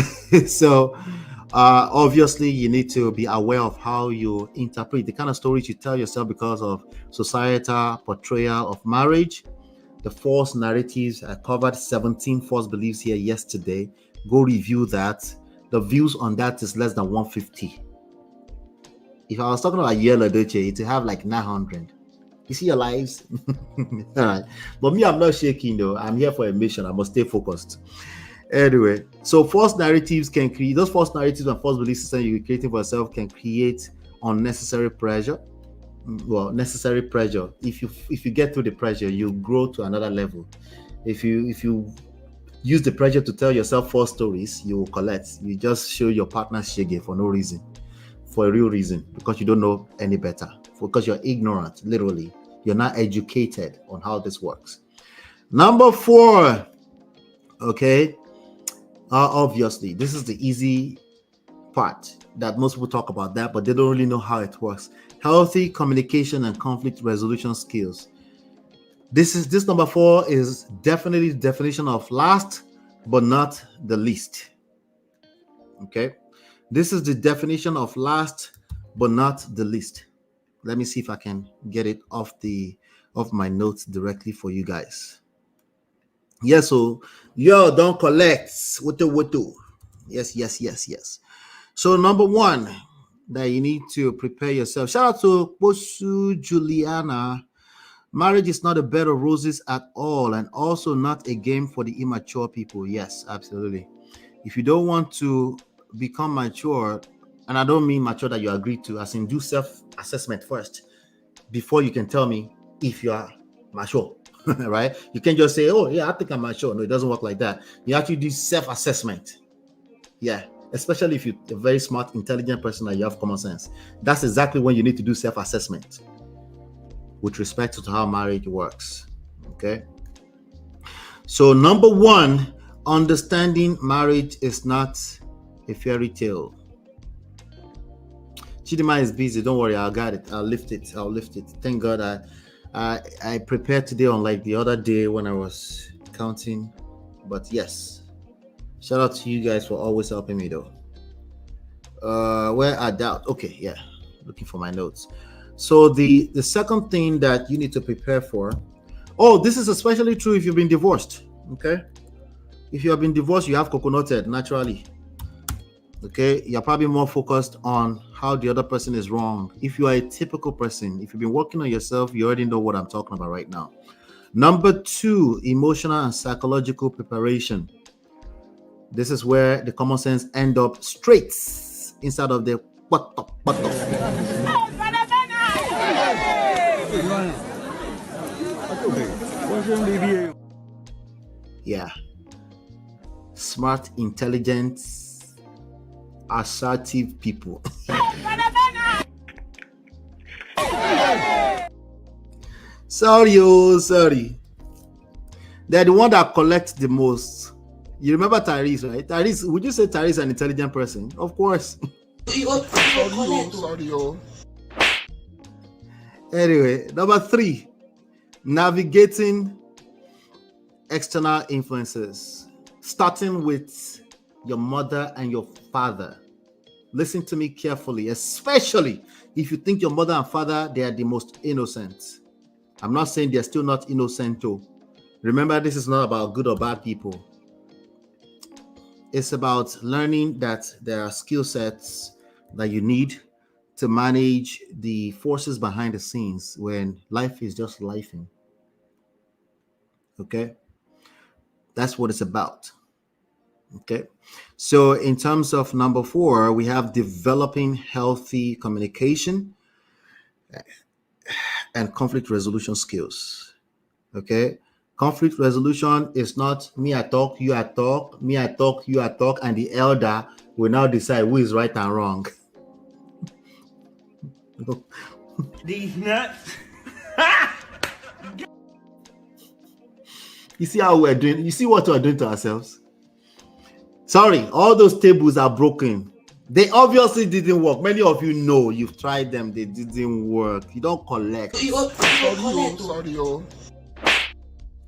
So obviously you need to be aware of how you interpret the kind of stories you tell yourself because of societal portrayal of marriage, the false narratives. I covered 17 false beliefs here yesterday. Go review that. The views on that is less than 150. If I was talking about Yellow Dolce, it would have like 900. You see your lives? All right. But me, I'm not shaking though. I'm here for a mission. I must stay focused. Anyway, so false narratives can create, those false narratives and false belief systems you're creating for yourself can create unnecessary pressure. Well, necessary pressure. If you get through the pressure, you grow to another level. If you use the pressure to tell yourself false stories, you will collect. You just show your partner shege for no reason, for a real reason, because you don't know any better, because you're ignorant, literally. You're not educated on how this works. Number 4, okay, obviously, this is the easy part that most people talk about that, but they don't really know how it works. Healthy communication and conflict resolution skills. This number 4 is definitely the definition of last but not the least. Okay, this is the definition of last but not the least. Let me see if I can get it off my notes directly for you guys. Yeah, so yo, don't collect. What? Yes. So number 1 that you need to prepare yourself. Shout out to Bosu Juliana. Marriage is not a bed of roses at all, and also not a game for the immature people. Yes, absolutely. If you don't want to become mature, and I don't mean mature that you agree to, as in do self-assessment first before you can tell me if you are mature, right? You can't just say, oh yeah, I think I'm mature. No, it doesn't work like that. You actually do self-assessment. Yeah, especially if you're a very smart, intelligent person and you have common sense. That's exactly when you need to do self-assessment with respect to how marriage works. Okay. So number one, understanding marriage is not a fairy tale. Chidima is busy. Don't worry, I got it. I'll lift it. Thank God I prepared today, unlike the other day when I was counting. But yes, shout out to you guys for always helping me though. Where I doubt. Okay, yeah. Looking for my notes. So the second thing that you need to prepare for. Oh, this is especially true if you've been divorced. Okay. If you have been divorced, you have coconut head naturally. Okay, you're probably more focused on how the other person is wrong. If you are a typical person, if you've been working on yourself, you already know what I'm talking about right now. Number two, emotional and psychological preparation. This is where the common sense end up straight inside of the what. Yeah. Smart, intelligent, assertive people. Sorry. They're the one that collects the most. You remember Tyrese, right? Tyrese, would you say Tyrese is an intelligent person? Of course. Sorry. Anyway, number three, navigating external influences, starting with your mother and your father. Listen to me carefully, especially if you think your mother and father, they are the most innocent. I'm not saying they're still not innocent too. Remember, this is not about good or bad people. It's about learning that there are skill sets that you need to manage the forces behind the scenes when life is just lifing. Okay? That's what it's about. Okay? So in terms of number 4, we have developing healthy communication and conflict resolution skills. Okay? Conflict resolution is not me I talk, you I talk, me I talk, you I talk, and the elder will now decide who is right and wrong. These nuts. You see how we're doing? You see what we're doing to ourselves? Sorry, all those tables are broken. They obviously didn't work. Many of you know you've tried them. They didn't work. You don't collect. Sorry.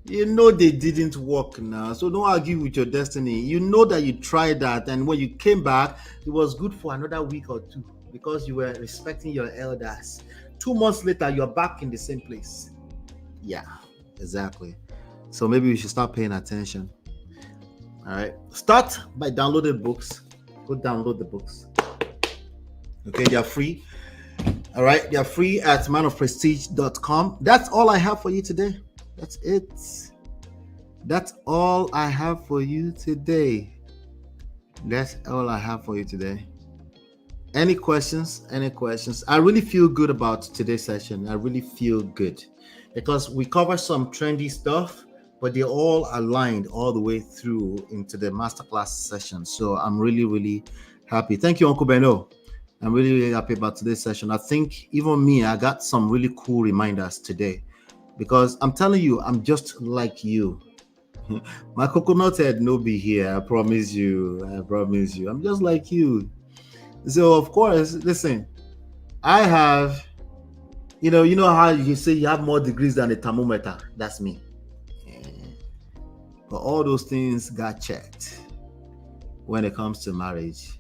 You know they didn't work now. So don't argue with your destiny. You know that you tried that. And when you came back, it was good for another week or two because you were respecting your elders. 2 months later, you're back in the same place. Yeah, exactly. So maybe we should start paying attention. All right. Start by downloading books. Go download the books. Okay, they're free. All right, they're free at manofprestige.com. That's all I have for you today. That's it. That's all I have for you today. Any questions? I really feel good about today's session. I really feel good because we cover some trendy stuff, but they're all aligned all the way through into the masterclass session. So I'm really, really happy. Thank you, Uncle Beno. I'm really, really happy about today's session. I think even me, I got some really cool reminders today because I'm telling you, I'm just like you. My coconut head no be here. I promise you. I'm just like you. So of course, listen, I have, you know how you say you have more degrees than a thermometer. That's me. But all those things got checked when it comes to marriage.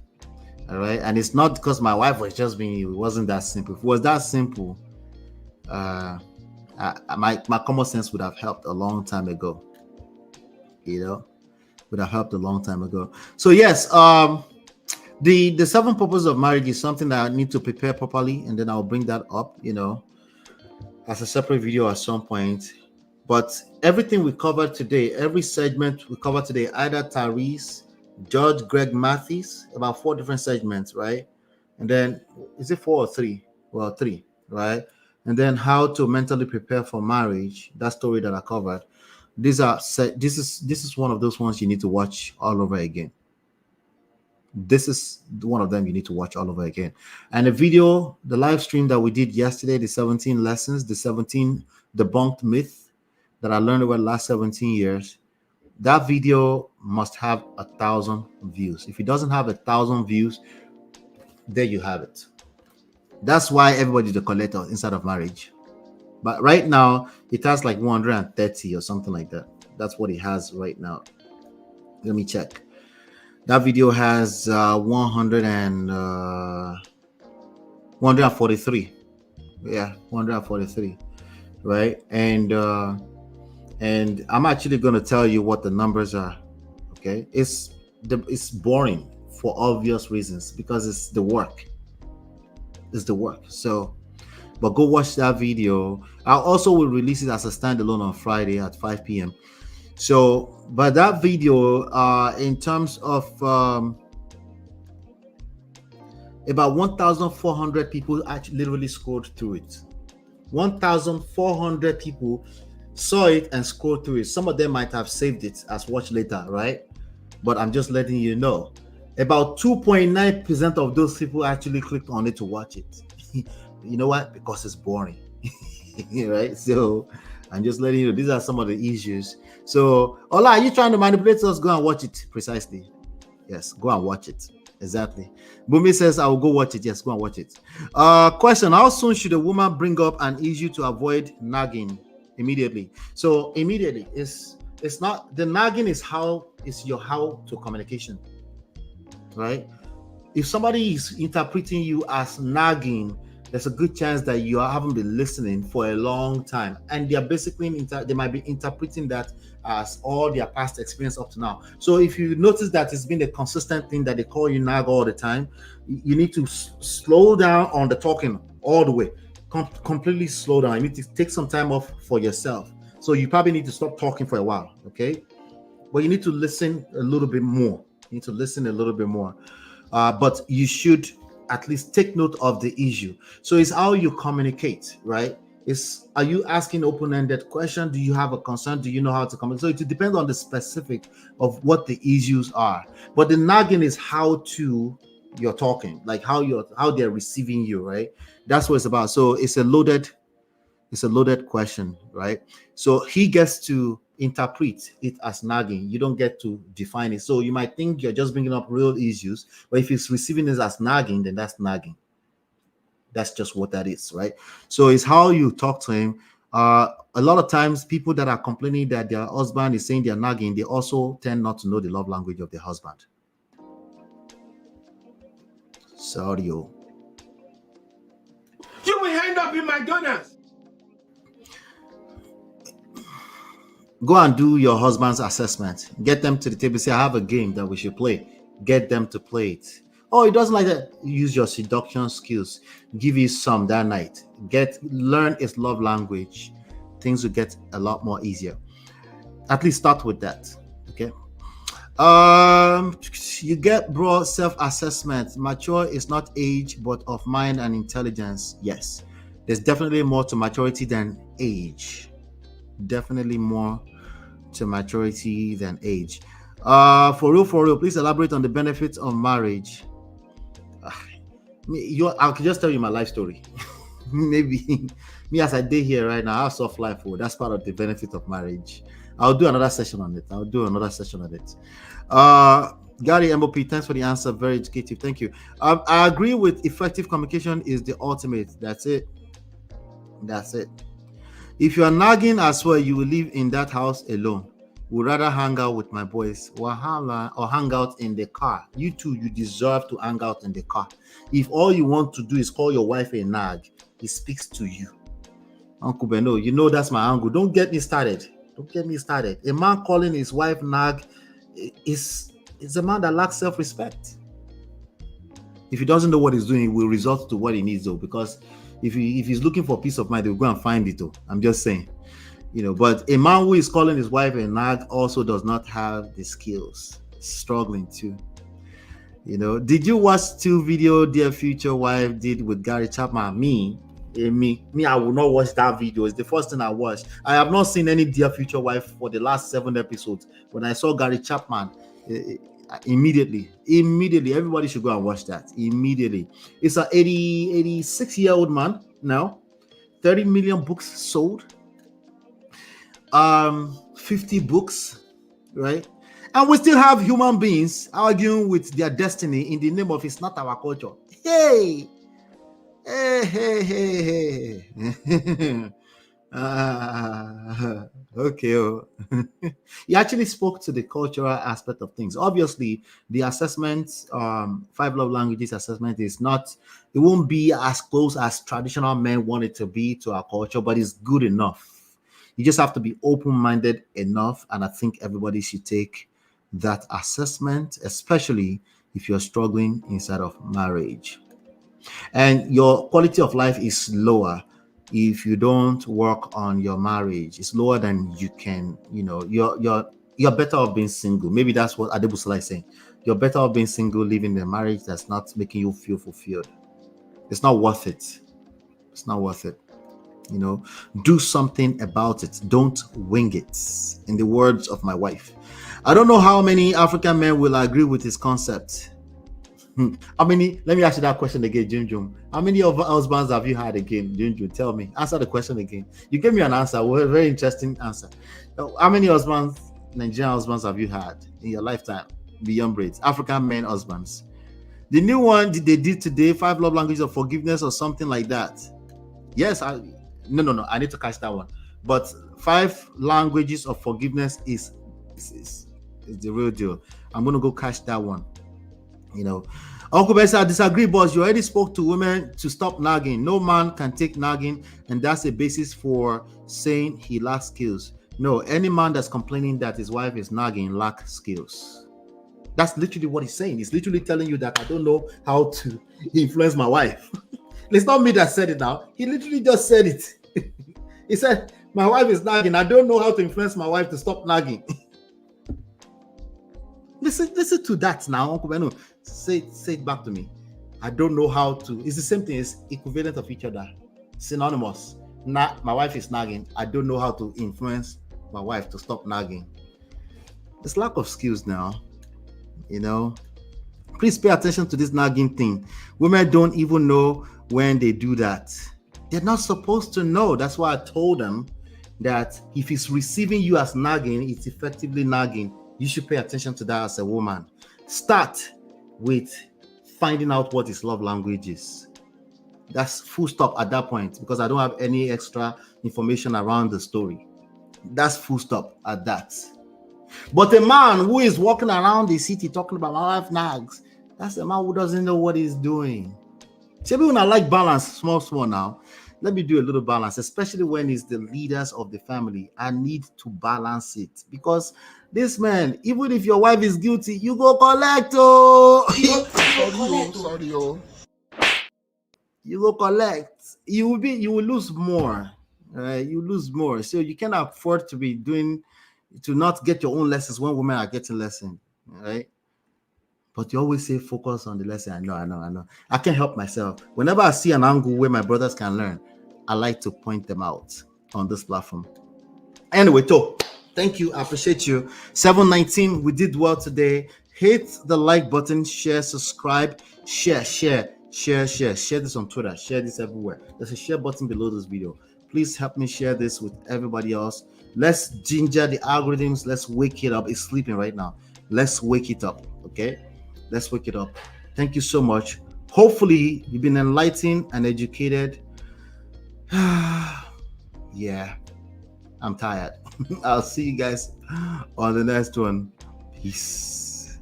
All right. And it's not because my wife was just being you. It wasn't that simple. If it was that simple, my common sense would have helped a long time ago. Would have helped a long time ago. So yes, the 7 purposes of marriage is something that I need to prepare properly, and then I'll bring that up. as a separate video at some point. But everything we covered today, every segment we covered today, either Tyrese, George, Greg, Mathis, about 4 different segments, right? And then, is it 4 or 3? Well, 3, right? And then how to mentally prepare for marriage, that story that I covered. This is one of those ones you need to watch all over again. This is one of them you need to watch all over again. And the video, the live stream that we did yesterday, the 17 lessons, the 17 debunked myth that I learned over the last 17 years, that video must have 1,000 views. If it doesn't have 1,000 views, there you have it. That's why everybody's a collector inside of marriage. But right now, it has like 130 or something like that. That's what it has right now. Let me check. That video has 143. Yeah, 143. Right? And I'm actually going to tell you what the numbers are. Okay? It's boring for obvious reasons because it's the work. It's the work. So, but go watch that video. I also will release it as a standalone on Friday at 5 p.m. So, but that video, in terms of about 1,400 people actually literally scrolled through it. 1,400 people saw it and scrolled through it. Some of them might have saved it as watch later, right? But I'm just letting you know. About 2.9% of those people actually clicked on it to watch it. You know what? Because it's boring, right? So I'm just letting you know, these are some of the issues. So, Ola, are you trying to manipulate us? Go and watch it. Precisely. Yes, go and watch it. Exactly. Bumi says, I will go watch it. Yes, go and watch it. Question, how soon should a woman bring up an issue to avoid nagging? Immediately. So immediately, it's not, the nagging is your how to communication, right? If somebody is interpreting you as nagging, there's a good chance that you haven't been listening for a long time, and they are basically they might be interpreting that as all their past experience up to now. So if you notice that it's been a consistent thing that they call you nag all the time, you need to slow down on the talking all the way. Completely slow down. You need to take some time off for yourself. So you probably need to stop talking for a while, okay? But you need to listen a little bit more. You need to listen a little bit more. But you should at least take note of the issue. So it's how you communicate, right? Are you asking open-ended question? Do you have a concern? Do you know how to communicate? So it depends on the specific of what the issues are. But the nagging is how you're talking, like how they're receiving you, right? That's what it's about. So it's a loaded question, right? So he gets to interpret it as nagging. You don't get to define it. So you might think you're just bringing up real issues, but if he's receiving it as nagging, then that's nagging. That's just what that is, right? So it's how you talk to him. A lot of times people that are complaining that their husband is saying they're nagging, they also tend not to know the love language of their husband. Sorry. You will end up in McDonald's. Go and do your husband's assessment. Get them to the table. Say, I have a game that we should play. Get them to play it. Oh, he doesn't like that. Use your seduction skills. Give you some that night. Learn his love language. Things will get a lot more easier. At least start with that. Okay. You get broad self-assessment. Mature is not age, but of mind and intelligence. Yes. There's definitely more to maturity than age. Definitely more to maturity than age. For real, please elaborate on the benefits of marriage. I can just tell you my life story. Maybe me as I did here right now, I have soft life. That's part of the benefit of marriage. I'll do another session on it. Gary MOP, thanks for the answer. Very educative. Thank you. I agree with effective communication is the ultimate. That's it. If you are nagging as well, you will live in that house alone. Would rather hang out with my boys or hang out in the car. You too, you deserve to hang out in the car. If all you want to do is call your wife a nag, he speaks to you. Uncle Beno, you know that's my angle. Don't get me started. A man calling his wife nag is a man that lacks self-respect. If he doesn't know what he's doing, it will result to what he needs though, because If he's looking for peace of mind, he'll go and find it. Though. I'm just saying, But a man who is calling his wife a nag also does not have the skills. Struggling too. Did you watch 2 video Dear Future Wife did with Gary Chapman? Me, I will not watch that video. It's the first thing I watched. I have not seen any Dear Future Wife for the last 7 episodes. When I saw Gary Chapman, immediately, everybody should go and watch that immediately. It's an 86-year-old man now, 30 million books sold, 50 books, right? And we still have human beings arguing with their destiny in the name of it's not our culture. Hey. Okay. He actually spoke to the cultural aspect of things. Obviously, the assessment, 5 love languages assessment it won't be as close as traditional men want it to be to our culture, but it's good enough. You just have to be open-minded enough, and I think everybody should take that assessment, especially if you're struggling inside of marriage. And your quality of life is lower if you don't work on your marriage. It's lower than you can, you're better off being single. Maybe that's what Adebusala is saying. You're better off being single, living in a marriage that's not making you feel fulfilled. It's not worth it. It's not worth it. Do something about it. Don't wing it. In the words of my wife, I don't know how many African men will agree with this concept. How many? Let me ask you that question again, Junjun. How many of husbands have you had again, Junjun? Tell me. Answer the question again. You gave me an answer. A very interesting answer. How many husbands, Nigerian husbands, have you had in your lifetime? Beyond braids, African men husbands. The new one they did today, 5 love languages of forgiveness or something like that. Yes, no. I need to catch that one. But 5 languages of forgiveness is the real deal. I'm gonna go catch that one. Uncle Bessie, I disagree, boss. You already spoke to women to stop nagging. No man can take nagging, and that's a basis for saying he lacks skills. No, any man that's complaining that his wife is nagging lacks skills. That's literally what he's saying. He's literally telling you that I don't know how to influence my wife. It's not me that said it now. He literally just said it. He said, my wife is nagging. I don't know how to influence my wife to stop nagging. Listen to that now, Uncle Beno. Say it back to me. I don't know how to. It's the same thing. It's equivalent of each other. Synonymous. My wife is nagging. I don't know how to influence my wife to stop nagging. It's lack of skills now. Please pay attention to this nagging thing. Women don't even know when they do that. They're not supposed to know. That's why I told them that if he's receiving you as nagging, it's effectively nagging. You should pay attention to that as a woman. Start with finding out what his love language is. That's full stop at that point, because I don't have any extra information around the story. That's full stop at that. But a man who is walking around the city talking about my wife nags, that's a man who doesn't know what he's doing. See, when I like balance, small now. Let me do a little balance, especially when it's the leaders of the family. I need to balance it, because this man, even if your wife is guilty, you go collect. You go collect. You will lose more. You lose more. So you can't afford to not get your own lessons when women are getting lessons, right? But you always say focus on the lesson. I know. I can't help myself. Whenever I see an angle where my brothers can learn, I like to point them out on this platform. Anyway, thank you. I appreciate you. 719, we did well today. Hit the like button, share, subscribe, share this on Twitter, share this everywhere. There's a share button below this video. Please help me share this with everybody else. Let's ginger the algorithms. Let's wake it up. It's sleeping right now. Let's wake it up. Okay, let's wake it up. Thank you so much. Hopefully you've been enlightened and educated. Yeah, I'm tired. I'll see you guys on the next one. Peace.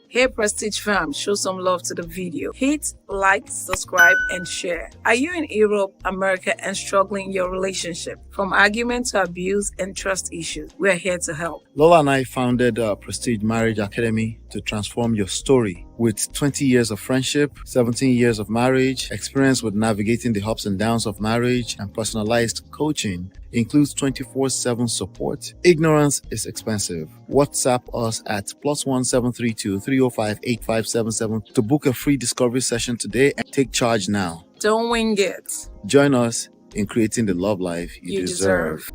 Hey Prestige fam, show some love to the video. Hit like, subscribe, and share. Are you in Europe, America, and struggling in your relationship? From argument to abuse and trust issues, we're here to help. Lola and I founded Prestige Marriage Academy to transform your story with 20 years of friendship, 17 years of marriage, experience with navigating the ups and downs of marriage, and personalized coaching. Includes 24/7 support. Ignorance is expensive. WhatsApp us at +1 732 305 8577 to book a free discovery session today and take charge now. Don't wing it. Join us in creating the love life you deserve.